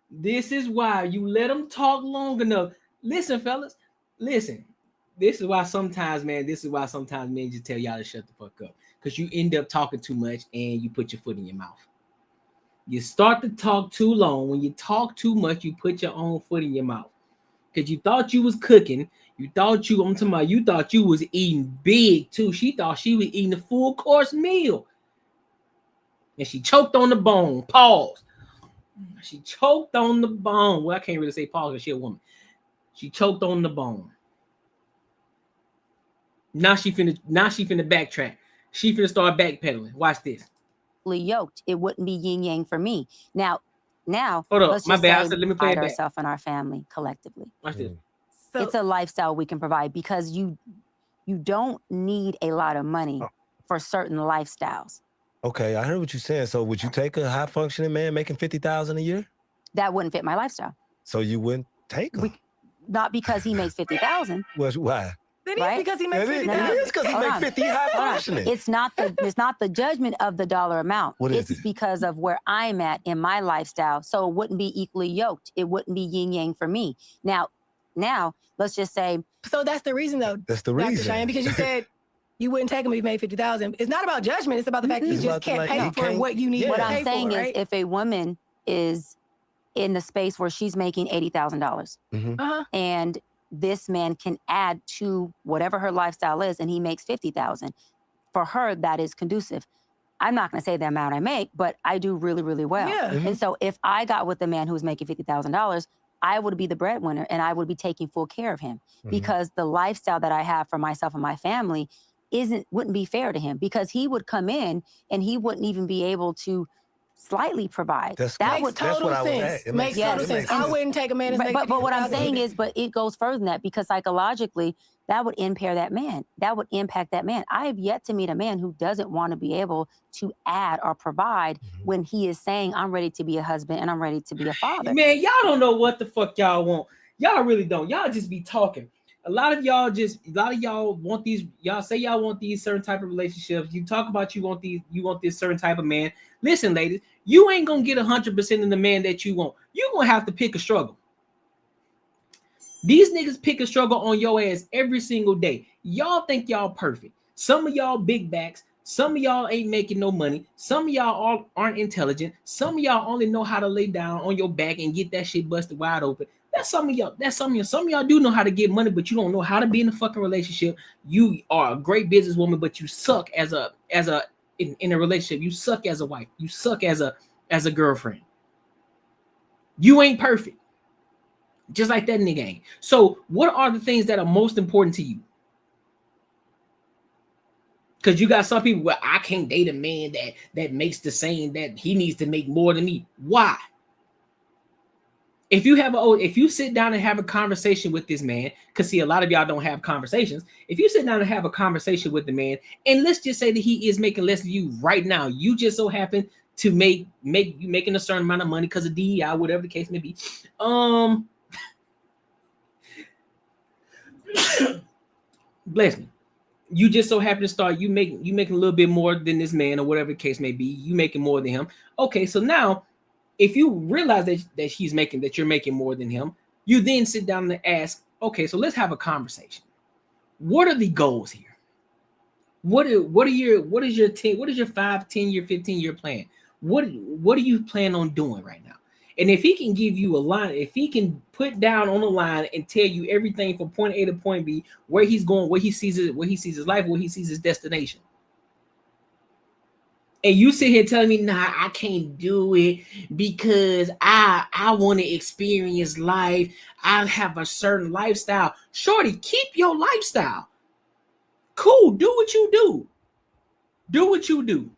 S1: This is why you let them talk long enough. Listen, fellas, listen. This is why sometimes men just tell y'all to shut the fuck up. Because you end up talking too much and you put your foot in your mouth. You start to talk too long. When you talk too much, you put your own foot in your mouth. Because you thought you was cooking. You thought you was eating big too. She thought she was eating a full course meal. And she choked on the bone. Pause. She choked on the bone. Well, I can't really say pause because she's a woman. She choked on the bone. Now she finna backtrack. She finna start backpedaling. Watch this.
S2: Yoked, it wouldn't be yin yang for me. Now,
S1: hold up,
S2: let's
S1: my
S2: just
S1: bad. I
S2: say
S1: said, let me play it back.
S2: ourselves and our family collectively.
S1: Watch this.
S2: So, it's a lifestyle we can provide because you don't need a lot of money for certain lifestyles.
S22: Okay, I heard what you're saying. So would you take a high functioning man making $50,000 a year?
S2: That wouldn't fit my lifestyle.
S22: So you wouldn't take him?
S2: Not because he makes $50,000.
S22: Well, why?
S23: Then it's because he makes $50,000.
S22: It is because he makes 50 high functioning.
S2: It's not the judgment of the dollar amount.
S22: What is
S2: it's because of where I'm at in my lifestyle. So it wouldn't be equally yoked. It wouldn't be yin yang for me. Now, let's just say.
S23: So that's the reason, though.
S22: That's the
S23: Dr.
S22: reason.
S23: Cheyenne, because you said you wouldn't take him if he made $50,000. It's not about judgment. It's about the fact that you just can't pay for what you need to pay for.
S2: What I'm saying is, if a woman is in the space where she's making $80,000, and this man can add to whatever her lifestyle is, and he makes $50,000, for her that is conducive. I'm not going to say the amount I make, but I do really, really well.
S23: Yeah.
S2: And so if I got with a man who's making $50,000, I would be the breadwinner and I would be taking full care of him because the lifestyle that I have for myself and my family wouldn't be fair to him, because he would come in and he wouldn't even be able to slightly provide.
S23: Makes total sense. Makes total sense. I wouldn't take a man who's making
S2: but what I'm saying is, but it goes further than that, because psychologically that would impair that man. That would impact that man. I have yet to meet a man who doesn't want to be able to add or provide when he is saying, I'm ready to be a husband and I'm ready to be a father.
S1: Man, y'all don't know what the fuck y'all want. Y'all really don't. Y'all just be talking. A lot of y'all want these. Y'all say y'all want these certain type of relationships. You talk about you want this certain type of man. Listen, ladies, you ain't gonna get 100% of the man that you want. You're gonna have to pick a struggle. These niggas pick a struggle on your ass every single day. Y'all think y'all perfect. Some of y'all big backs. Some of y'all ain't making no money. Some of y'all aren't intelligent. Some of y'all only know how to lay down on your back and get that shit busted wide open. That's some of y'all. Some of y'all do know how to get money, but you don't know how to be in a fucking relationship. You are a great businesswoman, but you suck in a relationship. You suck as a wife. You suck as a girlfriend. You ain't perfect. Just like that nigga ain't. So what are the things that are most important to you? Because you got some people, well, I can't date a man that makes the same, that he needs to make more than me. Why? If you sit down and have a conversation with this man, because see, a lot of y'all don't have conversations. If you sit down and have a conversation with the man, and let's just say that he is making less than you right now, you just so happen to make you making a certain amount of money because of DEI, whatever the case may be. bless me. You just so happen to start, you making a little bit more than this man or whatever the case may be. You making more than him. Okay, so now if you realize that you're making more than him, you then sit down and ask, okay, so let's have a conversation. What are the goals here? What is your 5, 10 year, 15 year plan? What do you plan on doing right now? And if he can give you a line, if he can put down on the line and tell you everything from point A to point B, where he's going, where he sees his life, where he sees his destination. And you sit here telling me, nah, I can't do it because I want to experience life. I have a certain lifestyle. Shorty, keep your lifestyle. Cool, do what you do. Do what you do.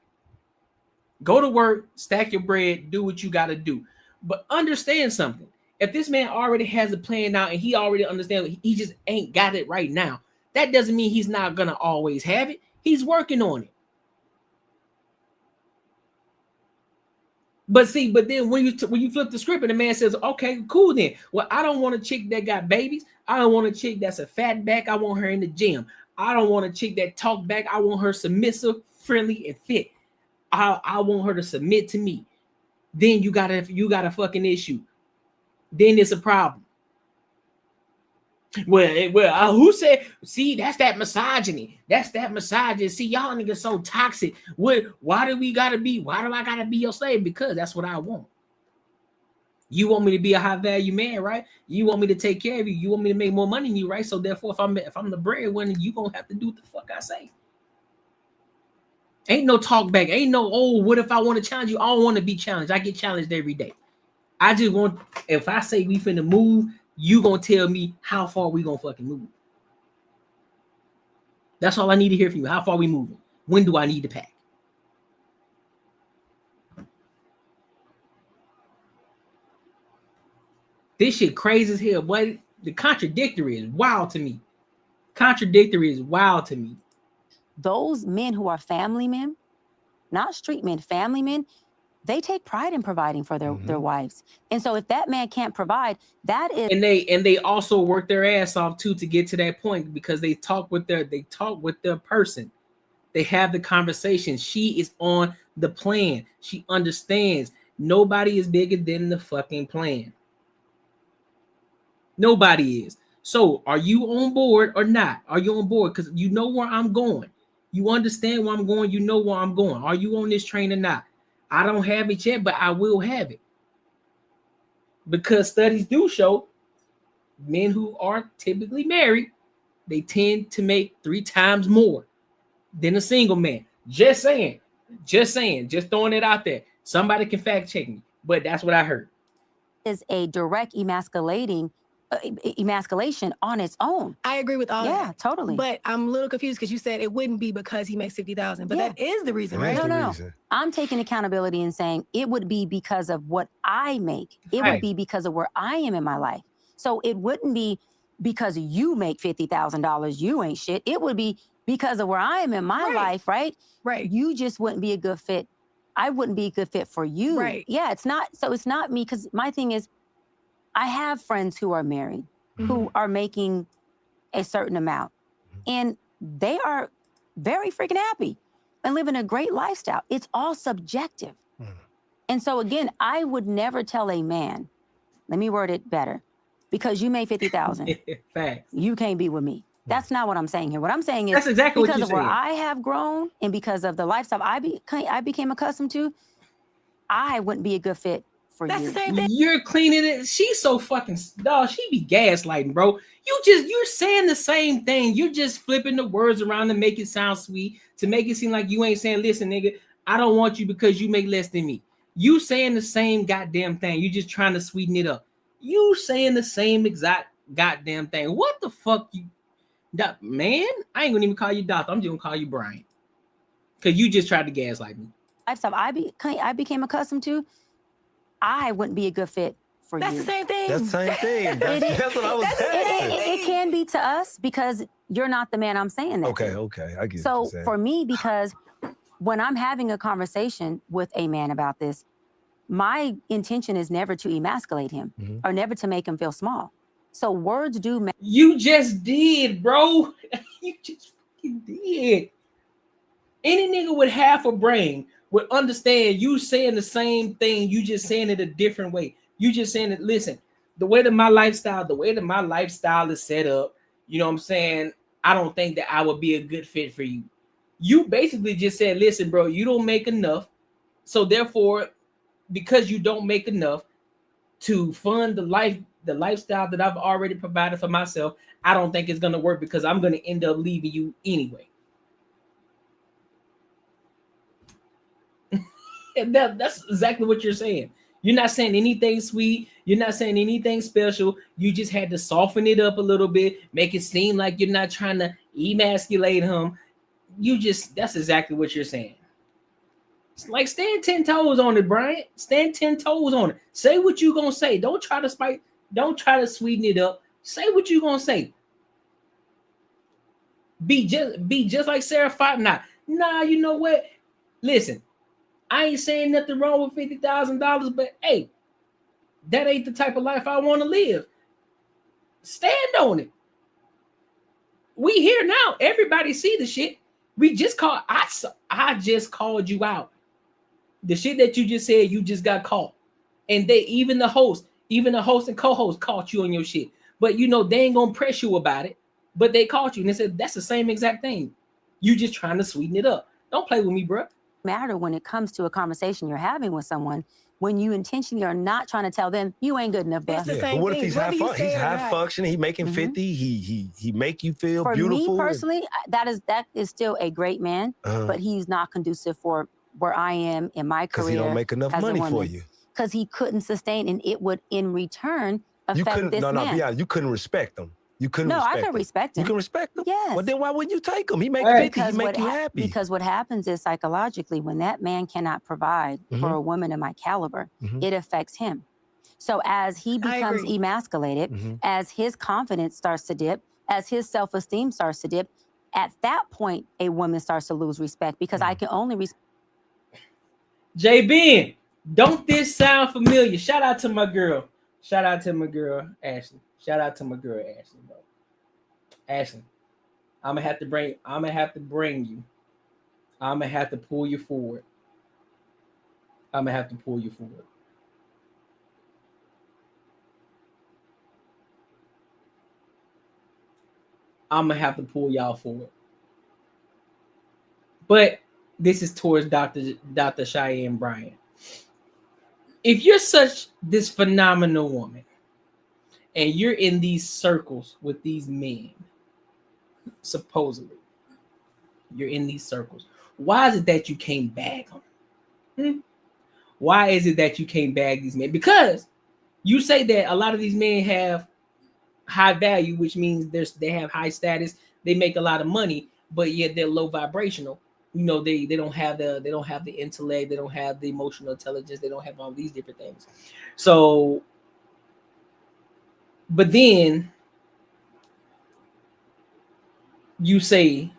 S1: Go to work, stack your bread, do what you got to do. But understand something. If this man already has a plan now and he already understands, he just ain't got it right now, that doesn't mean he's not going to always have it. He's working on it. But then when you flip the script and the man says, okay, cool then. Well, I don't want a chick that got babies. I don't want a chick that's a fat back. I want her in the gym. I don't want a chick that talk back. I want her submissive, friendly, and fit. I want her to submit to me. Then you got a fucking issue. Then it's a problem. Well, who said? See, that's that misogyny. That's that misogyny. See, y'all niggas so toxic. Why do I gotta be your slave? Because that's what I want. You want me to be a high value man, right? You want me to take care of you. You want me to make more money than you, right? So therefore, if I'm the breadwinner, you gonna have to do what the fuck I say. Ain't no talk back. Ain't no, oh, what if I want to challenge you? I don't want to be challenged. I get challenged every day. I just want, if I say we finna move, you gonna tell me how far we gonna fucking move. That's all I need to hear from you. How far we moving? When do I need to pack? This shit crazy as hell, boy. The contradictory is wild to me.
S2: Those men who are family men, not street men, family men, they take pride in providing for their wives. And so if that man can't provide, that is,
S1: and they also work their ass off too to get to that point, because they talk with their person. They have the conversation. She is on the plan. She understands nobody is bigger than the fucking plan. Nobody is. So are you on board or not? Are you on board? Because you know where I'm going. You understand where I'm going. You know where I'm going. Are you on this train or not? I don't have it yet, but I will have it. Because studies do show men who are typically married, they tend to make 3 times more than a single man. Just saying, just throwing it out there. Somebody can fact check me, but that's what I heard.
S2: Is a direct emasculation on its own.
S23: I agree with all that.
S2: Yeah, totally.
S23: But I'm a little confused because you said it wouldn't be because he makes 50,000, but that is the reason, right?
S2: No. I'm taking accountability and saying it would be because of what I make. It would be because of where I am in my life. So it wouldn't be because you make $50,000, you ain't shit. It would be because of where I am in my life, right?
S23: Right.
S2: You just wouldn't be a good fit. I wouldn't be a good fit for you.
S23: Right.
S2: Yeah, it's not me, because my thing is, I have friends who are married, who are making a certain amount, and they are very freaking happy and living a great lifestyle. It's all subjective. And so again, I would never tell a man, let me word it better, because you made 50,000, you can't be with me. That's not what I'm saying here. What I'm saying is,
S1: that's exactly
S2: because
S1: what you're
S2: of where
S1: saying.
S2: I have grown and because of the lifestyle I became accustomed to, I wouldn't be a good fit for
S23: That's
S2: you.
S23: the same thing.
S1: You're cleaning it. She's so fucking dog. She be gaslighting, bro. You're saying the same thing. You're just flipping the words around to make it sound sweet, to make it seem like you ain't saying, listen, nigga, I don't want you because you make less than me. You saying the same goddamn thing. You just trying to sweeten it up. You saying the same exact goddamn thing. What the fuck you, man? I ain't gonna even call you doctor. I'm just gonna call you Brian, because you just tried to gaslight me.
S2: Lifestyle I became accustomed to, I wouldn't be a good fit for you.
S23: That's the same thing.
S22: That's the same thing. That's what I was saying.
S2: It can be to us because you're not the man I'm saying that.
S22: Okay, I get
S2: So
S22: what you're saying.
S2: for me, because when I'm having a conversation with a man about this, my intention is never to emasculate him or never to make him feel small. So words do matter.
S1: You just did, bro. You just fucking did. Any nigga with half a brain would understand you saying the same thing. You just saying it a different way. You just saying it. Listen, the way that my lifestyle is set up, you know what I'm saying? I don't think that I would be a good fit for you. You basically just said, listen, bro, you don't make enough. So therefore, because you don't make enough to fund the lifestyle that I've already provided for myself, I don't think it's gonna work because I'm gonna end up leaving you anyway. And that's exactly what you're saying. You're not saying anything sweet. You're not saying anything special. You just had to soften it up a little bit, make it seem like you're not trying to emasculate him. That's exactly what you're saying. It's like stand 10 toes on it, Brian. Stand 10 toes on it. Say what you gonna say. Don't try to spite. Don't try to sweeten it up. Say what you gonna say. Be just like Sarah Fox. Nah, you know what? Listen, I ain't saying nothing wrong with $50,000, but hey, that ain't the type of life I want to live. Stand on it. We here now. Everybody see the shit. I just called you out. The shit that you just said, you just got caught. And even the host and co-host caught you on your shit. But you know, they ain't gonna press you about it. But they caught you and they said that's the same exact thing. You just trying to sweeten it up. Don't play with me, bro.
S2: Matter when it comes to a conversation you're having with someone, when you intentionally are not trying to tell them you ain't good enough, bro.
S22: Yeah, but what if he's half functioning? He making 50. He make you feel beautiful.
S2: For me personally, that is still a great man, but he's not conducive for where I am in my career.
S22: Because he don't make enough money for you.
S2: Because he couldn't sustain, and it would in return affect this man.
S22: Be honest, you couldn't respect him. You couldn't.
S2: No, I could respect him.
S22: You can respect him.
S2: Yes.
S22: Well, then why wouldn't you take him? He make 50. He make you happy.
S2: Because what happens is psychologically, when that man cannot provide for a woman of my caliber, it affects him. So as he becomes emasculated, as his confidence starts to dip, as his self-esteem starts to dip, at that point, a woman starts to lose respect because I can only respect.
S1: J-Ben, don't this sound familiar? Shout out to my girl. Shout out to my girl, Ashley. Shout out to my girl, Ashley, bro. Ashley, I'm gonna have to bring you. I'm gonna have to pull you forward. I'm gonna have to pull you forward. I'm gonna have to pull y'all forward. But this is towards Dr. Cheyenne Bryant. If you're such this phenomenal woman and you're in these circles with these men, supposedly, you're in these circles, why is it that you can't bag them? Why is it that you can't bag these men? Because you say that a lot of these men have high value, which means they have high status, they make a lot of money, but yet they're low vibrational. You know, they don't have the intellect, they don't have the emotional intelligence, they don't have all these different things. So, but then you say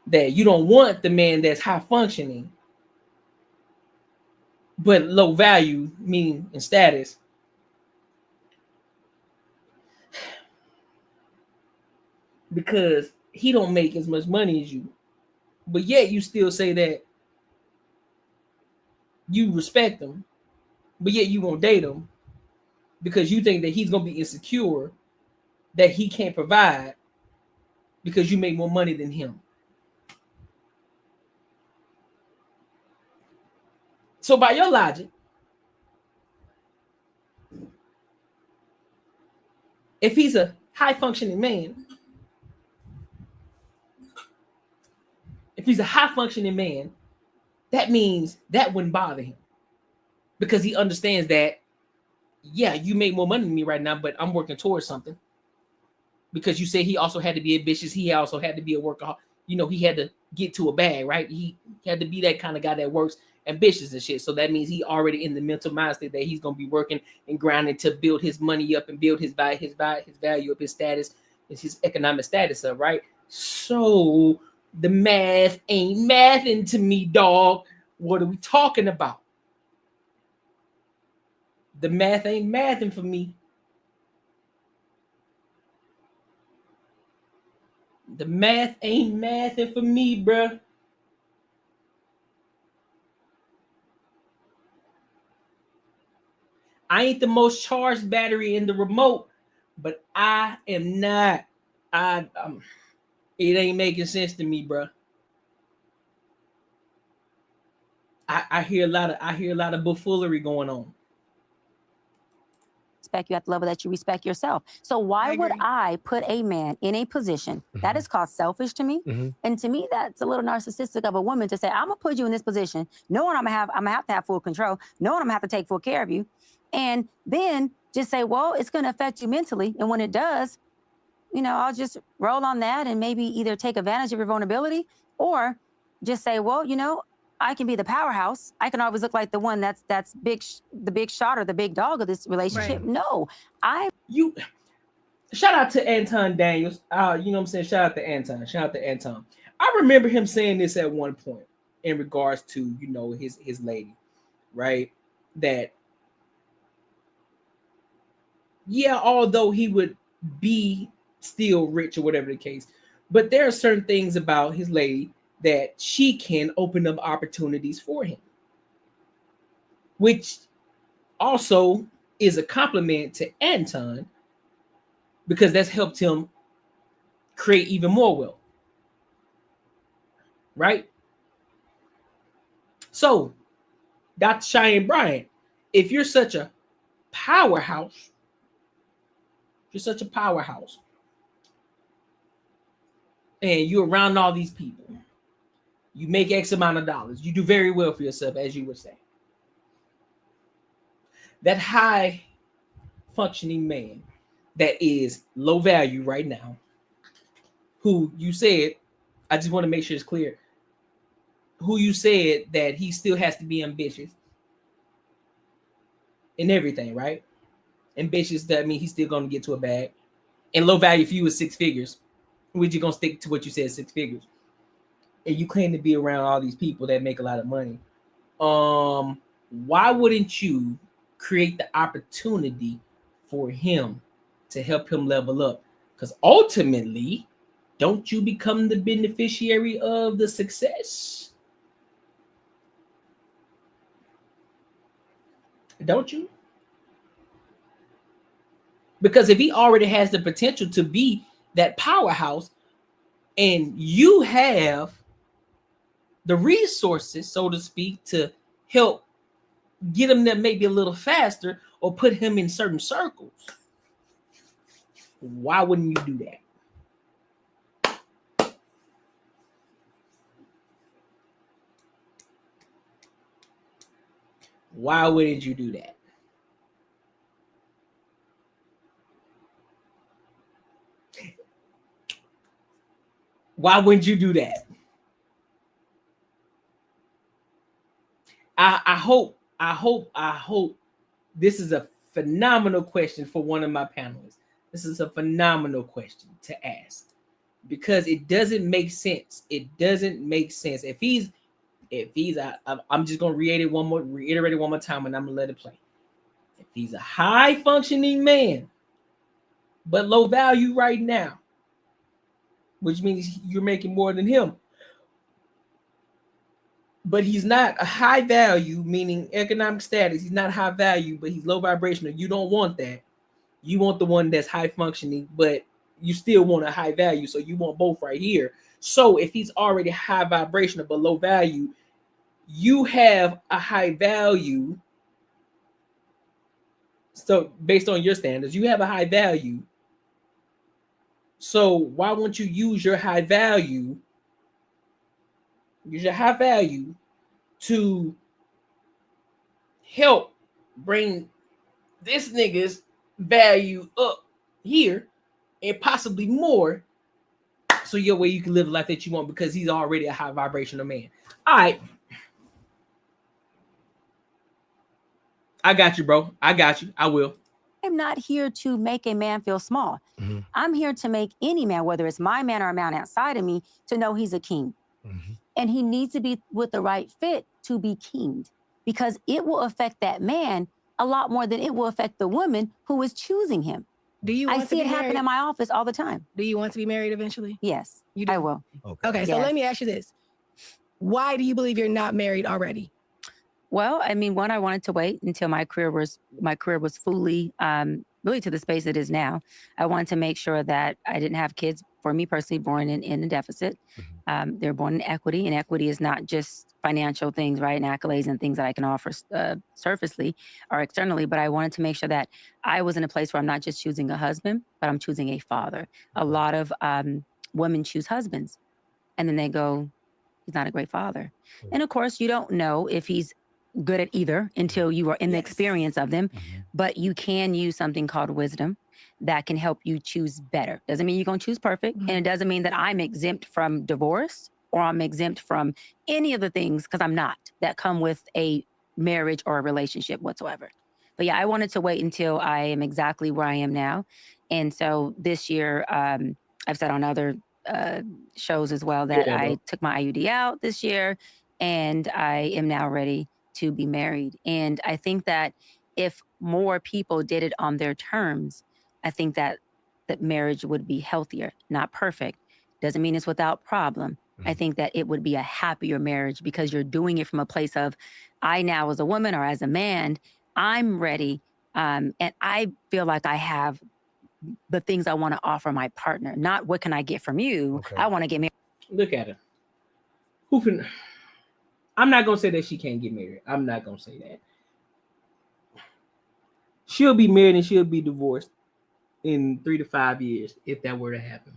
S1: that you don't want the man that's high functioning, but low value, meaning in status. Because he don't make as much money as you. But yet you still say that you respect him, but yet you won't date him because you think that he's gonna be insecure, that he can't provide because you make more money than him. So by your logic, if he's a high functioning man, that means that wouldn't bother him because he understands that, yeah, you make more money than me right now, but I'm working towards something. Because you say he also had to be ambitious. He also had to be a workaholic. You know, he had to get to a bag, right? He had to be that kind of guy that works ambitious and shit. So that means he already in the mental mindset that he's going to be working and grinding to build his money up and build his value up, his status, his economic status up, right? So the math ain't mathing to me, dog. What are we talking about? The math ain't mathing for me. The math ain't mathing for me, bruh. I ain't the most charged battery in the remote, but I am not. It ain't making sense to me, bruh. I hear a lot of buffoonery going on.
S2: Respect you at the level that you respect yourself. So why would I put a man in a position that is called selfish to me? And to me, that's a little narcissistic of a woman to say, I'm gonna put you in this position, knowing I'm gonna have to have full control, knowing I'm gonna have to take full care of you, and then just say, well, it's gonna affect you mentally. And when it does, you know, I'll just roll on that and maybe either take advantage of your vulnerability or just say, well, you know, I can be the powerhouse. I can always look like the one that's big, the big shot or the big dog of this relationship. Right. No,
S1: shout out to Anton Daniels. You know what I'm saying? Shout out to Anton. Shout out to Anton. I remember him saying this at one point in regards to, you know, his lady, right? That, yeah, although he would be still rich or whatever the case, but there are certain things about his lady that she can open up opportunities for him, which also is a compliment to Anton because that's helped him create even more wealth, right? So, Dr. Cheyenne Bryant, if you're such a powerhouse, and you're around all these people, you make X amount of dollars, you do very well for yourself, as you would say. That high functioning man that is low value right now, who you said, I just want to make sure it's clear, who you said that he still has to be ambitious in everything, right? Ambitious, that means he's still going to get to a bag. And low value for you is 6 figures, which you're going to stick to what you said, 6 figures. And you claim to be around all these people that make a lot of money. Why wouldn't you create the opportunity for him to help him level up? Because ultimately, don't you become the beneficiary of the success? Don't you? Because if he already has the potential to be that powerhouse and you have the resources, so to speak, to help get him there maybe a little faster or put him in certain circles, why wouldn't you do that? Why wouldn't you do that? Why wouldn't you do that? I hope this is a phenomenal question for one of my panelists. This is a phenomenal question to ask because it doesn't make sense. It doesn't make sense. If he's I'm just gonna reiterate it one more time, and I'm gonna let it play. If he's a high functioning man, but low value right now, which means you're making more than him. But he's not a high value, meaning economic status. He's not high value, but he's low vibrational. You don't want that. You want the one that's high functioning, but you still want a high value. So you want both right here. So if he's already high vibrational but low value, you have a high value. So based on your standards, you have a high value. So why won't you use your high value? Use your high value to help bring this nigga's value up here and possibly more, so your way you can live the life that you want because he's already a high vibrational man. All right. I got you, bro. I got you. I will.
S2: I'm not here to make a man feel small. I'm here to make any man, whether it's my man or a man outside of me, to know he's a king. And he needs to be with the right fit to be kinged, because it will affect that man a lot more than it will affect the woman who is choosing him.
S23: Do you?
S2: I see it happen in my office all the time.
S23: Do you want to be married eventually?
S2: Yes,
S23: you do.
S2: I will.
S23: Okay, so let me ask you this: why do you believe you're not married already?
S2: Well, I mean, one, I wanted to wait until my career was fully really to the space it is now. I wanted to make sure that I didn't have kids, for me personally, born in a deficit. They're born in equity, and equity is not just financial things, right, and accolades and things that I can offer surfacely or externally, but I wanted to make sure that I was in a place where I'm not just choosing a husband, but I'm choosing a father. A lot of women choose husbands, and then they go, he's not a great father. And of course, you don't know if he's good at either until you are in the experience of them, but you can use something called wisdom that can help you choose better. Doesn't mean you're going to choose perfect, and it doesn't mean that I'm exempt from divorce or I'm exempt from any of the things, because I'm not, that come with a marriage or a relationship whatsoever. But yeah, I wanted to wait until I am exactly where I am now. And so this year, I've said on other shows as well that I took my IUD out this year, and I am now ready to be married. And I think that if more people did it on their terms, I think that marriage would be healthier. Not perfect. Doesn't mean it's without problem. I think that it would be a happier marriage because you're doing it from a place of, I now as a woman or as a man, I'm ready. And I feel like I have the things I want to offer my partner, not what can I get from you. I want to get married.
S1: Look at her. Who can? I'm not gonna say that she can't get married. I'm not gonna say that. She'll be married and she'll be divorced in 3 to 5 years if that were to happen.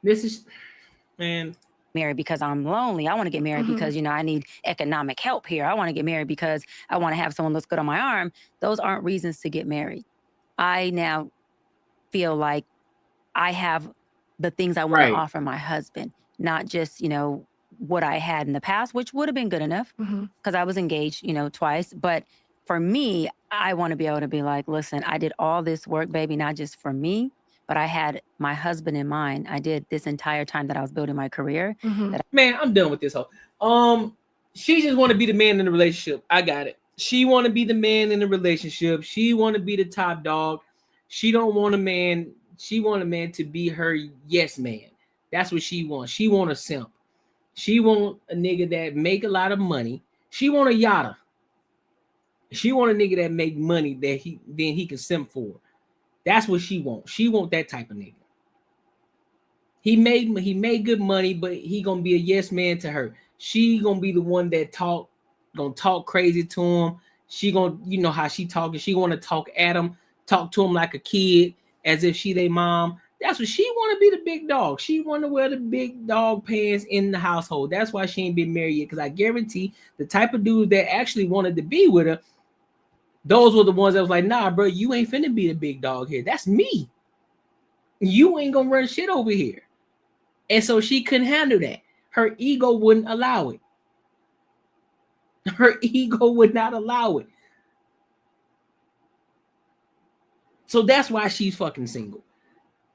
S1: This is, man.
S2: Married because I'm lonely. I want to get married because, you know, I need economic help here. I want to get married because I want to have someone looks good on my arm. Those aren't reasons to get married. I now feel like I have the things I want to offer my husband, not just, you know, what I had in the past, which would have been good enough because I was engaged, you know, twice. But for me, I want to be able to be like, listen, I did all this work, baby, not just for me, but I had my husband in mind. I did this entire time that I was building my career.
S1: Man, I'm done with this whole. She just want to be the man in the relationship. I got it. She want to be the man in the relationship. She want to be the top dog. She don't want a man. She want a man to be her yes man. That's what she wants. She want a simp. She want a nigga that make a lot of money. She want a yada. She want a nigga that make money that he can simp for. That's what she wants. She want that type of nigga. He made good money, but he gonna be a yes man to her. She gonna be the one that gonna talk crazy to him. She gonna, you know how she talking. She wanna talk at him, talk to him like a kid, as if she their mom. That's what she want to be, the big dog. She want to wear the big dog pants in the household. That's why she ain't been married yet. Because I guarantee the type of dudes that actually wanted to be with her, those were the ones that was like, nah, bro, you ain't finna be the big dog here. That's me. You ain't gonna run shit over here. And so she couldn't handle that. Her ego wouldn't allow it. Her ego would not allow it. So that's why she's fucking single.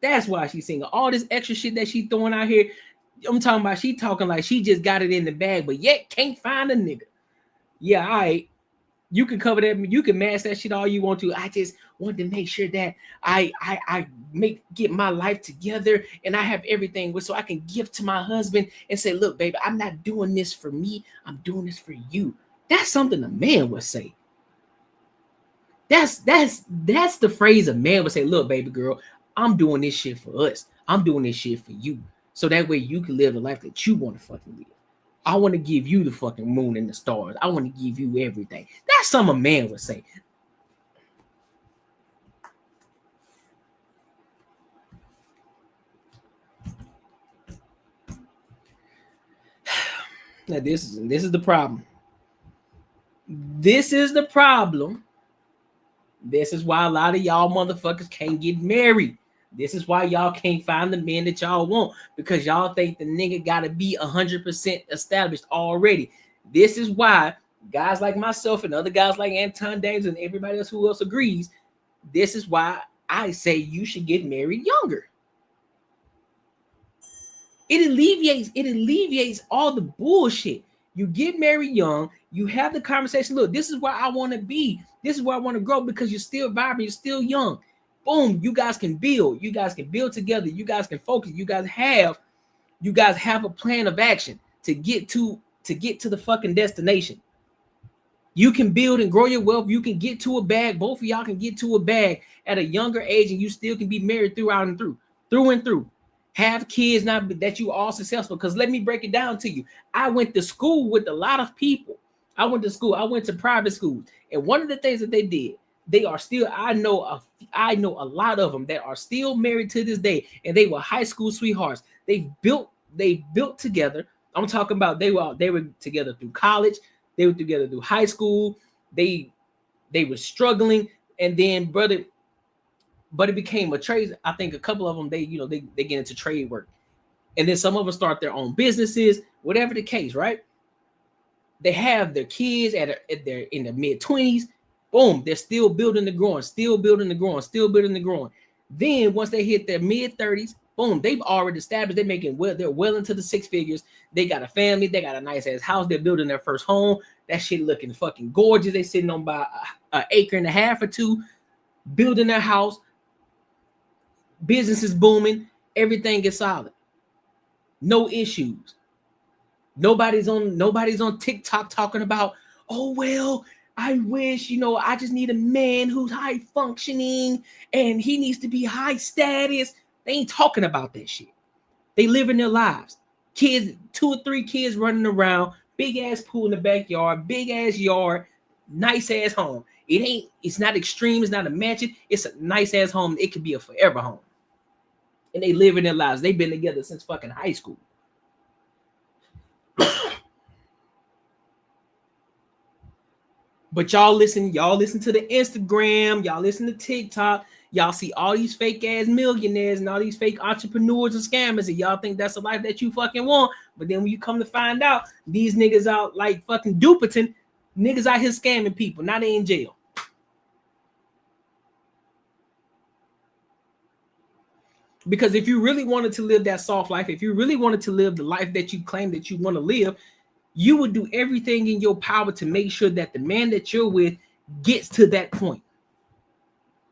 S1: That's why she's single. All this extra shit that she throwing out here, I'm talking about, she talking like she just got it in the bag, but yet can't find a nigga. Yeah, all right. You can cover that. You can mask that shit all you want to. I just want to make sure that I get my life together and I have everything so I can give to my husband and say, look, baby, I'm not doing this for me. I'm doing this for you. That's something a man would say. That's the phrase a man would say. Look, baby girl, I'm doing this shit for us. I'm doing this shit for you. So that way you can live the life that you want to fucking live. I want to give you the fucking moon and the stars. I want to give you everything. That's something a man would say. Now this is the problem. This is the problem. This is why a lot of y'all motherfuckers can't get married. This is why y'all can't find the men that y'all want, because y'all think the nigga gotta be 100% established already. This is why guys like myself and other guys like Anton Davis and everybody else who else agrees, this is why I say you should get married younger. It alleviates all the bullshit. You get married young, You have the conversation. Look, this is where I want to be. This is where I want to grow because you're still vibrant. You're still young. Boom. You guys can build. You guys can build together. You guys can focus. You guys have a plan of action to get to the fucking destination. You can build and grow your wealth. You can get to a bag. Both of y'all can get to a bag at a younger age, and you still can be married through and through. Have kids now that you are all successful. Because let me break it down to you. I went to school with a lot of people. I went to private schools, and one of the things that they did, they are still. I know a lot of them that are still married to this day, and they were high school sweethearts. They built together. I'm talking about they were together through college. They were together through high school. They were struggling, and then but it became a trade. I think a couple of them they get into trade work, and then some of them start their own businesses, whatever the case, right? They have their kids they're in their mid-20s. Boom, they're still building and growing, still building and growing, still building and growing. Then once they hit their mid-30s, boom, they've already established. They're well into the six figures. They got a family. They got a nice ass house. They're building their first home. That shit looking fucking gorgeous. They sitting on about an acre and a half or two, building their house. Business is booming. Everything is solid. No issues. Nobody's on TikTok talking about, oh well, I wish, I just need a man who's high functioning and he needs to be high status. They ain't talking about that shit. They living their lives. Kids, 2 or 3 kids running around, big ass pool in the backyard, big ass yard, nice ass home. It's not extreme, it's not a mansion, it's a nice ass home. It could be a forever home. And they living their lives. They've been together since fucking high school. But y'all listen to the Instagram, y'all listen to TikTok, y'all see all these fake ass millionaires and all these fake entrepreneurs and scammers, and y'all think that's the life that you fucking want. But then when you come to find out, these niggas out like fucking Duperton, niggas out here scamming people. Now they in jail. Because if you really wanted to live that soft life, if you really wanted to live the life that you claim that you want to live, you would do everything in your power to make sure that the man that you're with gets to that point.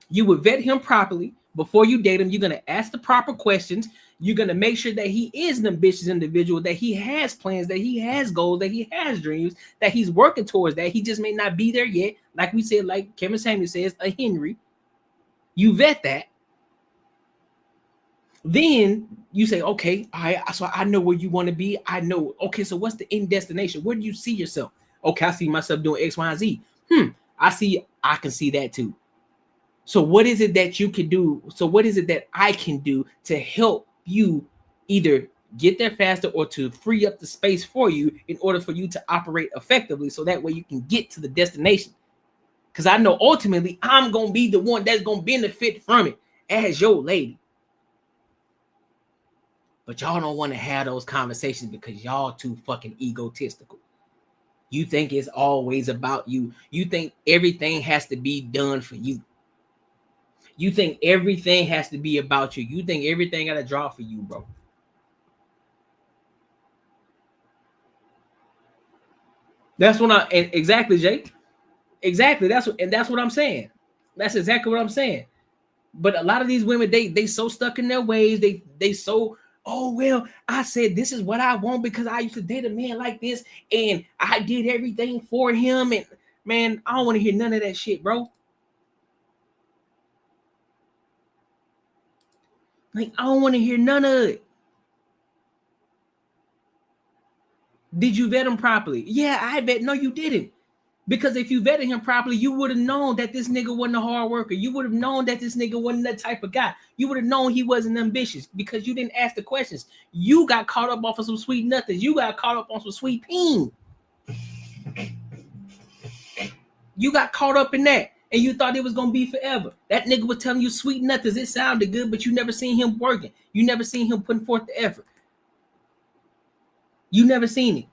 S1: You would vet him properly before you date him. You're going to ask the proper questions. You're going to make sure that he is an ambitious individual, that he has plans, that he has goals, that he has dreams, that he's working towards that. He just may not be there yet. Like we said, like Kevin Samuel says, a Henry. You vet that. Then you say, okay, all right, so I know where you want to be. I know. Okay, so what's the end destination? Where do you see yourself? Okay, I see myself doing X, Y, and Z. I can see that too. So what is it that you can do? So what is it that I can do to help you either get there faster or to free up the space for you in order for you to operate effectively so that way you can get to the destination? Because I know ultimately I'm going to be the one that's going to benefit from it as your lady. But y'all don't want to have those conversations because y'all too fucking egotistical. You think it's always about you. You think everything has to be done for you. You think everything has to be about you. You think everything got to draw for you, bro. That's what exactly, Jake. Exactly. That's what I'm saying. That's exactly what I'm saying. But a lot of these women, they so stuck in their ways. They so, oh, well, I said this is what I want because I used to date a man like this and I did everything for him. And man, I don't want to hear none of that shit, bro. Like, I don't want to hear none of it. Did you vet him properly? Yeah, I bet. No, you didn't. Because if you vetted him properly, you would have known that this nigga wasn't a hard worker. You would have known that this nigga wasn't that type of guy. You would have known he wasn't ambitious because you didn't ask the questions. You got caught up off of some sweet nothings. You got caught up on some sweet peen. You got caught up in that. And you thought it was going to be forever. That nigga was telling you sweet nothings. It sounded good, but you never seen him working. You never seen him putting forth the effort. You never seen it.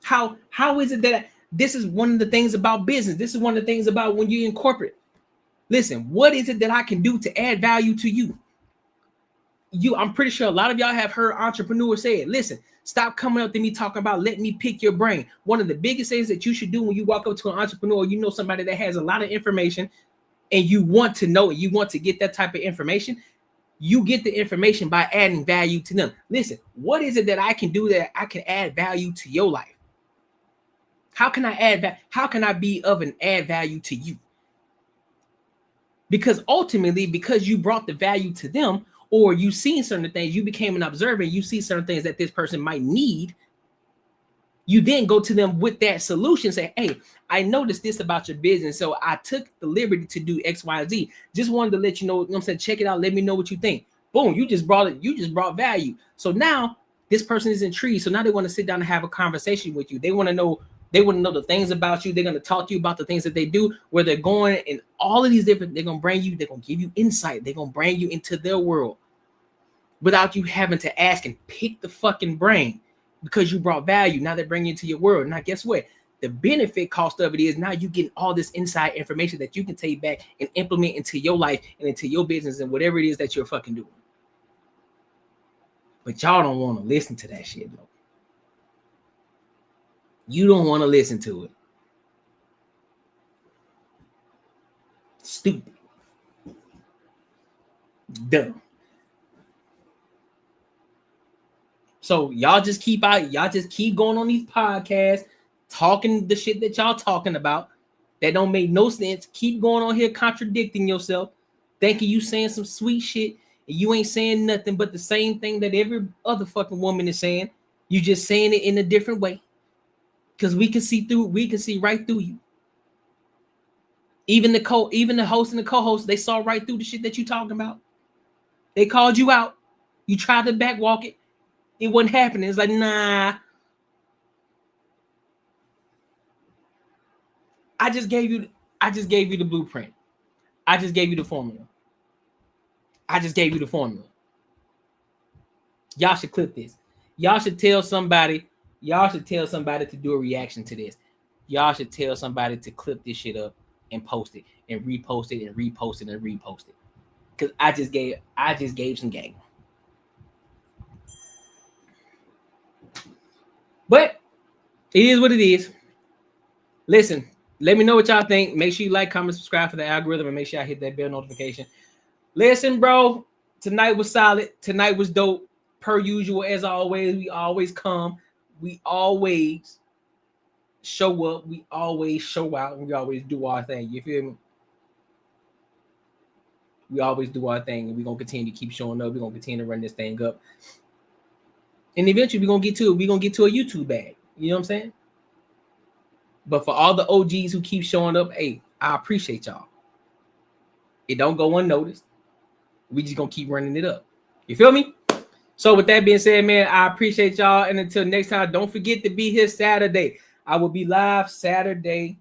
S1: How is it that this is one of the things about business? This is one of the things about when you're in corporate. Listen, what is it that I can do to add value to you? I'm pretty sure a lot of y'all have heard entrepreneurs say it. Listen, stop coming up to me talking about let me pick your brain. One of the biggest things that you should do when you walk up to an entrepreneur, you know somebody that has a lot of information and you want to know it, you want to get that type of information, you get the information by adding value to them. Listen, what is it that I can do that I can add value to your life? How can I add that? How can I be of an add value to you? Because ultimately, because you brought the value to them, or you seen certain things, you became an observer, you see certain things that this person might need, you then go to them with that solution, say, hey, I noticed this about your business, so I took the liberty to do X, Y, Z. Just wanted to let you know what I'm saying, check it out, let me know what you think. Boom, you just brought value. So now this person is intrigued, so now they want to sit down and have a conversation with you. They want to know the things about you. They're going to talk to you about the things that they do, where they're going, and all of these different, they're going to give you insight. They're going to bring you into their world without you having to ask and pick the fucking brain, because you brought value. Now they're bringing you into your world. Now guess what? The benefit cost of it is now you get all this inside information that you can take back and implement into your life and into your business and whatever it is that you're fucking doing. But y'all don't want to listen to that shit though. You don't want to listen to it. Stupid. Dumb. So y'all just keep going on these podcasts, talking the shit that y'all talking about that don't make no sense. Keep going on here contradicting yourself, thinking you saying some sweet shit, and you ain't saying nothing but the same thing that every other fucking woman is saying. You just saying it in a different way. Because we can see right through you. Even the host and the co-host, they saw right through the shit that you talking about. They called you out. You tried to backwalk it. It wasn't happening. It's like, nah. I just gave you the blueprint. I just gave you the formula. Y'all should clip this. Y'all should tell somebody to do a reaction to this. Y'all should tell somebody to clip this shit up and post it and repost it and repost it and repost it. Because I just gave some game. But it is what it is. Listen, let me know what y'all think. Make sure you like, comment, subscribe for the algorithm, and make sure I hit that bell notification. Listen, bro, tonight was solid. Tonight was dope. Per usual, as always, we always come. We always show up. We always show out. And we always do our thing. You feel me? We always do our thing. And we're going to continue to keep showing up. We're going to continue to run this thing up. And eventually, we're going to get to it. We're going to get to a YouTube bag. You know what I'm saying? But for all the OGs who keep showing up, hey, I appreciate y'all. It don't go unnoticed. We just going to keep running it up. You feel me? So with that being said, man, I appreciate y'all. And until next time, don't forget to be here Saturday. I will be live Saturday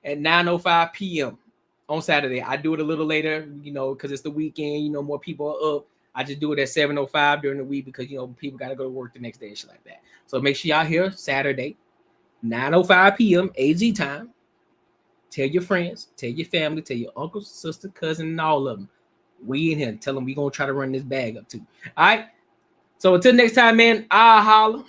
S1: at 9:05 p.m. on Saturday. I do it a little later, you know, because it's the weekend. You know, more people are up. I just do it at 7:05 during the week because, you know, people got to go to work the next day and shit like that. So make sure y'all here Saturday, 9:05 p.m. AZ time. Tell your friends, tell your family, tell your uncle, sister, cousin, and all of them. We in here. Tell them we going to try to run this bag up too. All right? So until next time, man, I'll holler.